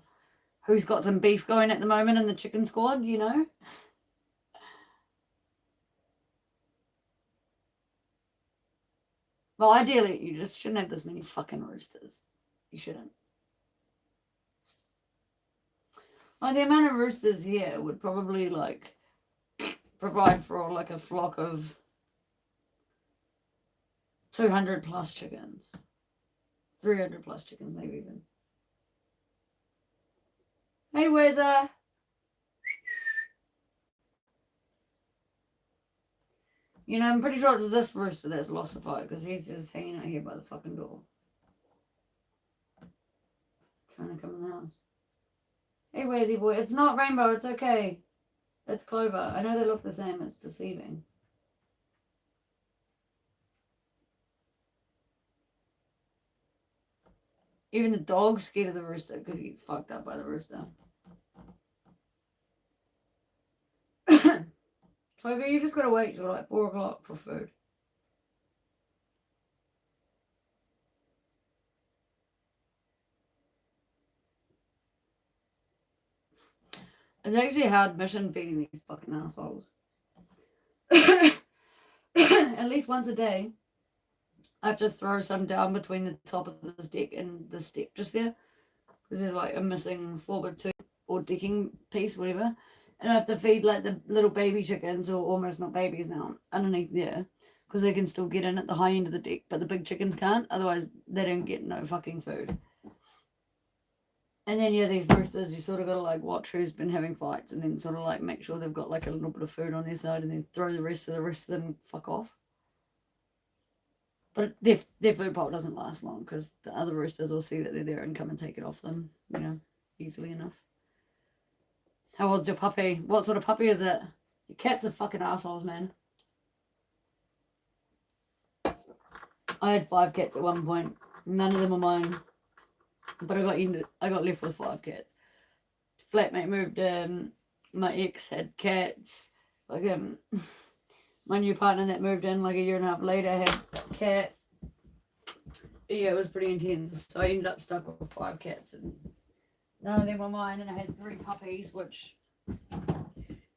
who's got some beef going at the moment in the chicken squad, you know. Well, ideally, you just shouldn't have this many fucking roosters. You shouldn't. Like, the amount of roosters here would probably, like, provide for, like, a flock of 200 plus chickens. 300 plus chickens, maybe even. Hey, Wezza. You know, I'm pretty sure it's this rooster that's lost the fight because he's just hanging out here by the fucking door. Trying to come in the house. Hey, Wazzy boy. It's not Rainbow. It's okay. It's Clover. I know they look the same. It's deceiving. Even the dog's scared of the rooster because he gets fucked up by the rooster. Clover, you just gotta wait till like 4 o'clock for food. It's actually a hard mission feeding these fucking assholes. At least once a day, I have to throw some down between the top of this deck and the step just there. Because there's like a missing 4x2 or decking piece, whatever. And I have to feed like the little baby chickens, or almost not babies now, underneath there. Because they can still get in at the high end of the deck, but the big chickens can't. Otherwise, they don't get no fucking food. And then, yeah, these roosters, you sort of got to like watch who's been having fights and then sort of like make sure they've got like a little bit of food on their side and then throw the rest of them fuck off. But their food pot doesn't last long because the other roosters will see that they're there and come and take it off them, you know, easily enough. How old's your puppy? What sort of puppy is it? Your cats are fucking assholes, man. I had 5 cats at one point. None of them are mine. But I got left with 5 cats. Flatmate moved in. My ex had cats. Like my new partner that moved in like a year and a half later had a cat. Yeah, it was pretty intense. So I ended up stuck with 5 cats and none of them were mine, and I had 3 puppies, which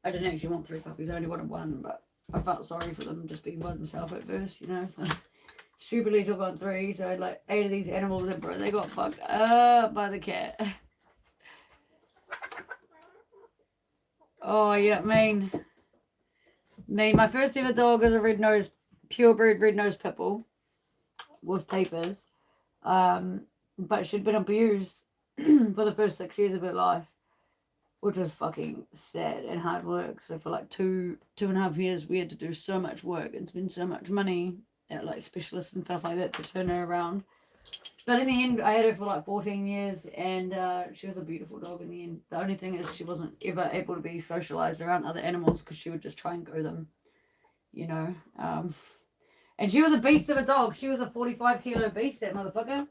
I didn't actually want 3 puppies. I only wanted 1, but I felt sorry for them just being by themselves at first, you know. So stupidly took on 3. So I had like 8 of these animals, and bro, they got fucked up by the cat. Oh yeah, mean. My first ever dog was a purebred red-nosed pit bull with papers, but she'd been abused for the first 6 years of her life, which was fucking sad and hard work. So for like 2.5 years, we had to do so much work and spend so much money at like specialists and stuff like that to turn her around. But in the end, I had her for like 14 years, and she was a beautiful dog in the end. The only thing is she wasn't ever able to be socialized around other animals because she would just try and go them, you know. And she was a beast of a dog. She was a 45-kilo beast, that motherfucker.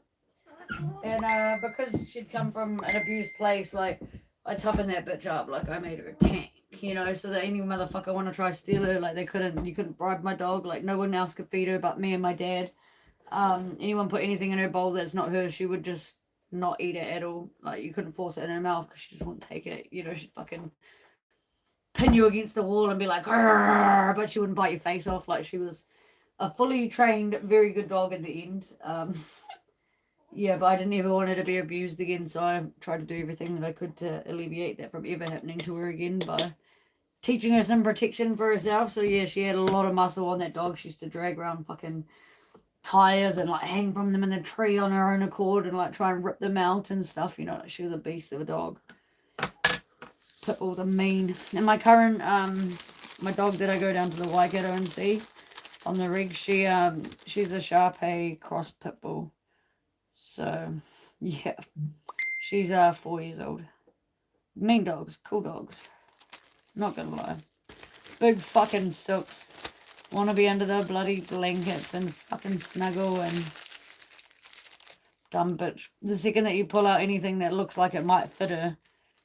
And because she'd come from an abused place, like, I toughened that bitch up. Like, I made her a tank, you know, so that any motherfucker want to try to steal her, like, you couldn't bribe my dog. Like, no one else could feed her but me and my dad. Anyone put anything in her bowl that's not hers, she would just not eat it at all. Like, you couldn't force it in her mouth because she just wouldn't take it. You know, she'd fucking pin you against the wall and be like, "Arr!" But she wouldn't bite your face off. Like, she was a fully trained, very good dog at the end. Yeah, but I didn't ever want her to be abused again, so I tried to do everything that I could to alleviate that from ever happening to her again by teaching her some protection for herself. So yeah, she had a lot of muscle on that dog. She used to drag around fucking tires and like hang from them in the tree on her own accord and like try and rip them out and stuff, you know. Like, she was a beast of a dog. Pit bulls are mean. And my current my dog that I go down to the Waikato and see on the rig, she's a Shar-Pei cross pit bull. So yeah, she's 4 years old. Mean dogs, cool dogs, not gonna lie. Big fucking silks, want to be under the bloody blankets and fucking snuggle, and dumb bitch. The second that you pull out anything that looks like it might fit her,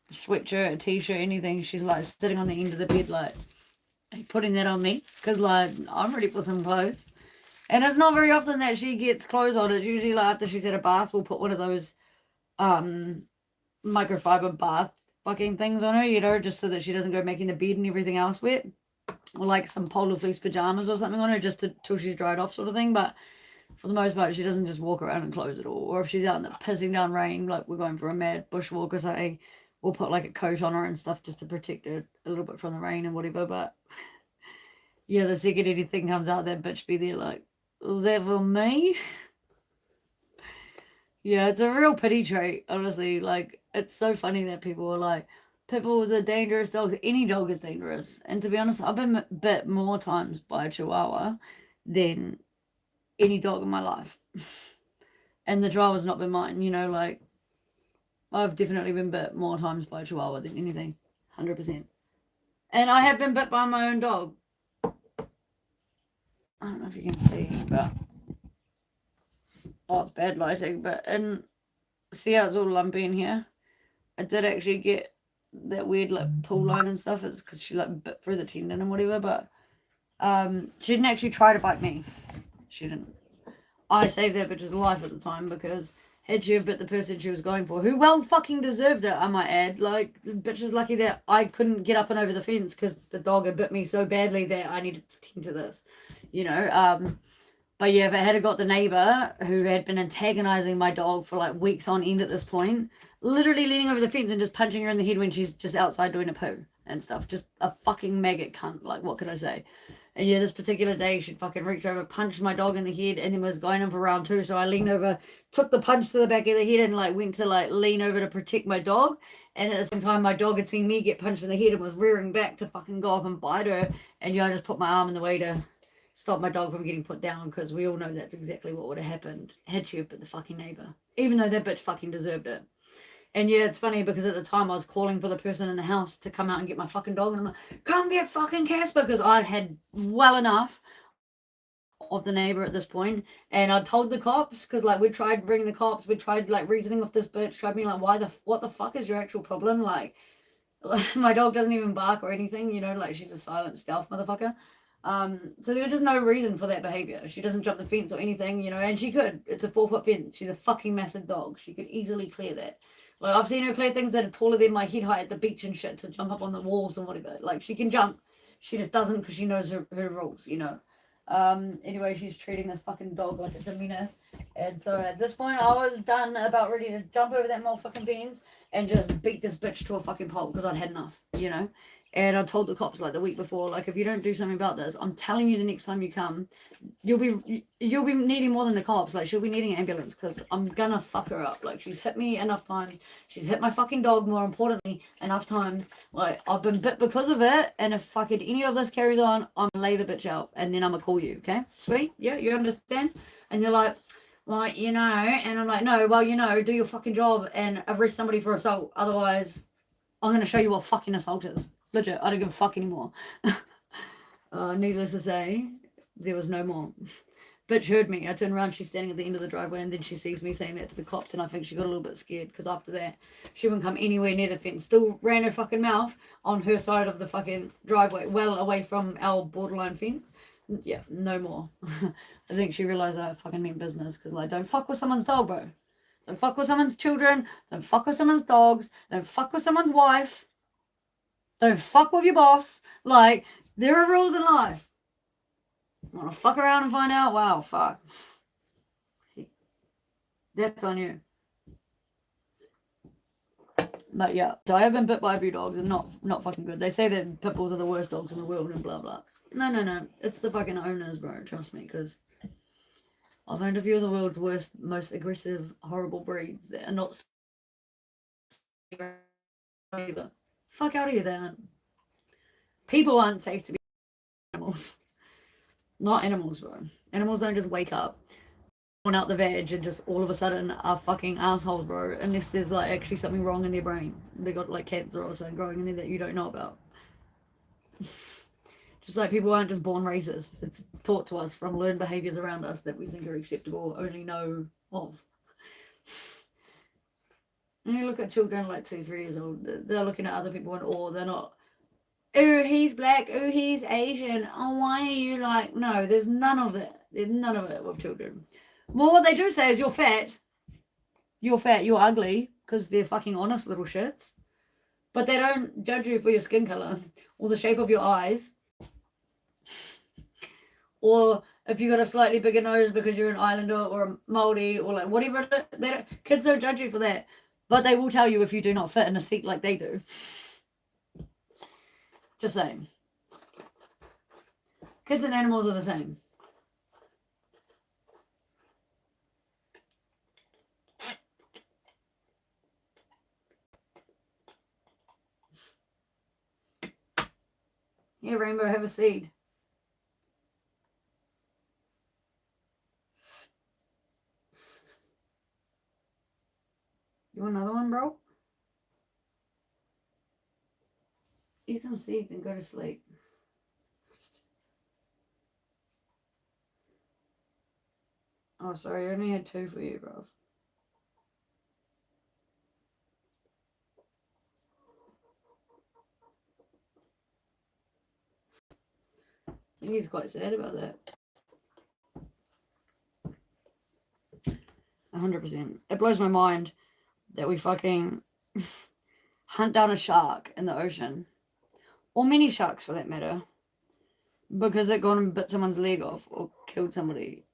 a sweatshirt, a t-shirt, anything, she's like sitting on the end of the bed like, putting that on me because like I'm ready for some clothes. And it's not very often that she gets clothes on. It's usually like after she's had a bath, we'll put one of those microfiber bath fucking things on her, you know, just so that she doesn't go making the bed and everything else wet. Or like some polar fleece pajamas or something on her just till she's dried off sort of thing. But for the most part, she doesn't just walk around in clothes at all. Or if she's out in the pissing down rain, like we're going for a mad bushwalk or something, we'll put like a coat on her and stuff just to protect her a little bit from the rain and whatever. But yeah, the second anything comes out, that bitch be there like, was that for me? Yeah, it's a real pity trait, honestly. Like, it's so funny that people are like, pit bulls are dangerous dogs. Any dog is dangerous. And to be honest, I've been bit more times by a chihuahua than any dog in my life. And the chihuahua's not been mine, you know, like, I've definitely been bit more times by a chihuahua than anything. 100%. And I have been bit by my own dog. I don't know if you can see, but oh, it's bad lighting. But see how it's all lumpy in here? I did actually get that weird like pull line and stuff. It's because she like bit through the tendon and whatever. But she didn't actually try to bite me. She didn't. I saved that bitch's life at the time because had she have bit the person she was going for, who well fucking deserved it, I might add. Like, the bitch is lucky that I couldn't get up and over the fence because the dog had bit me so badly that I needed to tend to this, you know. But yeah, if it had got the neighbour who had been antagonising my dog for like weeks on end at this point, literally leaning over the fence and just punching her in the head when she's just outside doing a poo and stuff. Just a fucking maggot cunt. Like, what could I say? And yeah, this particular day, she'd fucking reached over, punched my dog in the head, and then was going in for round two. So I leaned over, took the punch to the back of the head, and like went to like lean over to protect my dog. And at the same time, my dog had seen me get punched in the head and was rearing back to fucking go up and bite her. And yeah, I just put my arm in the way to stop my dog from getting put down because we all know that's exactly what would have happened had she have bit the fucking neighbour. Even though that bitch fucking deserved it. And yeah, it's funny because at the time I was calling for the person in the house to come out and get my fucking dog. And I'm like, come get fucking Casper, because I'd had well enough of the neighbor at this point. And I told the cops, because like we tried bringing the cops, we tried like reasoning with this bitch, tried being like, what the fuck is your actual problem? Like my dog doesn't even bark or anything, you know, like she's a silent stealth motherfucker. So there was just no reason for that behavior. She doesn't jump the fence or anything, you know, and she could. It's a 4-foot fence. She's a fucking massive dog. She could easily clear that. Like, I've seen her clear things that are taller than my head height at the beach and shit to jump up on the walls and whatever. Like, she can jump. She just doesn't because she knows her rules, you know. Anyway, she's treating this fucking dog like it's a menace. And so at this point, I was done about ready to jump over that motherfucking fence and just beat this bitch to a fucking pulp because I'd had enough, you know. And I told the cops like the week before, like, if you don't do something about this, I'm telling you the next time you come, you'll be needing more than the cops. Like, she'll be needing an ambulance because I'm gonna fuck her up. Like, she's hit me enough times. She's hit my fucking dog, more importantly, enough times. Like, I've been bit because of it. And if fucking any of this carries on, I'm gonna lay the bitch out. And then I'm gonna call you, okay? Sweet? Yeah, you understand? And you're like, well, you know. And I'm like, no, well, you know, do your fucking job and arrest somebody for assault. Otherwise, I'm gonna show you what fucking assault is. Legit, I don't give a fuck anymore. Needless to say, there was no more. Bitch heard me. I turned around, she's standing at the end of the driveway, and then she sees me saying that to the cops, and I think she got a little bit scared, because after that, she wouldn't come anywhere near the fence. Still ran her fucking mouth on her side of the fucking driveway, well away from our borderline fence. Yeah, no more. I think she realised I fucking meant business, because like, don't fuck with someone's dog, bro. Don't fuck with someone's children. Don't fuck with someone's dogs. Don't fuck with someone's wife. Don't fuck with your boss. Like, there are rules in life. Want to fuck around and find out? Wow, fuck. That's on you. But yeah, so I have been bit by a few dogs and not fucking good. They say that pit bulls are the worst dogs in the world and blah blah. No. It's the fucking owners, bro. Trust me, because I've owned a few of the world's worst, most aggressive, horrible breeds that are not either. Fuck out of here, then. People aren't safe to be animals. Not animals, bro. Animals don't just wake up, on out the veg, and just all of a sudden are fucking assholes, bro. Unless there's like actually something wrong in their brain. They got like cancer or something growing in there that you don't know about. Just like people aren't just born racist. It's taught to us from learned behaviors around us that we think are acceptable, only know of. And you look at children like 2-3 years old, they're looking at other people in awe. They're not oh, he's black, oh, he's Asian. Oh, why are you like, no, there's none of it. There's none of it with children. Well, what they do say is you're fat, you're ugly, because they're fucking honest little shits. But they don't judge you for your skin color or the shape of your eyes. Or if you got a slightly bigger nose because you're an islander or a Māori or like whatever. Kids don't judge you for that. But they will tell you if you do not fit in a seat like they do. Just saying. Kids and animals are the same. Here, Rainbow, have a seed. You want another one, bro? Eat some seeds and go to sleep. Oh, sorry, I only had 2 for you, bro. I think he's quite sad about that. 100%. It blows my mind that we fucking hunt down a shark in the ocean, or many sharks for that matter, because it gone and bit someone's leg off or killed somebody.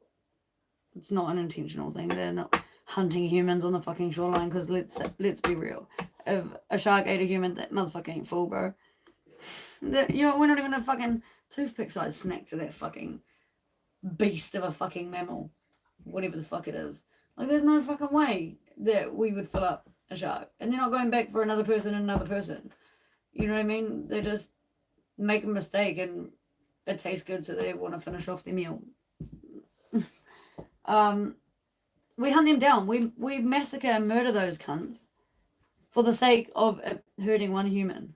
It's not an intentional thing. They're not hunting humans on the fucking shoreline, because let's be real. If a shark ate a human, that motherfucker ain't full, bro. We're not even a fucking toothpick size snack to that fucking beast of a fucking mammal. Whatever the fuck it is. Like, there's no fucking way that we would fill up a shark. And they're not going back for another person and another person. You know what I mean? They just make a mistake and it tastes good, so they want to finish off their meal. We hunt them down. We massacre and murder those cunts for the sake of hurting one human.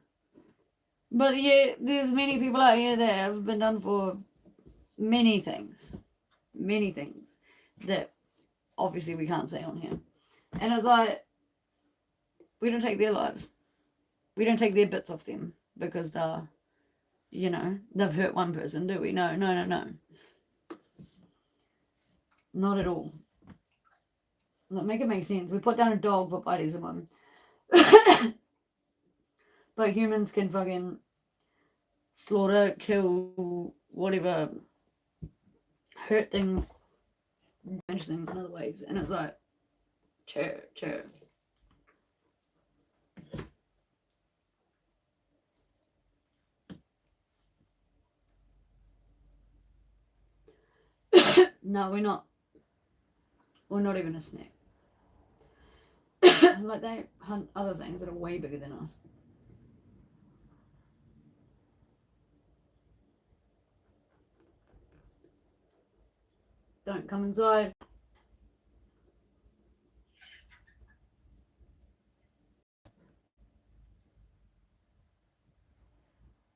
But yeah, there's many people out here that have been done for many things that obviously we can't say on here. And it's like, we don't take their lives. We don't take their bits off them because they're, they've hurt one person, do we? No. Not at all. Look, make it make sense. We put down a dog for biting someone. But humans can fucking slaughter, kill, whatever, hurt things, damage things in other ways. And it's like, chill. No, we're not. We're not even a snack. Like, they hunt other things that are way bigger than us. Don't come inside.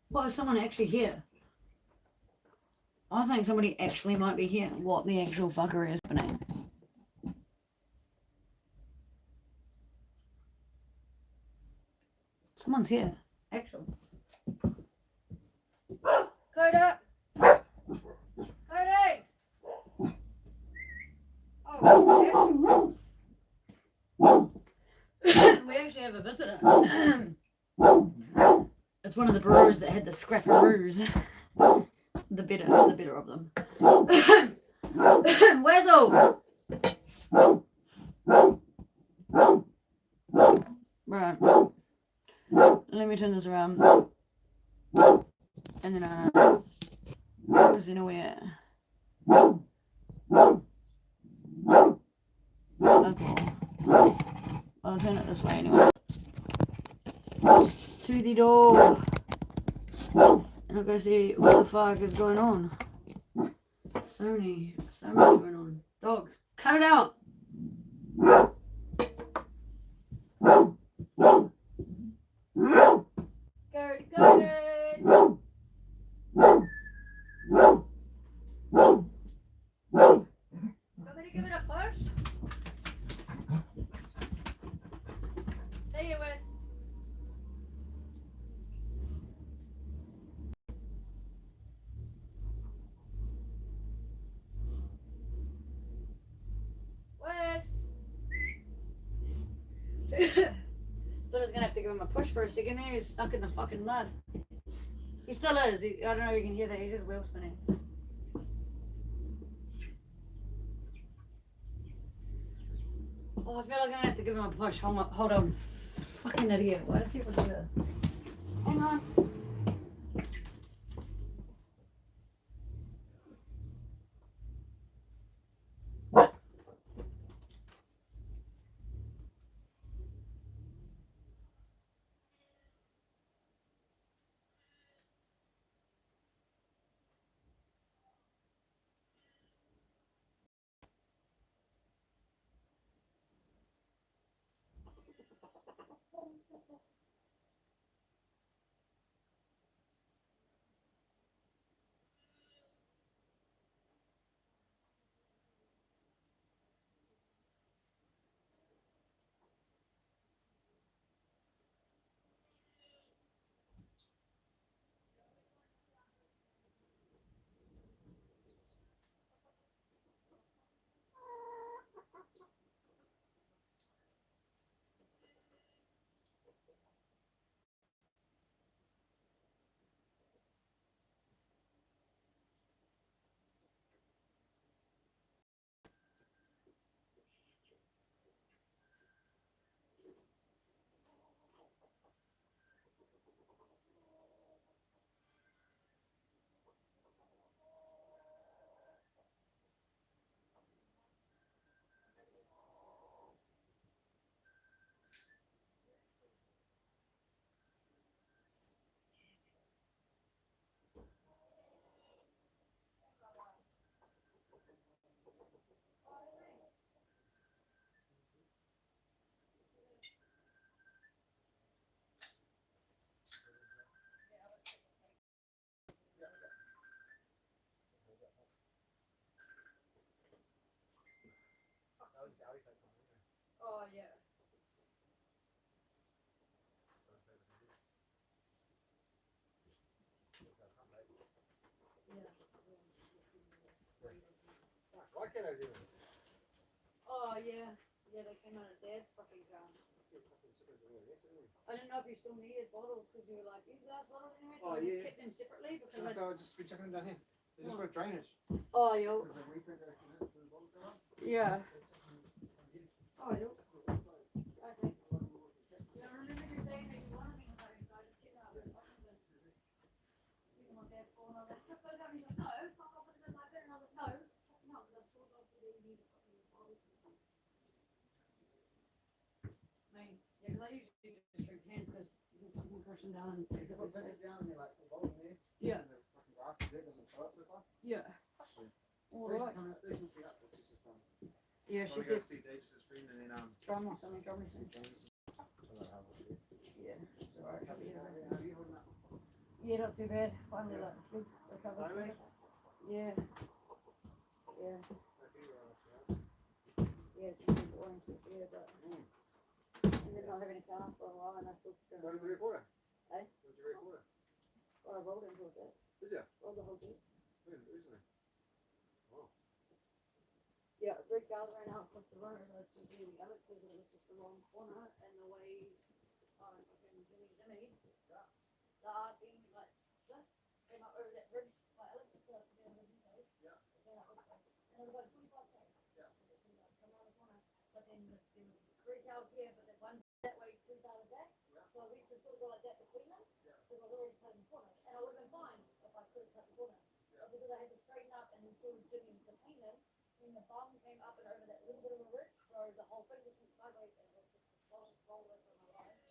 What, is someone actually here? I think somebody actually might be here. What the actual fucker is happening? Someone's here. Actual. Coda! Cody! Oh, we actually have a visitor. It's one of the brewers that had the scrapperoos. The bitter of them. Weasel! Right. Let me turn this around. And then is in a way. Okay. I'll turn it this way anyway. To the door. And I'll go see what the fuck is going on. So many going on. Dogs, cut it out. Go it. Somebody give it a push. Say it, Wes. him a push for a second there. He's stuck in the fucking mud. He still is. I don't know if you can hear that. He's just wheel spinning. Oh, I feel like I'm gonna have to give him a push. Hold on. Fucking idiot. Why do people do this? Hang on. Oh, yeah. Why can't I do it? Oh, yeah. Yeah, they came out of Dad's fucking car. I didn't know if you still needed bottles because you were like, these last bottles anyway, so Oh, I just yeah. kept them separately because So I'll just be checking them down here. They're just Oh. for drainage. Oh, yo. Because we think that the bottles go up. Yeah. Oh, yo. Okay. Yeah, I remember you saying that you wanted me to go, so I just kept out of the fucking bin. Seeing my dad's phone, I was like, "Put those down." He's like, "No, fuck off, put them in my bin." And I was like, "No, fuck no, because I'm sure those two didn't need a fucking bottle." I mean, yeah, because I usually just drink cans because you can fucking crush them down and take They it put this way. this down and they like the bottle in there. Yeah. And the fucking glass is there because it's up so fast. Yeah. All right. This will be up, which is just Yeah, she Probably said, go see Davis' friend and then drum or something, drum or something. How Yeah, it's alright. are you holding up? Yeah, not too bad. Finally, like, good recovered. Finally? Yeah. Yeah. Yeah, it's been boring to yeah, but. And then not having a car for a while, and I still. What was the recorder? Eh? What was the recorder? Well, I rolled into it. Did you? Rolled the whole thing. When? Recently? Wow. Yeah, 3 cars ran out across the road. I was just doing the Alex's, and it was just the wrong corner, and the way fucking Jimmy, the RC, like, this came up over that bridge, like, Alex was like, down the window. Yeah. And it was like 25 k. Yeah. Come around the corner, but then there was 3 cars here, but then one that way, 2 cars back. Yeah. So we could sort of go like that between them. Yeah. Because I was already cutting the corner, and I would have been fine if I could have cut the corner. Yeah. Because I had to straighten up and then sort of Jimmy between them. When the bum came up and over that little bit of a ridge, so the whole thing just went sideways and it was just a solid roll over my line.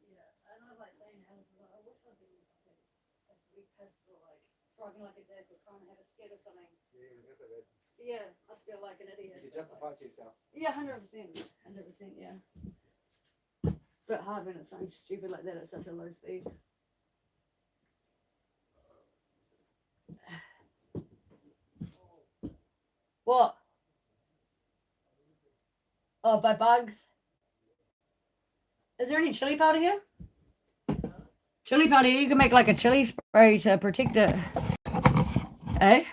Yeah, and I was like saying, Alex was like, I wish I'd been fucking absolutely pissed or like driving like a dick or trying to have a skid or something. Yeah, that's a bit. Yeah, I feel like an idiot. You justify to yourself. Yeah, 100%. 100%, yeah. But hard when it's something stupid like that at such a low speed. What? Oh, by bugs? Is there any chili powder here? Chili powder, you can make like a chili spray to protect it. Eh?